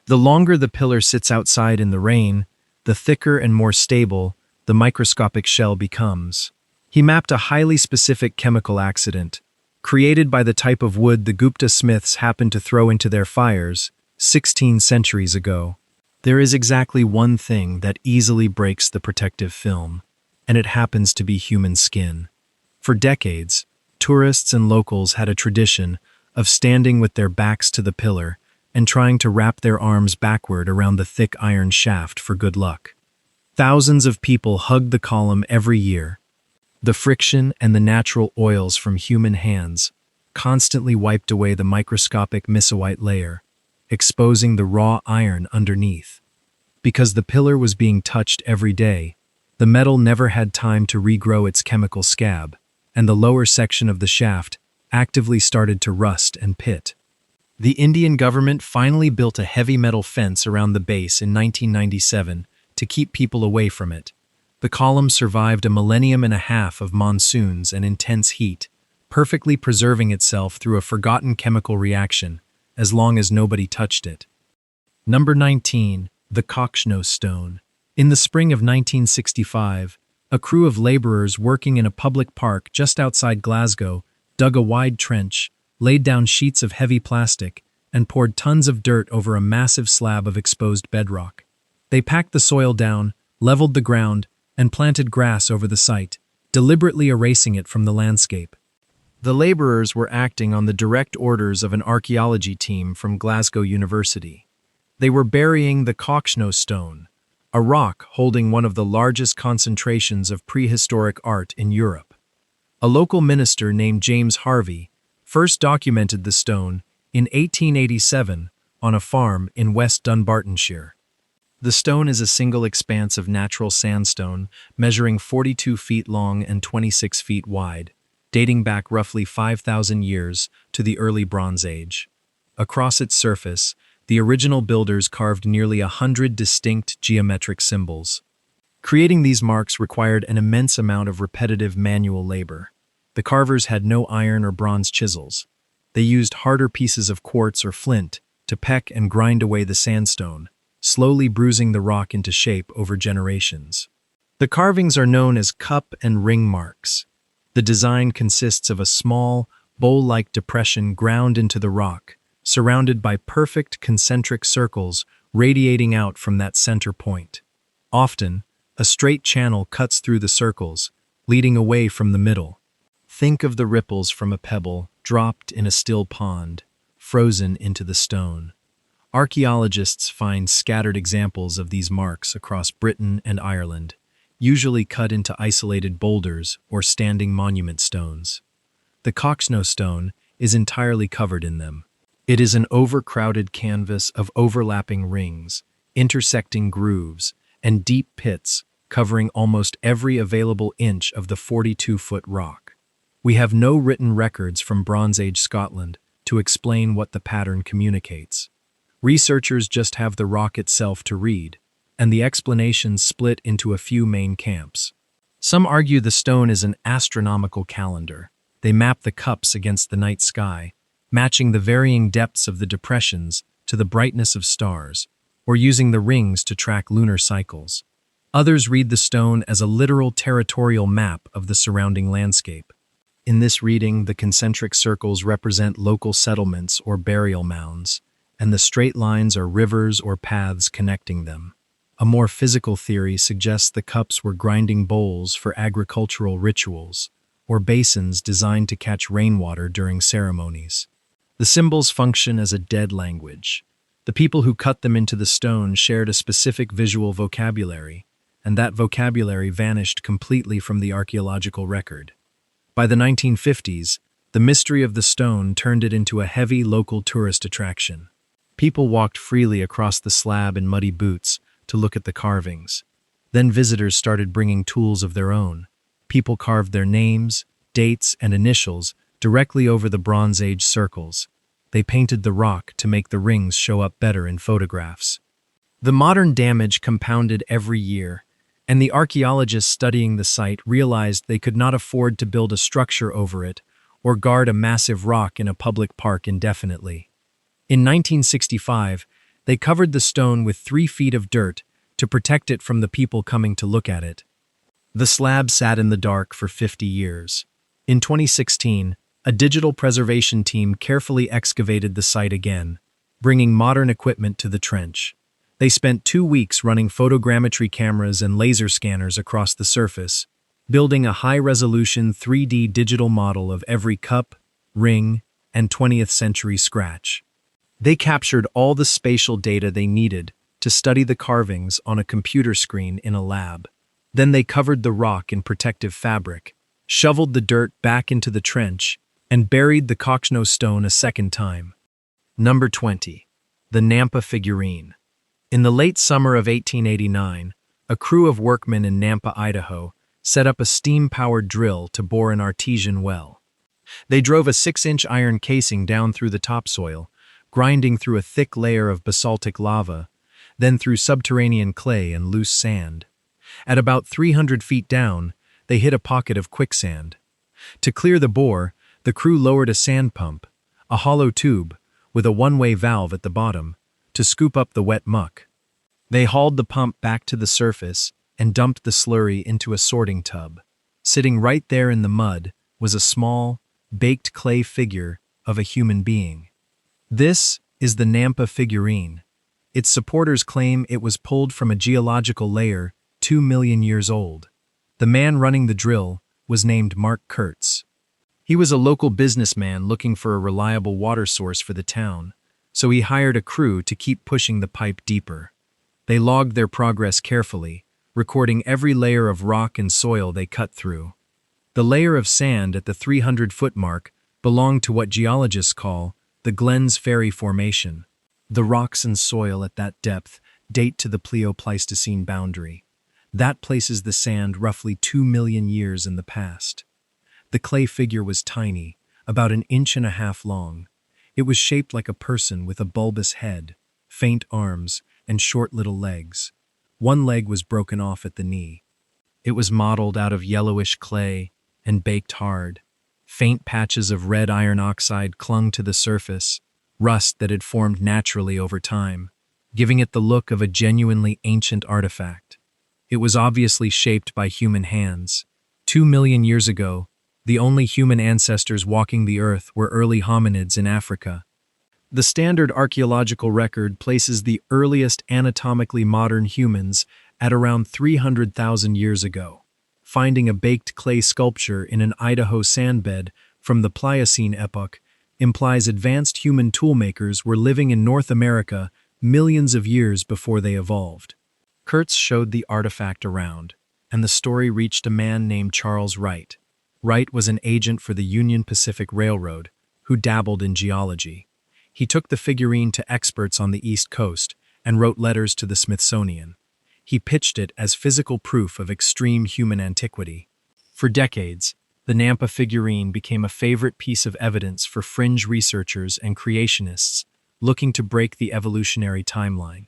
The longer the pillar sits outside in the rain, the thicker and more stable the microscopic shell becomes. He mapped a highly specific chemical accident, created by the type of wood the Gupta Smiths happened to throw into their fires 16 centuries ago. There is exactly one thing that easily breaks the protective film, and it happens to be human skin. For decades, tourists and locals had a tradition of standing with their backs to the pillar and trying to wrap their arms backward around the thick iron shaft for good luck. Thousands of people hugged the column every year. The friction and the natural oils from human hands constantly wiped away the microscopic misoite layer, exposing the raw iron underneath. Because the pillar was being touched every day, the metal never had time to regrow its chemical scab, and the lower section of the shaft actively started to rust and pit. The Indian government finally built a heavy metal fence around the base in 1997 to keep people away from it. The column survived a millennium and a half of monsoons and intense heat, perfectly preserving itself through a forgotten chemical reaction, as long as nobody touched it. Number 19. The Cockshnow Stone. In the spring of 1965, a crew of laborers working in a public park just outside Glasgow dug a wide trench, laid down sheets of heavy plastic, and poured tons of dirt over a massive slab of exposed bedrock. They packed the soil down, leveled the ground, and planted grass over the site, deliberately erasing it from the landscape. The laborers were acting on the direct orders of an archaeology team from Glasgow University. They were burying the Cockshnow Stone, a rock holding one of the largest concentrations of prehistoric art in Europe. A local minister named James Harvey first documented the stone in 1887 on a farm in West Dunbartonshire. The stone is a single expanse of natural sandstone measuring 42 feet long and 26 feet wide, dating back roughly 5,000 years to the early Bronze Age. Across its surface, the original builders carved nearly 100 distinct geometric symbols. Creating these marks required an immense amount of repetitive manual labor. The carvers had no iron or bronze chisels. They used harder pieces of quartz or flint to peck and grind away the sandstone, slowly bruising the rock into shape over generations. The carvings are known as cup and ring marks. The design consists of a small, bowl-like depression ground into the rock, surrounded by perfect concentric circles radiating out from that center point. Often, a straight channel cuts through the circles, leading away from the middle. Think of the ripples from a pebble dropped in a still pond, frozen into the stone. Archaeologists find scattered examples of these marks across Britain and Ireland, usually cut into isolated boulders or standing monument stones. The Cockshnow Stone is entirely covered in them. It is an overcrowded canvas of overlapping rings, intersecting grooves, and deep pits covering almost every available inch of the 42-foot rock. We have no written records from Bronze Age Scotland to explain what the pattern communicates. Researchers just have the rock itself to read, and the explanations split into a few main camps. Some argue the stone is an astronomical calendar. They map the cups against the night sky, matching the varying depths of the depressions to the brightness of stars, or using the rings to track lunar cycles. Others read the stone as a literal territorial map of the surrounding landscape. In this reading, the concentric circles represent local settlements or burial mounds, and the straight lines are rivers or paths connecting them. A more physical theory suggests the cups were grinding bowls for agricultural rituals, or basins designed to catch rainwater during ceremonies. The symbols function as a dead language. The people who cut them into the stone shared a specific visual vocabulary, and that vocabulary vanished completely from the archaeological record. By the 1950s, the mystery of the stone turned it into a heavy local tourist attraction. People walked freely across the slab in muddy boots to look at the carvings. Then visitors started bringing tools of their own. People carved their names, dates, and initials directly over the Bronze Age circles. They painted the rock to make the rings show up better in photographs. The modern damage compounded every year, and the archaeologists studying the site realized they could not afford to build a structure over it or guard a massive rock in a public park indefinitely. In 1965, they covered the stone with 3 feet of dirt to protect it from the people coming to look at it. The slab sat in the dark for 50 years. In 2016, a digital preservation team carefully excavated the site again, bringing modern equipment to the trench. They spent 2 weeks running photogrammetry cameras and laser scanners across the surface, building a high-resolution 3D digital model of every cup, ring, and 20th century scratch. They captured all the spatial data they needed to study the carvings on a computer screen in a lab. Then they covered the rock in protective fabric, shoveled the dirt back into the trench, and buried the Koksno stone a second time. Number 20. The Nampa figurine. In the late summer of 1889, a crew of workmen in Nampa, Idaho, set up a steam-powered drill to bore an artesian well. They drove a 6-inch iron casing down through the topsoil, grinding through a thick layer of basaltic lava, then through subterranean clay and loose sand. At about 300 feet down, they hit a pocket of quicksand. To clear the bore, the crew lowered a sand pump, a hollow tube with a one-way valve at the bottom, to scoop up the wet muck. They hauled the pump back to the surface and dumped the slurry into a sorting tub. Sitting right there in the mud was a small, baked clay figure of a human being. This is the Nampa figurine. Its supporters claim it was pulled from a geological layer 2 million years old. The man running the drill was named Mark Kurtz. He was a local businessman looking for a reliable water source for the town, so he hired a crew to keep pushing the pipe deeper. They logged their progress carefully, recording every layer of rock and soil they cut through. The layer of sand at the 300-foot mark belonged to what geologists call the Glens Ferry Formation. The rocks and soil at that depth date to the Pleistocene boundary. That places the sand roughly 2 million years in the past. The clay figure was tiny, about 1.5 inches long. It was shaped like a person with a bulbous head, faint arms, and short little legs. One leg was broken off at the knee. It was modeled out of yellowish clay and baked hard. Faint patches of red iron oxide clung to the surface, rust that had formed naturally over time, giving it the look of a genuinely ancient artifact. It was obviously shaped by human hands. 2 million years ago, the only human ancestors walking the earth were early hominids in Africa. The standard archaeological record places the earliest anatomically modern humans at around 300,000 years ago. Finding a baked clay sculpture in an Idaho sandbed from the Pliocene epoch implies advanced human toolmakers were living in North America millions of years before they evolved. Kurtz showed the artifact around, and the story reached a man named Charles Wright. Wright was an agent for the Union Pacific Railroad who dabbled in geology. He took the figurine to experts on the East Coast and wrote letters to the Smithsonian. He pitched it as physical proof of extreme human antiquity. For decades, the Nampa figurine became a favorite piece of evidence for fringe researchers and creationists looking to break the evolutionary timeline.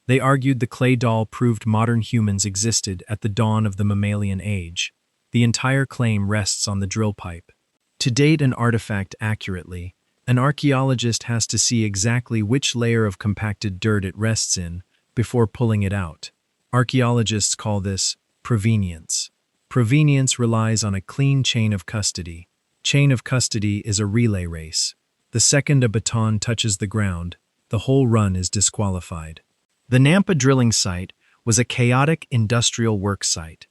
They argued the clay doll proved modern humans existed at the dawn of the mammalian age. The entire claim rests on the drill pipe. To date an artifact accurately, an archaeologist has to see exactly which layer of compacted dirt it rests in before pulling it out. Archaeologists call this provenience. Provenience relies on a clean chain of custody. Chain of custody is a relay race. The second a baton touches the ground, the whole run is disqualified. The Nampa drilling site was a chaotic industrial work site.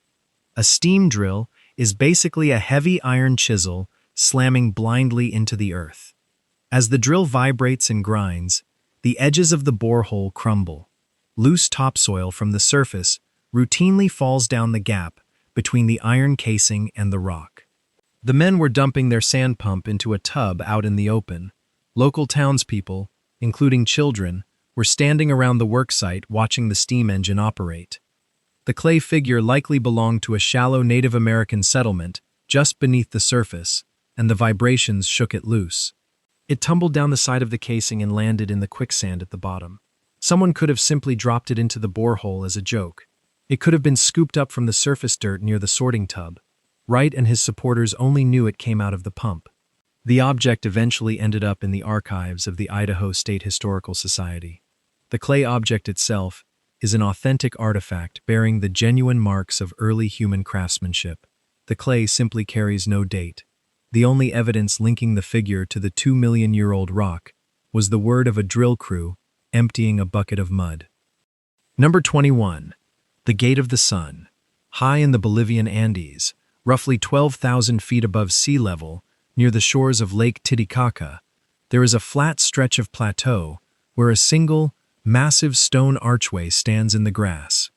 A steam drill is basically a heavy iron chisel slamming blindly into the earth. As the drill vibrates and grinds, The edges of the borehole crumble. Loose topsoil from the surface routinely falls down the gap between the iron casing and the rock. The men were dumping their sand pump into a tub out in the open. Local townspeople, including children, were standing around the worksite watching the steam engine operate. The clay figure likely belonged to a shallow Native American settlement just beneath the surface, and the vibrations shook it loose. It tumbled down the side of the casing and landed in the quicksand at the bottom. Someone could have simply dropped it into the borehole as a joke. It could have been scooped up from the surface dirt near the sorting tub. Wright and his supporters only knew it came out of the pump. The object eventually ended up in the archives of the Idaho State Historical Society. The clay object itself is an authentic artifact bearing the genuine marks of early human craftsmanship. The clay simply carries no date. The only evidence linking the figure to the 2-million-year-old rock was the word of a drill crew emptying a bucket of mud. Number 21. The Gate of the Sun. High in the Bolivian Andes, roughly 12,000 feet above sea level, near the shores of Lake Titicaca, there is a flat stretch of plateau where a single, massive stone archway stands in the grass.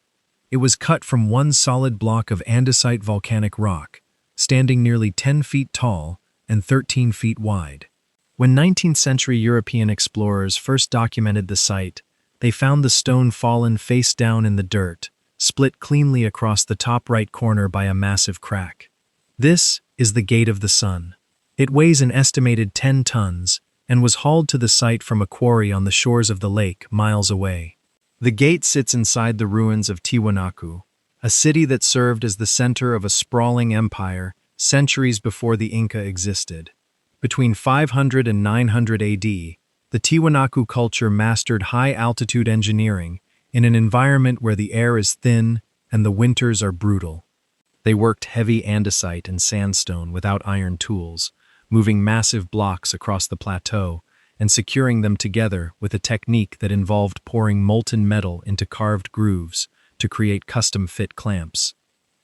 It was cut from one solid block of andesite volcanic rock, standing nearly 10 feet tall and 13 feet wide. When 19th-century European explorers first documented the site, they found the stone fallen face down in the dirt, split cleanly across the top right corner by a massive crack. This is the Gate of the Sun. It weighs an estimated 10 tons and was hauled to the site from a quarry on the shores of the lake miles away. The gate sits inside the ruins of Tiwanaku, a city that served as the center of a sprawling empire centuries before the Inca existed. Between 500 and 900 AD, the Tiwanaku culture mastered high-altitude engineering in an environment where the air is thin and the winters are brutal. They worked heavy andesite and sandstone without iron tools, moving massive blocks across the plateau and securing them together with a technique that involved pouring molten metal into carved grooves to create custom-fit clamps.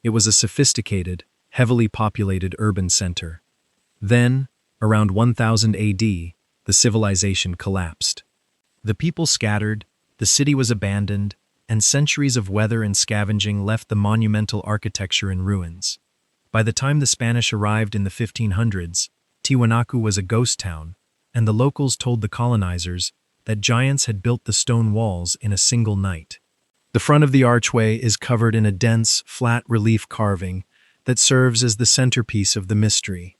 It was a sophisticated, heavily populated urban center. Then, around 1000 AD, the civilization collapsed. The people scattered, the city was abandoned, and centuries of weather and scavenging left the monumental architecture in ruins. By the time the Spanish arrived in the 1500s, Tiwanaku was a ghost town, and the locals told the colonizers that giants had built the stone walls in a single night. The front of the archway is covered in a dense, flat relief carving that serves as the centerpiece of the mystery.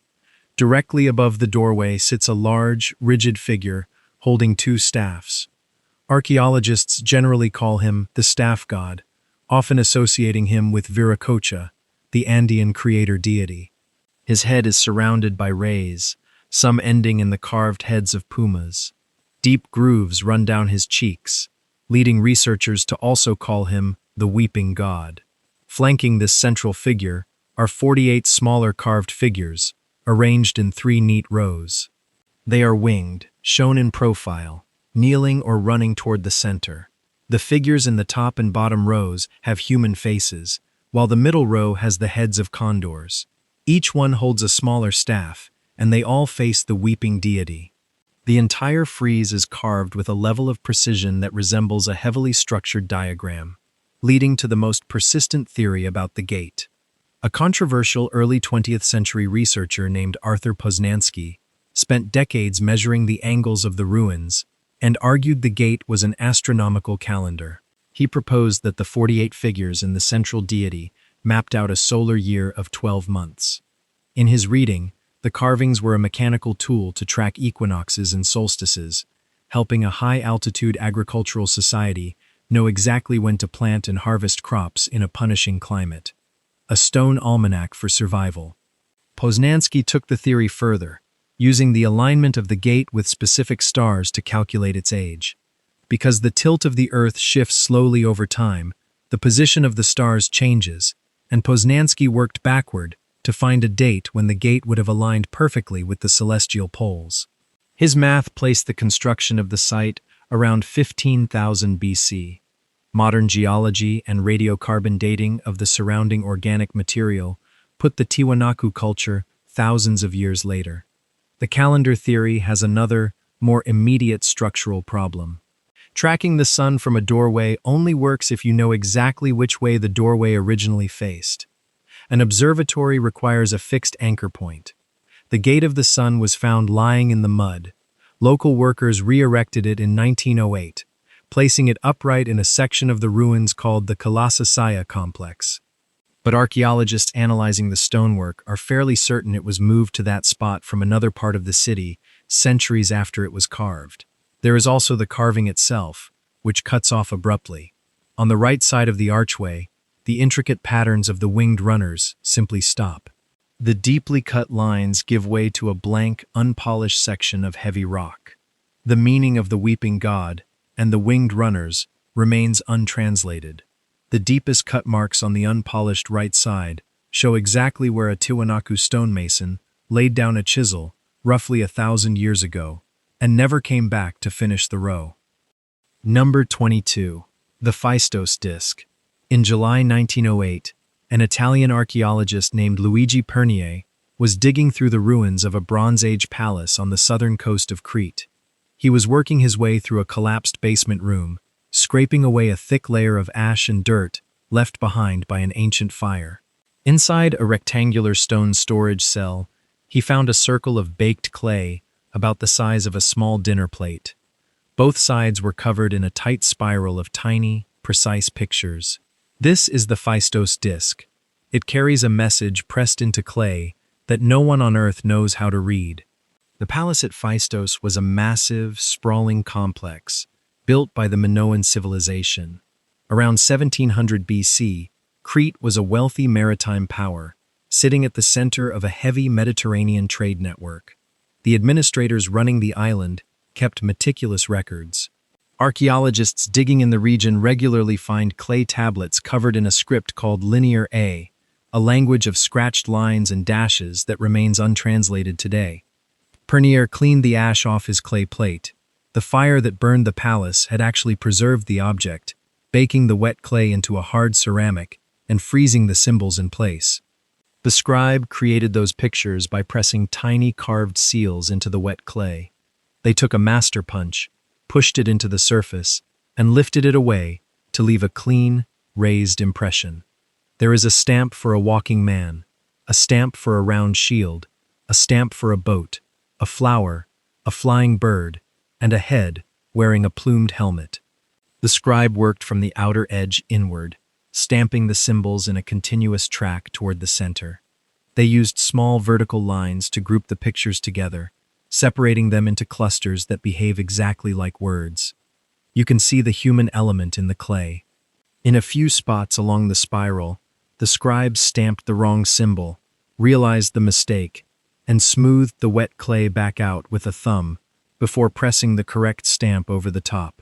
Directly above the doorway sits a large, rigid figure holding 2 staffs. Archaeologists generally call him the staff god, often associating him with Viracocha, the Andean creator deity. His head is surrounded by rays, some ending in the carved heads of pumas. Deep grooves run down his cheeks, leading researchers to also call him the Weeping God. Flanking this central figure are 48 smaller carved figures, arranged in 3 neat rows. They are winged, shown in profile, kneeling or running toward the center. The figures in the top and bottom rows have human faces, while the middle row has the heads of condors. Each one holds a smaller staff, and they all face the weeping deity. The entire frieze is carved with a level of precision that resembles a heavily structured diagram, leading to the most persistent theory about the gate. A controversial early 20th century researcher named Arthur Poznański spent decades measuring the angles of the ruins and argued the gate was an astronomical calendar. He proposed that the 48 figures in the central deity mapped out a solar year of 12 months. In his reading, the carvings were a mechanical tool to track equinoxes and solstices, helping a high-altitude agricultural society know exactly when to plant and harvest crops in a punishing climate. A stone almanac for survival. Poznański took the theory further, using the alignment of the gate with specific stars to calculate its age. Because the tilt of the Earth shifts slowly over time, the position of the stars changes, and Poznański worked backward to find a date when the gate would have aligned perfectly with the celestial poles. His math placed the construction of the site around 15,000 BC. Modern geology and radiocarbon dating of the surrounding organic material put the Tiwanaku culture thousands of years later. The calendar theory has another, more immediate structural problem. Tracking the sun from a doorway only works if you know exactly which way the doorway originally faced. An observatory requires a fixed anchor point. The Gate of the Sun was found lying in the mud. Local workers re-erected it in 1908, placing it upright in a section of the ruins called the Kalasasaya complex. But archaeologists analyzing the stonework are fairly certain it was moved to that spot from another part of the city centuries after it was carved. There is also the carving itself, which cuts off abruptly. On the right side of the archway, the intricate patterns of the winged runners simply stop. The deeply cut lines give way to a blank, unpolished section of heavy rock. The meaning of the weeping god and the winged runners remains untranslated. The deepest cut marks on the unpolished right side show exactly where a Tiwanaku stonemason laid down a chisel roughly 1,000 years ago and never came back to finish the row. Number 22. The Phaistos Disc. In July 1908, an Italian archaeologist named Luigi Pernier was digging through the ruins of a Bronze Age palace on the southern coast of Crete. He was working his way through a collapsed basement room, scraping away a thick layer of ash and dirt left behind by an ancient fire. Inside a rectangular stone storage cell, he found a circle of baked clay about the size of a small dinner plate. Both sides were covered in a tight spiral of tiny, precise pictures. This is the Phaistos disc. It carries a message pressed into clay that no one on Earth knows how to read. The palace at Phaistos was a massive, sprawling complex built by the Minoan civilization. Around 1700 BC, Crete was a wealthy maritime power, sitting at the center of a heavy Mediterranean trade network. The administrators running the island kept meticulous records. Archaeologists digging in the region regularly find clay tablets covered in a script called Linear A, a language of scratched lines and dashes that remains untranslated today. Pernier cleaned the ash off his clay plate. The fire that burned the palace had actually preserved the object, baking the wet clay into a hard ceramic and freezing the symbols in place. The scribe created those pictures by pressing tiny carved seals into the wet clay. They took a master punch, pushed it into the surface, and lifted it away to leave a clean, raised impression. There is a stamp for a walking man, a stamp for a round shield, a stamp for a boat, a flower, a flying bird, and a head wearing a plumed helmet. The scribe worked from the outer edge inward, stamping the symbols in a continuous track toward the center. They used small vertical lines to group the pictures together, separating them into clusters that behave exactly like words. You can see the human element in the clay. In a few spots along the spiral, the scribe stamped the wrong symbol, realized the mistake, and smoothed the wet clay back out with a thumb before pressing the correct stamp over the top.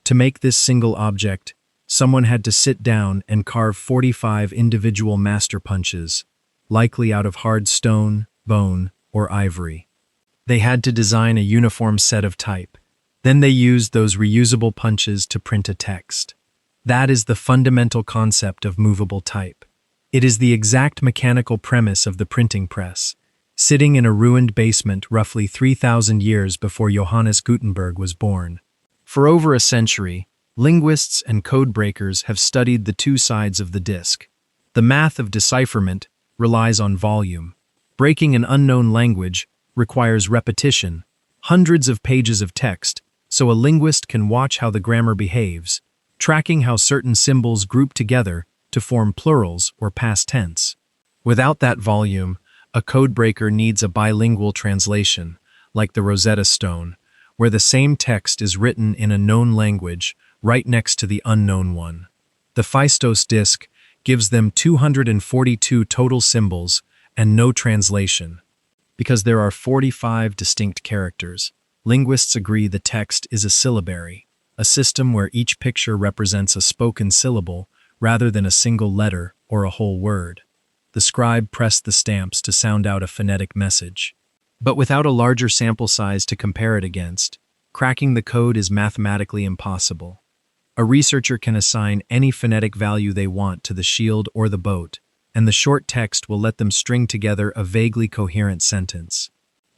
To make this single object, someone had to sit down and carve 45 individual master punches, likely out of hard stone, bone, or ivory. They had to design a uniform set of type. Then they used those reusable punches to print a text. That is the fundamental concept of movable type. It is the exact mechanical premise of the printing press, sitting in a ruined basement roughly 3,000 years before Johannes Gutenberg was born. For over a century, linguists and code breakers have studied the two sides of the disk. The math of decipherment relies on volume. Breaking an unknown language requires repetition, hundreds of pages of text, so a linguist can watch how the grammar behaves, tracking how certain symbols group together to form plurals or past tense. Without that volume, a codebreaker needs a bilingual translation, like the Rosetta Stone, where the same text is written in a known language right next to the unknown one. The Phaistos disk gives them 242 total symbols and no translation. Because there are 45 distinct characters, linguists agree the text is a syllabary, a system where each picture represents a spoken syllable rather than a single letter or a whole word. The scribe pressed the stamps to sound out a phonetic message. But without a larger sample size to compare it against, cracking the code is mathematically impossible. A researcher can assign any phonetic value they want to the shield or the boat, and the short text will let them string together a vaguely coherent sentence.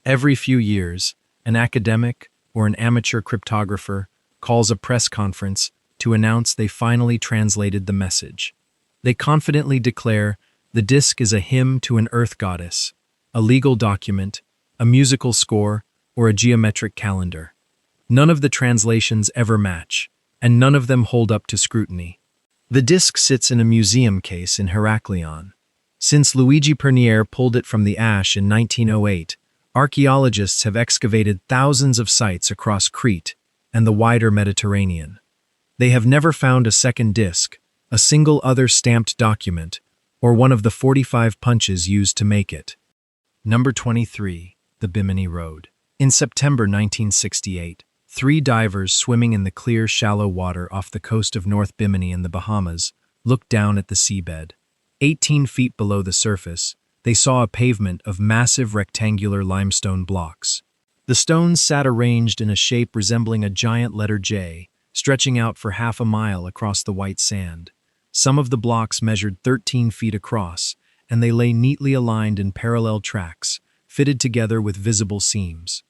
Every few years, an academic or an amateur cryptographer calls a press conference to announce they finally translated the message. They confidently declare the disc is a hymn to an earth goddess, a legal document, a musical score, or a geometric calendar. None of the translations ever match, and none of them hold up to scrutiny. The disc sits in a museum case in Heraklion. Since Luigi Pernier pulled it from the ash in 1908, archaeologists have excavated thousands of sites across Crete and the wider Mediterranean. They have never found a second disc, a single other stamped document, or one of the 45 punches used to make it. Number 23. The Bimini Road. In September 1968, 3 divers swimming in the clear, shallow water off the coast of North Bimini in the Bahamas looked down at the seabed. 18 feet below the surface, they saw a pavement of massive rectangular limestone blocks. The stones sat arranged in a shape resembling a giant letter J, stretching out for half a mile across the white sand. Some of the blocks measured 13 feet across, and they lay neatly aligned in parallel tracks, fitted together with visible seams.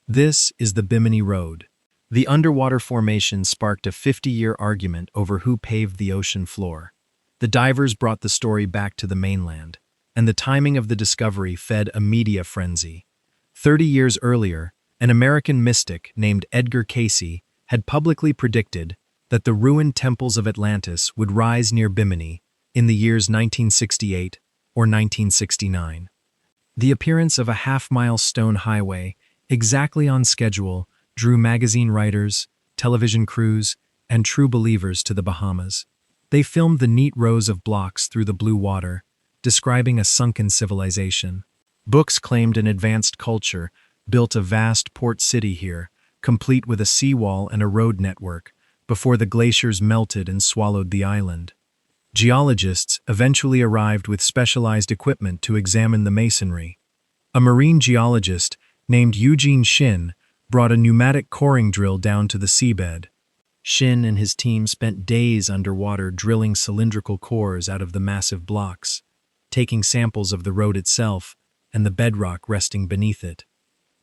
This is the Bimini Road. The underwater formation sparked a 50-year argument over who paved the ocean floor. The divers brought the story back to the mainland, and the timing of the discovery fed a media frenzy. 30 years earlier, an American mystic named Edgar Cayce had publicly predicted that the ruined temples of Atlantis would rise near Bimini in the years 1968 or 1969. The appearance of a half-mile stone highway, exactly on schedule, drew magazine writers, television crews, and true believers to the Bahamas. They filmed the neat rows of blocks through the blue water, describing a sunken civilization. Books claimed an advanced culture built a vast port city here, complete with a seawall and a road network, before the glaciers melted and swallowed the island. Geologists eventually arrived with specialized equipment to examine the masonry. A marine geologist named Eugene Shin brought a pneumatic coring drill down to the seabed. Shin and his team spent days underwater drilling cylindrical cores out of the massive blocks, taking samples of the road itself and the bedrock resting beneath it.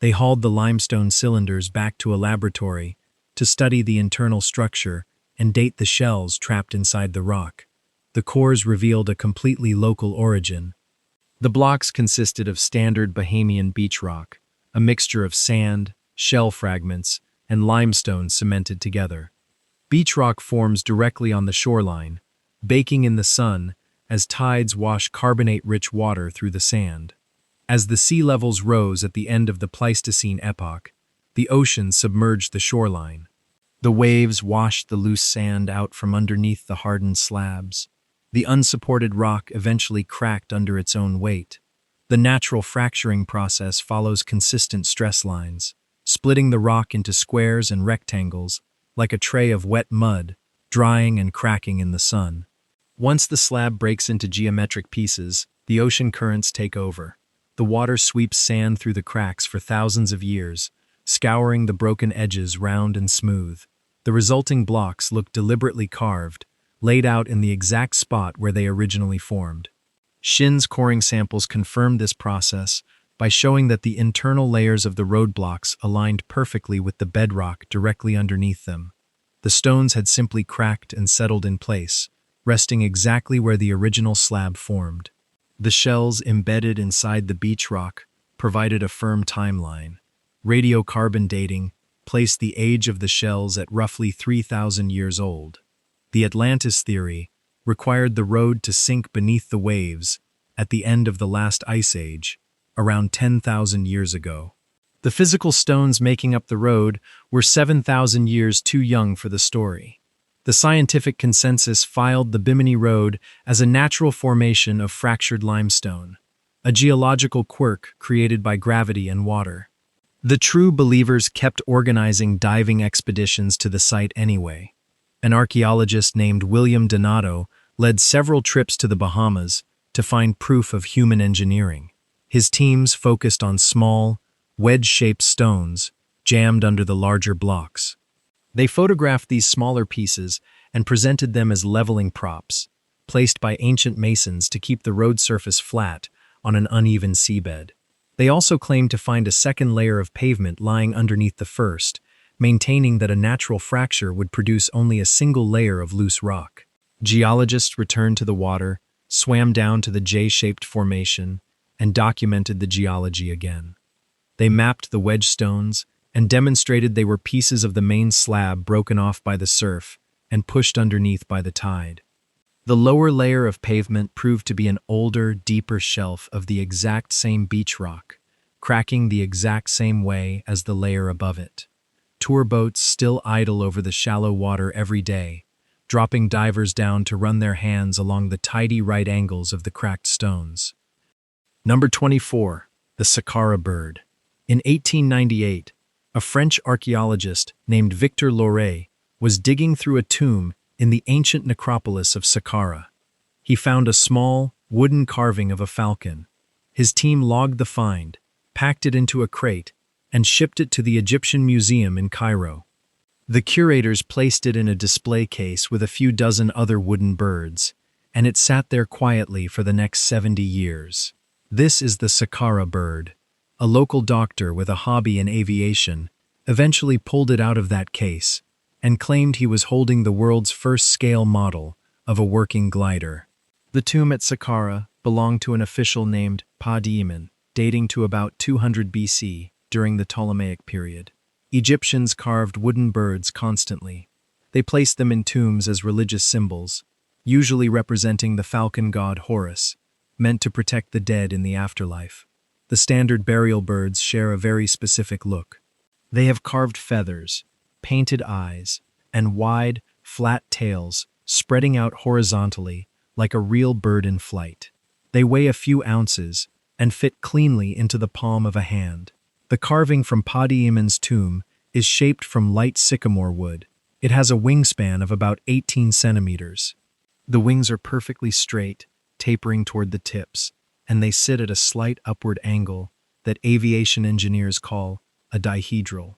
They hauled the limestone cylinders back to a laboratory to study the internal structure and date the shells trapped inside the rock. The cores revealed a completely local origin. The blocks consisted of standard Bahamian beach rock, a mixture of sand, shell fragments, and limestone cemented together. Beach rock forms directly on the shoreline, baking in the sun as tides wash carbonate-rich water through the sand. As the sea levels rose at the end of the Pleistocene epoch, the ocean submerged the shoreline. The waves washed the loose sand out from underneath the hardened slabs. The unsupported rock eventually cracked under its own weight. The natural fracturing process follows consistent stress lines, splitting the rock into squares and rectangles, like a tray of wet mud, drying and cracking in the sun. Once the slab breaks into geometric pieces, the ocean currents take over. The water sweeps sand through the cracks for thousands of years, scouring the broken edges round and smooth. The resulting blocks look deliberately carved, laid out in the exact spot where they originally formed. Shin's coring samples confirmed this process by showing that the internal layers of the roadblocks aligned perfectly with the bedrock directly underneath them. The stones had simply cracked and settled in place, resting exactly where the original slab formed. The shells embedded inside the beach rock provided a firm timeline. Radiocarbon dating placed the age of the shells at roughly 3,000 years old. The Atlantis theory required the road to sink beneath the waves at the end of the last ice age, around 10,000 years ago. The physical stones making up the road were 7,000 years too young for the story. The scientific consensus filed the Bimini Road as a natural formation of fractured limestone, a geological quirk created by gravity and water. The true believers kept organizing diving expeditions to the site anyway. An archaeologist named William Donato led several trips to the Bahamas to find proof of human engineering. His teams focused on small, wedge-shaped stones jammed under the larger blocks. They photographed these smaller pieces and presented them as leveling props, placed by ancient masons to keep the road surface flat on an uneven seabed. They also claimed to find a second layer of pavement lying underneath the first, maintaining that a natural fracture would produce only a single layer of loose rock. Geologists returned to the water, swam down to the J-shaped formation, and documented the geology again. They mapped the wedge stones and demonstrated they were pieces of the main slab broken off by the surf and pushed underneath by the tide. The lower layer of pavement proved to be an older, deeper shelf of the exact same beach rock, cracking the exact same way as the layer above it. Tour boats still idle over the shallow water every day, dropping divers down to run their hands along the tidy right angles of the cracked stones. Number 24. The Saqqara bird. In 1898, a French archaeologist named Victor Loret was digging through a tomb in the ancient necropolis of Saqqara. He found a small, wooden carving of a falcon. His team logged the find, packed it into a crate, and shipped it to the Egyptian Museum in Cairo. The curators placed it in a display case with a few dozen other wooden birds, and it sat there quietly for the next 70 years. This is the Saqqara bird. A local doctor with a hobby in aviation eventually pulled it out of that case and claimed he was holding the world's first scale model of a working glider. The tomb at Saqqara belonged to an official named Pa-di-Iman, dating to about 200 BC during the Ptolemaic period. Egyptians carved wooden birds constantly. They placed them in tombs as religious symbols, usually representing the falcon god Horus, meant to protect the dead in the afterlife. The standard burial birds share a very specific look. They have carved feathers, painted eyes, and wide, flat tails spreading out horizontally like a real bird in flight. They weigh a few ounces and fit cleanly into the palm of a hand. The carving from Pa-di-Iman's tomb is shaped from light sycamore wood. It has a wingspan of about 18 centimeters. The wings are perfectly straight, tapering toward the tips, and they sit at a slight upward angle that aviation engineers call a dihedral.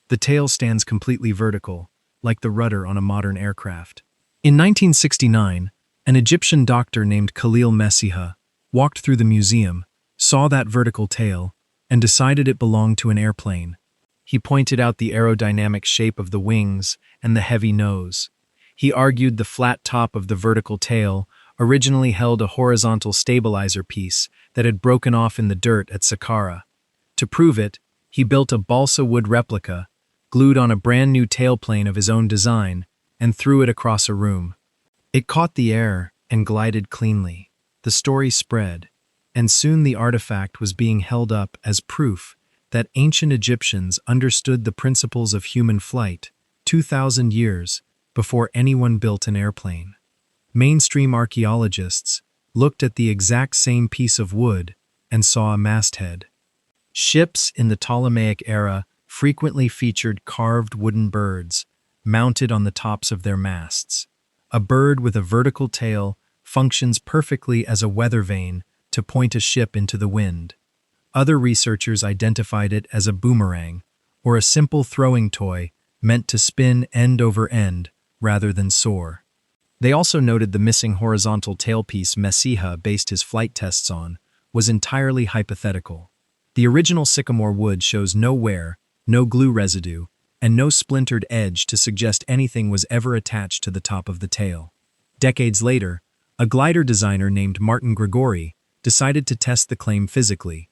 The tail stands completely vertical, like the rudder on a modern aircraft. In 1969, an Egyptian doctor named Khalil Messiha walked through the museum, saw that vertical tail, and decided it belonged to an airplane. He pointed out the aerodynamic shape of the wings and the heavy nose. He argued the flat top of the vertical tail originally held a horizontal stabilizer piece that had broken off in the dirt at Saqqara. To prove it, he built a balsa wood replica, glued on a brand new tailplane of his own design, and threw it across a room. It caught the air and glided cleanly. The story spread, and soon the artifact was being held up as proof that ancient Egyptians understood the principles of human flight 2,000 years before anyone built an airplane. Mainstream archaeologists looked at the exact same piece of wood and saw a masthead. Ships in the Ptolemaic era frequently featured carved wooden birds mounted on the tops of their masts. A bird with a vertical tail functions perfectly as a weather vane to point a ship into the wind. Other researchers identified it as a boomerang, or a simple throwing toy meant to spin end over end rather than soar. They also noted the missing horizontal tailpiece Messiha based his flight tests on was entirely hypothetical. The original sycamore wood shows no wear, no glue residue, and no splintered edge to suggest anything was ever attached to the top of the tail. Decades later, a glider designer named Martin Gregori decided to test the claim physically.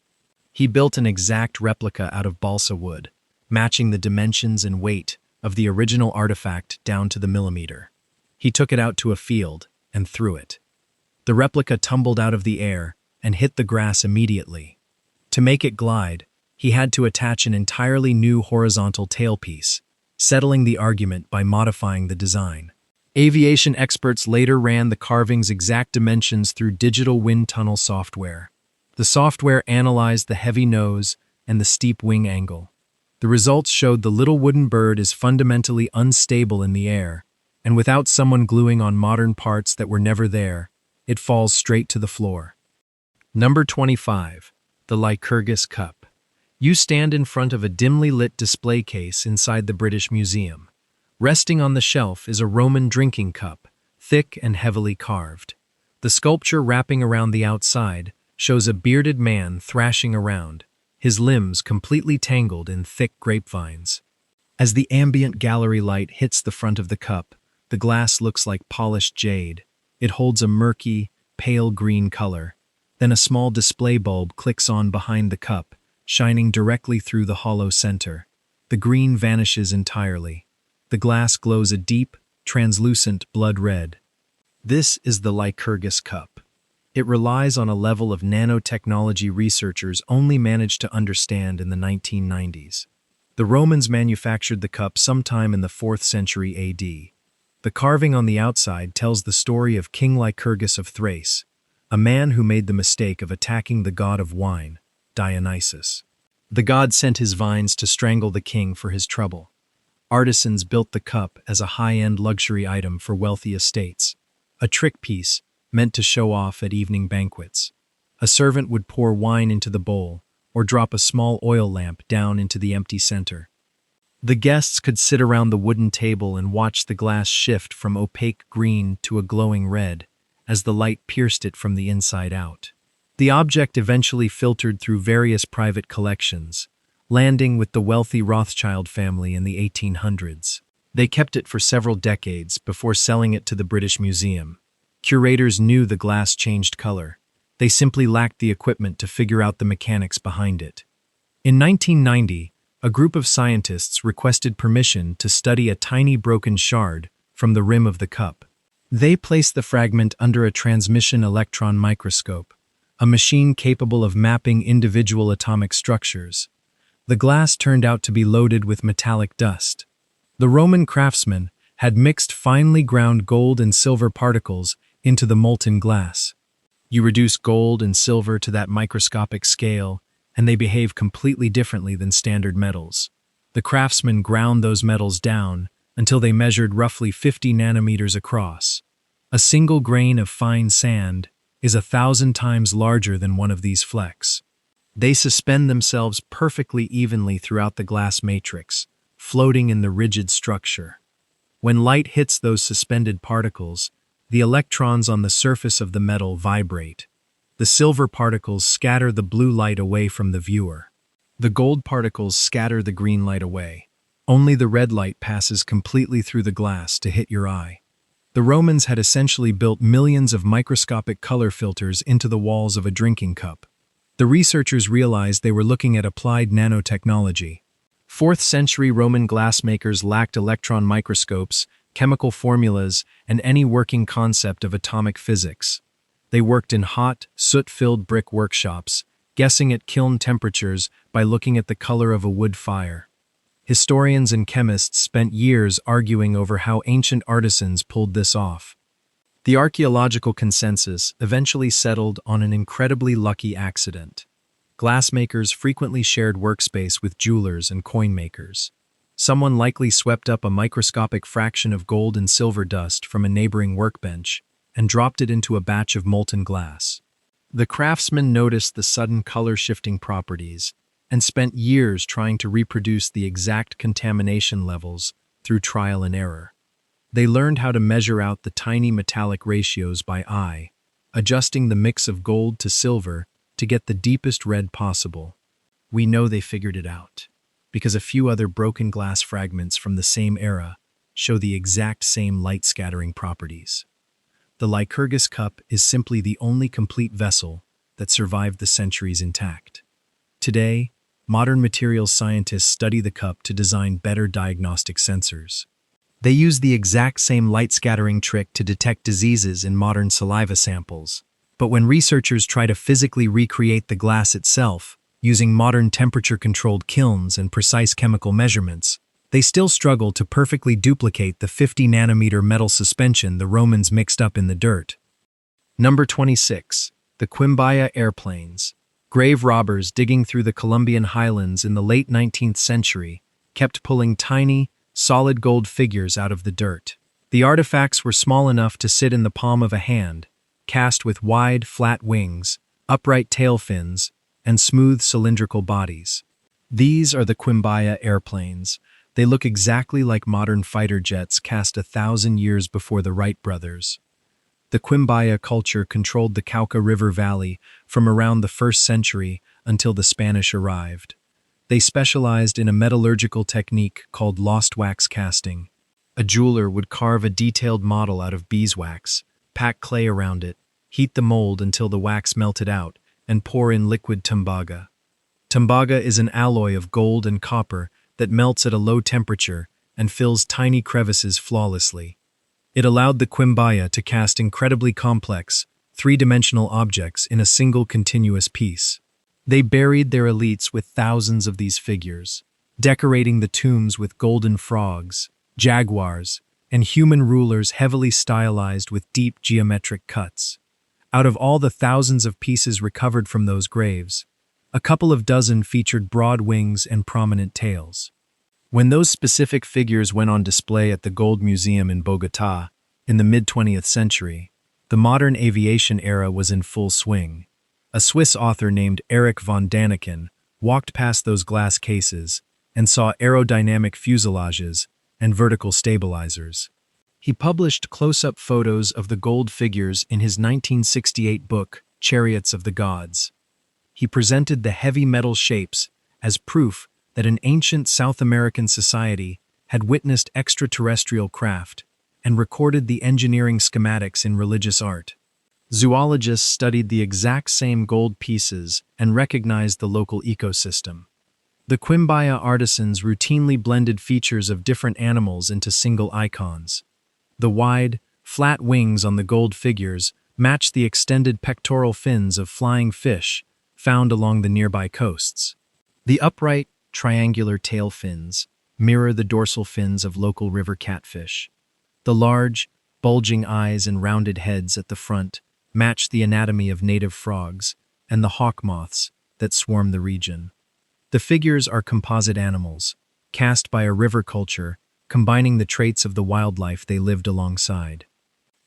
He built an exact replica out of balsa wood, matching the dimensions and weight of the original artifact down to the millimeter. He took it out to a field and threw it. The replica tumbled out of the air and hit the grass immediately. To make it glide, he had to attach an entirely new horizontal tailpiece, settling the argument by modifying the design. Aviation experts later ran the carving's exact dimensions through digital wind tunnel software. The software analyzed the heavy nose and the steep wing angle. The results showed the little wooden bird is fundamentally unstable in the air, and without someone gluing on modern parts that were never there, it falls straight to the floor. Number 25. The Lycurgus Cup. You stand in front of a dimly lit display case inside the British Museum. Resting on the shelf is a Roman drinking cup, thick and heavily carved. The sculpture wrapping around the outside shows a bearded man thrashing around, his limbs completely tangled in thick grapevines. As the ambient gallery light hits the front of the cup, the glass looks like polished jade. It holds a murky, pale green color. Then a small display bulb clicks on behind the cup, shining directly through the hollow center. The green vanishes entirely. The glass glows a deep, translucent blood red. This is the Lycurgus cup. It relies on a level of nanotechnology researchers only managed to understand in the 1990s. The Romans manufactured the cup sometime in the 4th century AD. The carving on the outside tells the story of King Lycurgus of Thrace, a man who made the mistake of attacking the god of wine, Dionysus. The god sent his vines to strangle the king for his trouble. Artisans built the cup as a high-end luxury item for wealthy estates, a trick piece meant to show off at evening banquets. A servant would pour wine into the bowl or drop a small oil lamp down into the empty center. The guests could sit around the wooden table and watch the glass shift from opaque green to a glowing red as the light pierced it from the inside out. The object eventually filtered through various private collections, landing with the wealthy Rothschild family in the 1800s. They kept it for several decades before selling it to the British Museum. Curators knew the glass changed color. They simply lacked the equipment to figure out the mechanics behind it. In 1990, a group of scientists requested permission to study a tiny broken shard from the rim of the cup. They placed the fragment under a transmission electron microscope, a machine capable of mapping individual atomic structures. The glass turned out to be loaded with metallic dust. The Roman craftsmen had mixed finely ground gold and silver particles into the molten glass. You reduce gold and silver to that microscopic scale, and they behave completely differently than standard metals. The craftsmen ground those metals down until they measured roughly 50 nanometers across. A single grain of fine sand is 1,000 times larger than one of these flecks. They suspend themselves perfectly evenly throughout the glass matrix, floating in the rigid structure. When light hits those suspended particles, the electrons on the surface of the metal vibrate. The silver particles scatter the blue light away from the viewer. The gold particles scatter the green light away. Only the red light passes completely through the glass to hit your eye. The Romans had essentially built millions of microscopic color filters into the walls of a drinking cup. The researchers realized they were looking at applied nanotechnology. 4th century Roman glassmakers lacked electron microscopes, chemical formulas, and any working concept of atomic physics. They worked in hot, soot-filled brick workshops, guessing at kiln temperatures by looking at the color of a wood fire. Historians and chemists spent years arguing over how ancient artisans pulled this off. The archaeological consensus eventually settled on an incredibly lucky accident. Glassmakers frequently shared workspace with jewelers and coin makers. Someone likely swept up a microscopic fraction of gold and silver dust from a neighboring workbench and dropped it into a batch of molten glass. The craftsman noticed the sudden color-shifting properties and spent years trying to reproduce the exact contamination levels through trial and error. They learned how to measure out the tiny metallic ratios by eye, adjusting the mix of gold to silver to get the deepest red possible. We know they figured it out, because a few other broken glass fragments from the same era show the exact same light-scattering properties. The Lycurgus cup is simply the only complete vessel that survived the centuries intact. Today, modern materials scientists study the cup to design better diagnostic sensors. They use the exact same light-scattering trick to detect diseases in modern saliva samples. But when researchers try to physically recreate the glass itself, using modern temperature-controlled kilns and precise chemical measurements, they still struggle to perfectly duplicate the 50-nanometer metal suspension the Romans mixed up in the dirt. Number 26. The Quimbaya Airplanes. Grave robbers digging through the Colombian highlands in the late 19th century kept pulling tiny, solid gold figures out of the dirt. The artifacts were small enough to sit in the palm of a hand, cast with wide, flat wings, upright tail fins, and smooth cylindrical bodies. These are the Quimbaya airplanes. They look exactly like modern fighter jets cast 1,000 years before the Wright brothers. The Quimbaya culture controlled the Cauca River Valley from around the 1st century until the Spanish arrived. They specialized in a metallurgical technique called lost wax casting. A jeweler would carve a detailed model out of beeswax, pack clay around it, heat the mold until the wax melted out, and pour in liquid tembaga. Tembaga is an alloy of gold and copper that melts at a low temperature and fills tiny crevices flawlessly. It allowed the quimbaya to cast incredibly complex, three-dimensional objects in a single continuous piece. They buried their elites with thousands of these figures, decorating the tombs with golden frogs, jaguars, and human rulers heavily stylized with deep geometric cuts. Out of all the thousands of pieces recovered from those graves, a couple of dozen featured broad wings and prominent tails. When those specific figures went on display at the Gold Museum in Bogotá in the mid-20th century, the modern aviation era was in full swing. A Swiss author named Erich von Daniken walked past those glass cases and saw aerodynamic fuselages and vertical stabilizers. He published close-up photos of the gold figures in his 1968 book, Chariots of the Gods. He presented the heavy metal shapes as proof that an ancient South American society had witnessed extraterrestrial craft and recorded the engineering schematics in religious art. Zoologists studied the exact same gold pieces and recognized the local ecosystem. The quimbaya artisans routinely blended features of different animals into single icons. The wide, flat wings on the gold figures matched the extended pectoral fins of flying fish found along the nearby coasts. The upright, triangular tail fins mirror the dorsal fins of local river catfish. The large, bulging eyes and rounded heads at the front match the anatomy of native frogs and the hawk moths that swarm the region. The figures are composite animals, cast by a river culture, combining the traits of the wildlife they lived alongside.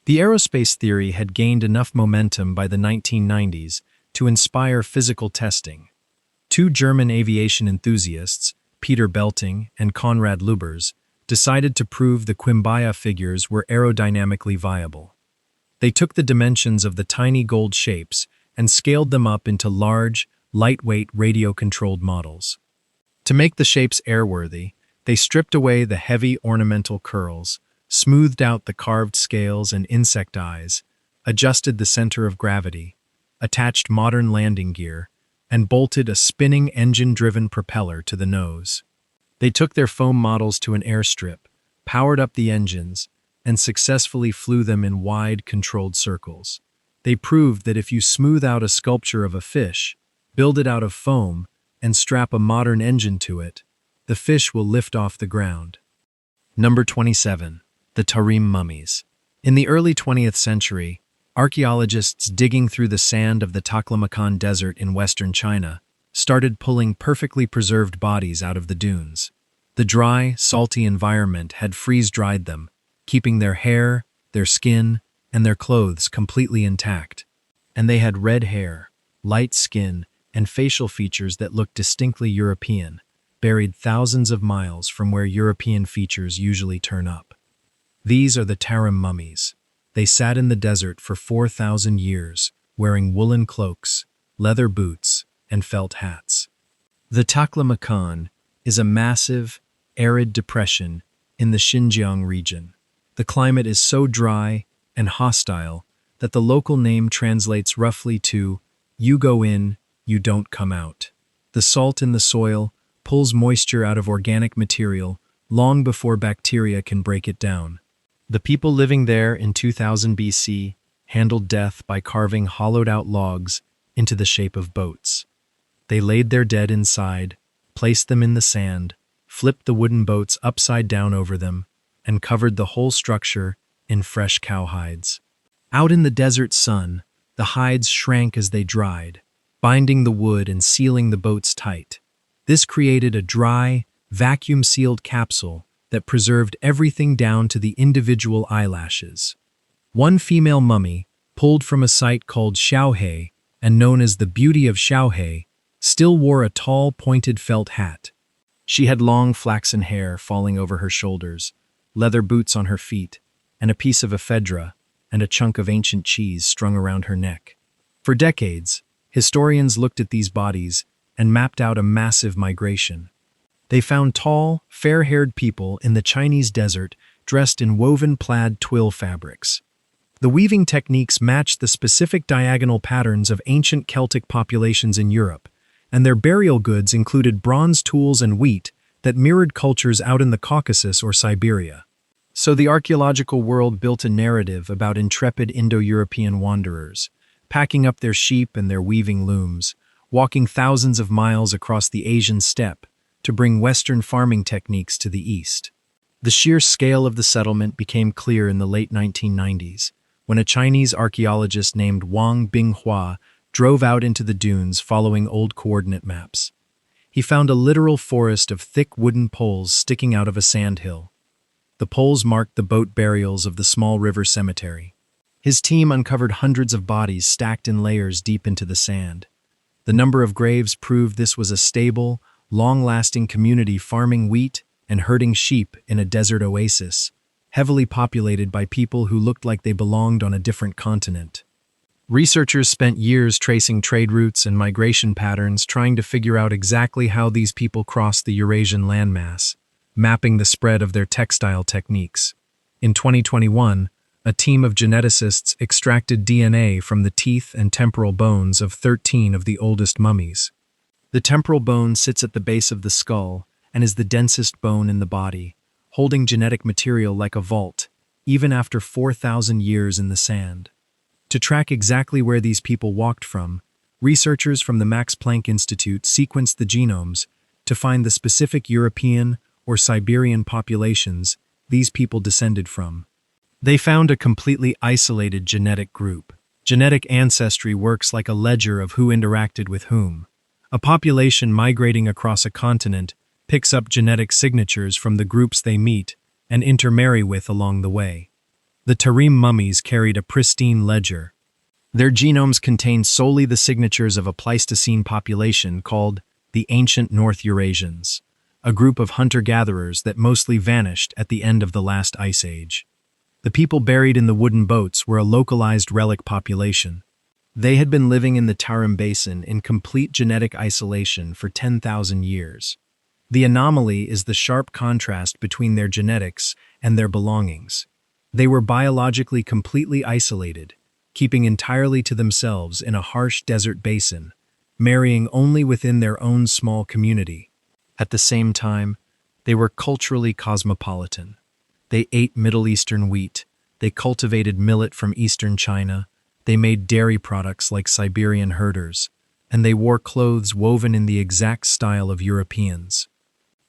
The aerospace theory had gained enough momentum by the 1990s to inspire physical testing. Two German aviation enthusiasts, Peter Belting and Konrad Lubers, decided to prove the quimbaya figures were aerodynamically viable. They took the dimensions of the tiny gold shapes and scaled them up into large, lightweight radio-controlled models. To make the shapes airworthy, they stripped away the heavy ornamental curls, smoothed out the carved scales and insect eyes, adjusted the center of gravity, attached modern landing gear, and bolted a spinning engine-driven propeller to the nose. They took their foam models to an airstrip, powered up the engines, and successfully flew them in wide, controlled circles. They proved that if you smooth out a sculpture of a fish, build it out of foam, and strap a modern engine to it, the fish will lift off the ground. Number 27. The Tarim Mummies. In the early 20th century, archaeologists digging through the sand of the Taklamakan Desert in western China started pulling perfectly preserved bodies out of the dunes. The dry, salty environment had freeze-dried them, keeping their hair, their skin, and their clothes completely intact. And they had red hair, light skin, and facial features that looked distinctly European, buried thousands of miles from where European features usually turn up. These are the Tarim mummies. They sat in the desert for 4,000 years, wearing woolen cloaks, leather boots, and felt hats. The Taklamakan is a massive, arid depression in the Xinjiang region. The climate is so dry and hostile that the local name translates roughly to, "You go in, you don't come out." The salt in the soil pulls moisture out of organic material long before bacteria can break it down. The people living there in 2000 BC handled death by carving hollowed-out logs into the shape of boats. They laid their dead inside, placed them in the sand, flipped the wooden boats upside down over them, and covered the whole structure in fresh cow hides. Out in the desert sun, the hides shrank as they dried, binding the wood and sealing the boats tight. This created a dry, vacuum-sealed capsule that preserved everything down to the individual eyelashes. One female mummy, pulled from a site called Xiaohe and known as the Beauty of Xiaohe, still wore a tall, pointed felt hat. She had long flaxen hair falling over her shoulders, leather boots on her feet, and a piece of ephedra and a chunk of ancient cheese strung around her neck. For decades, historians looked at these bodies and mapped out a massive migration. They found tall, fair-haired people in the Chinese desert dressed in woven plaid twill fabrics. The weaving techniques matched the specific diagonal patterns of ancient Celtic populations in Europe, and their burial goods included bronze tools and wheat that mirrored cultures out in the Caucasus or Siberia. So the archaeological world built a narrative about intrepid Indo-European wanderers, packing up their sheep and their weaving looms, walking thousands of miles across the Asian steppe to bring Western farming techniques to the east. The sheer scale of the settlement became clear in the late 1990s, when a Chinese archaeologist named Wang Binghua drove out into the dunes following old coordinate maps. He found a literal forest of thick wooden poles sticking out of a sandhill. The poles marked the boat burials of the small river cemetery. His team uncovered hundreds of bodies stacked in layers deep into the sand. The number of graves proved this was a stable, long-lasting community farming wheat and herding sheep in a desert oasis, heavily populated by people who looked like they belonged on a different continent. Researchers spent years tracing trade routes and migration patterns, trying to figure out exactly how these people crossed the Eurasian landmass, mapping the spread of their textile techniques. In 2021, a team of geneticists extracted DNA from the teeth and temporal bones of 13 of the oldest mummies. The temporal bone sits at the base of the skull and is the densest bone in the body, holding genetic material like a vault, even after 4,000 years in the sand. To track exactly where these people walked from, researchers from the Max Planck Institute sequenced the genomes to find the specific European or Siberian populations these people descended from. They found a completely isolated genetic group. Genetic ancestry works like a ledger of who interacted with whom. A population migrating across a continent picks up genetic signatures from the groups they meet and intermarry with along the way. The Tarim mummies carried a pristine ledger. Their genomes contained solely the signatures of a Pleistocene population called the Ancient North Eurasians, a group of hunter-gatherers that mostly vanished at the end of the last ice age. The people buried in the wooden boats were a localized relic population. They had been living in the Tarim Basin in complete genetic isolation for 10,000 years. The anomaly is the sharp contrast between their genetics and their belongings. They were biologically completely isolated, keeping entirely to themselves in a harsh desert basin, marrying only within their own small community. At the same time, they were culturally cosmopolitan. They ate Middle Eastern wheat, they cultivated millet from Eastern China, they made dairy products like Siberian herders, and they wore clothes woven in the exact style of Europeans.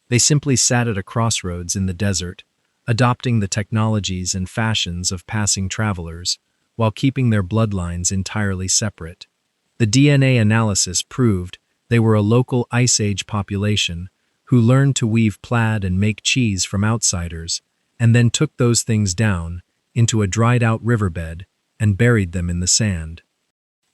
They simply sat at a crossroads in the desert, adopting the technologies and fashions of passing travelers, while keeping their bloodlines entirely separate. The DNA analysis proved they were a local Ice Age population who learned to weave plaid and make cheese from outsiders, and then took those things down into a dried-out riverbed and buried them in the sand.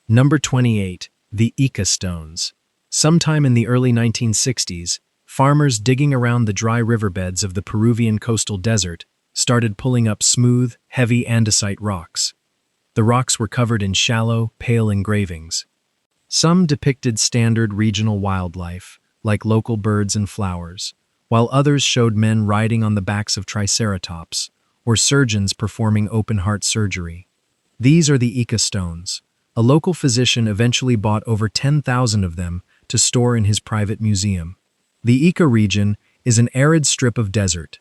Number 28. The Ica Stones. Sometime in the early 1960s, farmers digging around the dry riverbeds of the Peruvian coastal desert started pulling up smooth, heavy andesite rocks. The rocks were covered in shallow, pale engravings. Some depicted standard regional wildlife, like local birds and flowers, while others showed men riding on the backs of triceratops, or surgeons performing open-heart surgery. These are the Ica stones. A local physician eventually bought over 10,000 of them to store in his private museum. The Ica region is an arid strip of desert.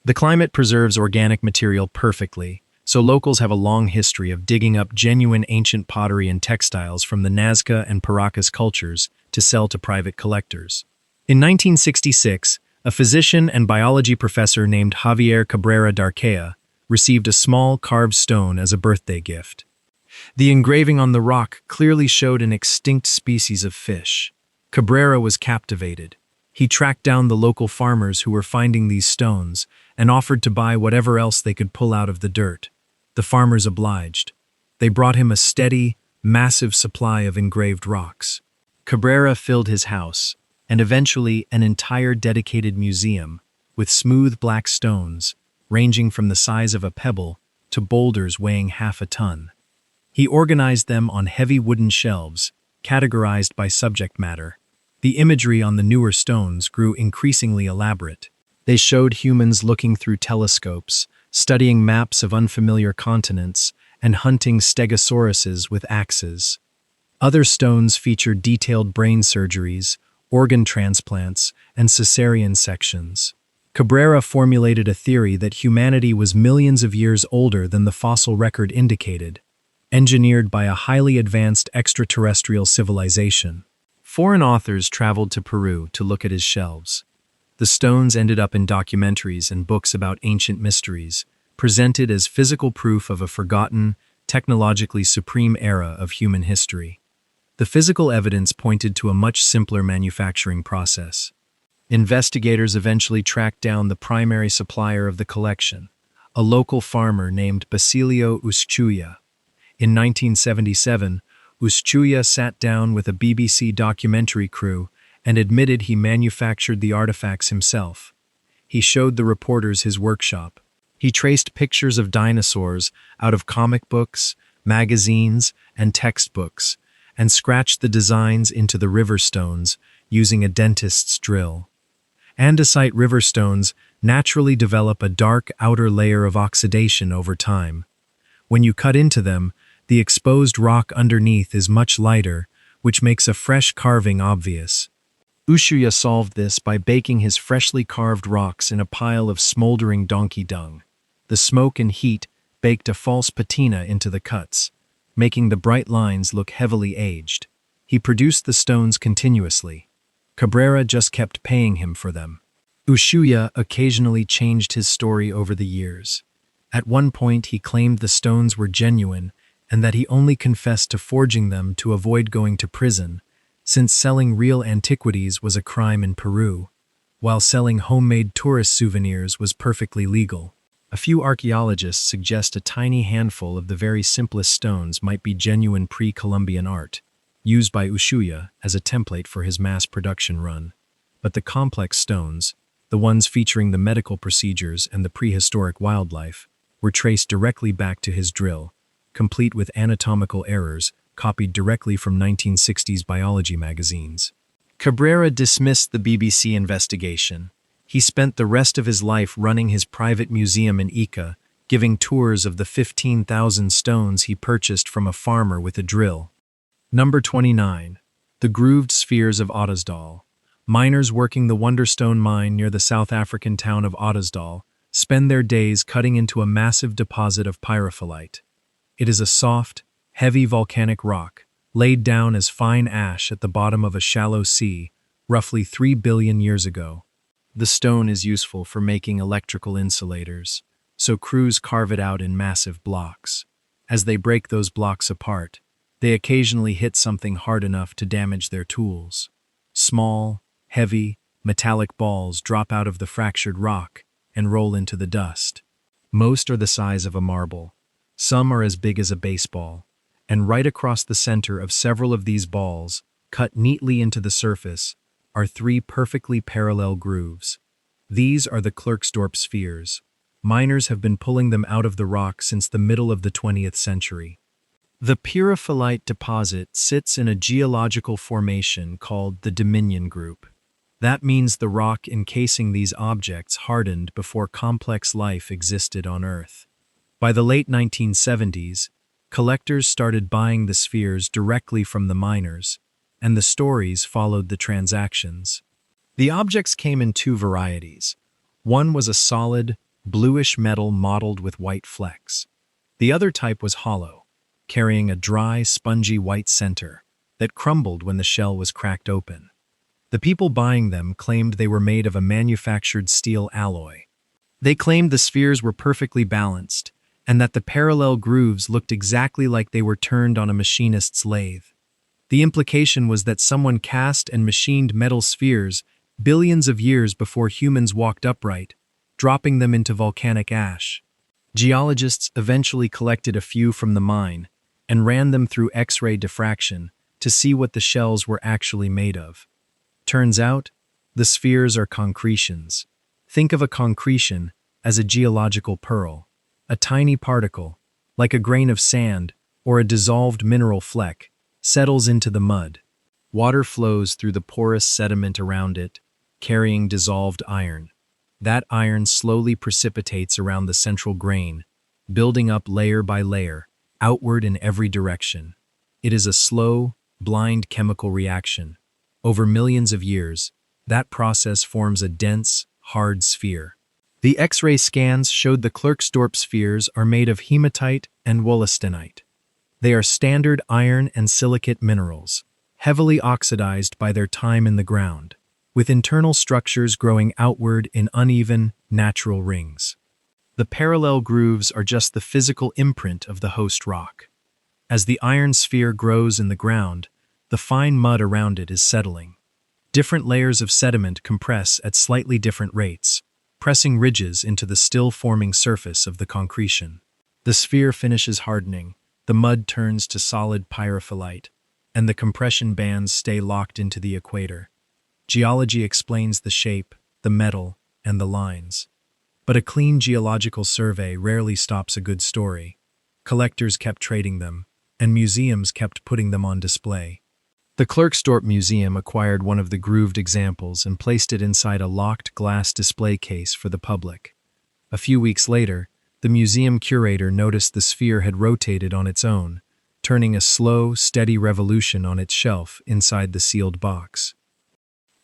The climate preserves organic material perfectly, so locals have a long history of digging up genuine ancient pottery and textiles from the Nazca and Paracas cultures to sell to private collectors. In 1966, a physician and biology professor named Javier Cabrera Darquea received a small carved stone as a birthday gift. The engraving on the rock clearly showed an extinct species of fish. Cabrera was captivated. He tracked down the local farmers who were finding these stones and offered to buy whatever else they could pull out of the dirt. The farmers obliged. They brought him a steady, massive supply of engraved rocks. Cabrera filled his house, and eventually an entire dedicated museum, with smooth black stones, ranging from the size of a pebble to boulders weighing half a ton. He organized them on heavy wooden shelves, categorized by subject matter. The imagery on the newer stones grew increasingly elaborate. They showed humans looking through telescopes, studying maps of unfamiliar continents, and hunting stegosauruses with axes. Other stones featured detailed brain surgeries, organ transplants, and cesarean sections. Cabrera formulated a theory that humanity was millions of years older than the fossil record indicated, engineered by a highly advanced extraterrestrial civilization. Foreign authors traveled to Peru to look at his shelves. The stones ended up in documentaries and books about ancient mysteries, presented as physical proof of a forgotten, technologically supreme era of human history. The physical evidence pointed to a much simpler manufacturing process. Investigators eventually tracked down the primary supplier of the collection, a local farmer named Basilio Uschuya. In 1977, Uschuya sat down with a BBC documentary crew and admitted he manufactured the artifacts himself. He showed the reporters his workshop. He traced pictures of dinosaurs out of comic books, magazines, and textbooks, and scratched the designs into the river stones using a dentist's drill. Andesite river stones naturally develop a dark outer layer of oxidation over time. When you cut into them, the exposed rock underneath is much lighter, which makes a fresh carving obvious. Uschuya solved this by baking his freshly carved rocks in a pile of smoldering donkey dung. The smoke and heat baked a false patina into the cuts, making the bright lines look heavily aged. He produced the stones continuously. Cabrera just kept paying him for them. Uschuya occasionally changed his story over the years. At one point, he claimed the stones were genuine and that he only confessed to forging them to avoid going to prison, since selling real antiquities was a crime in Peru, while selling homemade tourist souvenirs was perfectly legal. A few archaeologists suggest a tiny handful of the very simplest stones might be genuine pre-Columbian art, used by Uschuya as a template for his mass production run. But the complex stones, the ones featuring the medical procedures and the prehistoric wildlife, were traced directly back to his drill, complete with anatomical errors copied directly from 1960s biology magazines. Cabrera dismissed the BBC investigation. He spent the rest of his life running his private museum in Ica, giving tours of the 15,000 stones he purchased from a farmer with a drill. Number 29. The Grooved Spheres of Ottosdal. Miners working the Wonderstone mine near the South African town of Ottosdal spend their days cutting into a massive deposit of pyrophyllite. It is a soft, heavy volcanic rock, laid down as fine ash at the bottom of a shallow sea, roughly 3 billion years ago. The stone is useful for making electrical insulators, so crews carve it out in massive blocks. As they break those blocks apart, they occasionally hit something hard enough to damage their tools. Small, heavy, metallic balls drop out of the fractured rock and roll into the dust. Most are the size of a marble. Some are as big as a baseball, and right across the center of several of these balls, cut neatly into the surface, are 3 perfectly parallel grooves. These are the Klerksdorp spheres. Miners have been pulling them out of the rock since the middle of the 20th century. The pyrophyllite deposit sits in a geological formation called the Dominion Group. That means the rock encasing these objects hardened before complex life existed on Earth. By the late 1970s, collectors started buying the spheres directly from the miners, and the stories followed the transactions. The objects came in 2 varieties. One was a solid, bluish metal mottled with white flecks. The other type was hollow, carrying a dry, spongy white center that crumbled when the shell was cracked open. The people buying them claimed they were made of a manufactured steel alloy. They claimed the spheres were perfectly balanced, and that the parallel grooves looked exactly like they were turned on a machinist's lathe. The implication was that someone cast and machined metal spheres billions of years before humans walked upright, dropping them into volcanic ash. Geologists eventually collected a few from the mine and ran them through X-ray diffraction to see what the shells were actually made of. Turns out, the spheres are concretions. Think of a concretion as a geological pearl, a tiny particle, like a grain of sand or a dissolved mineral fleck, settles into the mud. Water flows through the porous sediment around it, carrying dissolved iron. That iron slowly precipitates around the central grain, building up layer by layer, outward in every direction. It is a slow, blind chemical reaction. Over millions of years, that process forms a dense, hard sphere. The X-ray scans showed the Klerksdorp spheres are made of hematite and wollastonite. They are standard iron and silicate minerals, heavily oxidized by their time in the ground, with internal structures growing outward in uneven, natural rings. The parallel grooves are just the physical imprint of the host rock. As the iron sphere grows in the ground, the fine mud around it is settling. Different layers of sediment compress at slightly different rates, pressing ridges into the still-forming surface of the concretion. The sphere finishes hardening, the mud turns to solid pyrophyllite, and the compression bands stay locked into the equator. Geology explains the shape, the metal, and the lines. But a clean geological survey rarely stops a good story. Collectors kept trading them, and museums kept putting them on display. The Klerksdorp Museum acquired one of the grooved examples and placed it inside a locked glass display case for the public. A few weeks later, the museum curator noticed the sphere had rotated on its own, turning a slow, steady revolution on its shelf inside the sealed box.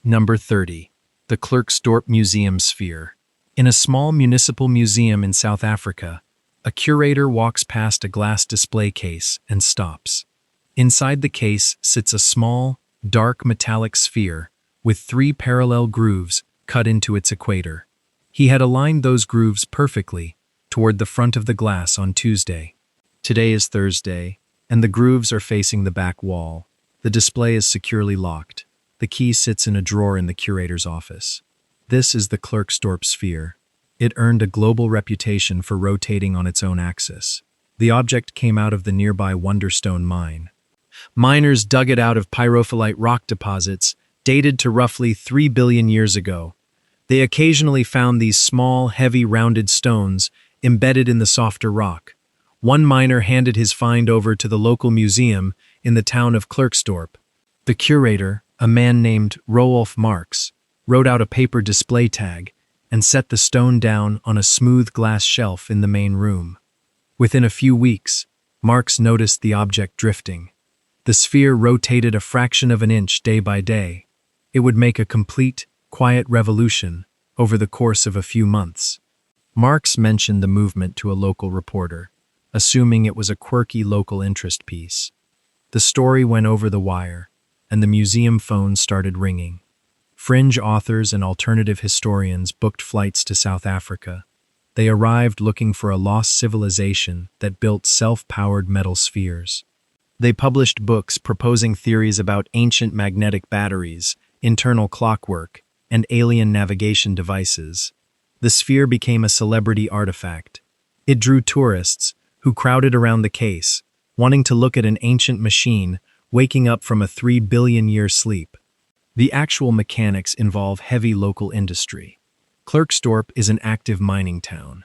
Number 30. The Klerksdorp Museum Sphere. In a small municipal museum in South Africa, a curator walks past a glass display case and stops. Inside the case sits a small, dark metallic sphere with 3 parallel grooves cut into its equator. He had aligned those grooves perfectly toward the front of the glass on Tuesday. Today is Thursday, and the grooves are facing the back wall. The display is securely locked. The key sits in a drawer in the curator's office. This is the Klerksdorp sphere. It earned a global reputation for rotating on its own axis. The object came out of the nearby Wonderstone mine. Miners dug it out of pyrophyllite rock deposits dated to roughly 3 billion years ago. They occasionally found these small, heavy, rounded stones embedded in the softer rock. One miner handed his find over to the local museum in the town of Klerksdorp. The curator, a man named Roelf Marx, wrote out a paper display tag and set the stone down on a smooth glass shelf in the main room. Within a few weeks, Marx noticed the object drifting. The sphere rotated a fraction of an inch day by day. It would make a complete, quiet revolution over the course of a few months. Marx mentioned the movement to a local reporter, assuming it was a quirky local interest piece. The story went over the wire, and the museum phone started ringing. Fringe authors and alternative historians booked flights to South Africa. They arrived looking for a lost civilization that built self-powered metal spheres. They published books proposing theories about ancient magnetic batteries, internal clockwork, and alien navigation devices. The sphere became a celebrity artifact. It drew tourists, who crowded around the case, wanting to look at an ancient machine waking up from a 3 billion-year sleep. The actual mechanics involve heavy local industry. Klerksdorp is an active mining town.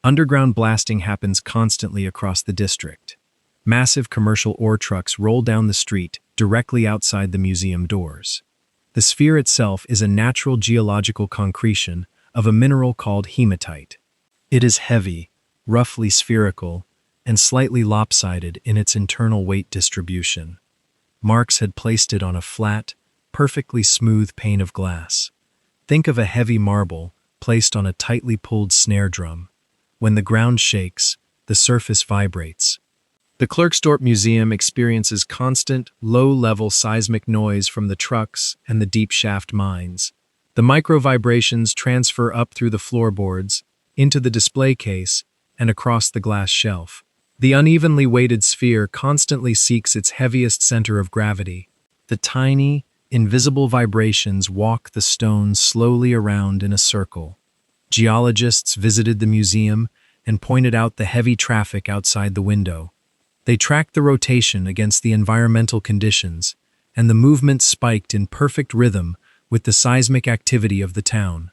Underground blasting happens constantly across the district. Massive commercial ore trucks roll down the street directly outside the museum doors. The sphere itself is a natural geological concretion of a mineral called hematite. It is heavy, roughly spherical, and slightly lopsided in its internal weight distribution. Marx had placed it on a flat, perfectly smooth pane of glass. Think of a heavy marble placed on a tightly pulled snare drum. When the ground shakes, the surface vibrates. The Klerksdorp Museum experiences constant, low-level seismic noise from the trucks and the deep shaft mines. The micro-vibrations transfer up through the floorboards, into the display case, and across the glass shelf. The unevenly weighted sphere constantly seeks its heaviest center of gravity. The tiny, invisible vibrations walk the stones slowly around in a circle. Geologists visited the museum and pointed out the heavy traffic outside the window. They tracked the rotation against the environmental conditions, and the movement spiked in perfect rhythm with the seismic activity of the town.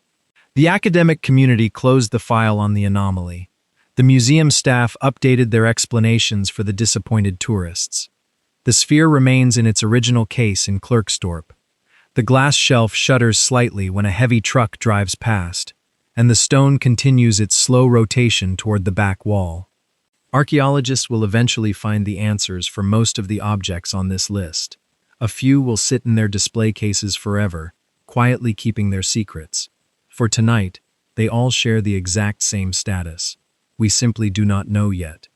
The academic community closed the file on the anomaly. The museum staff updated their explanations for the disappointed tourists. The sphere remains in its original case in Klerksdorp. The glass shelf shudders slightly when a heavy truck drives past, and the stone continues its slow rotation toward the back wall. Archaeologists will eventually find the answers for most of the objects on this list. A few will sit in their display cases forever, quietly keeping their secrets. For tonight, they all share the exact same status. We simply do not know yet.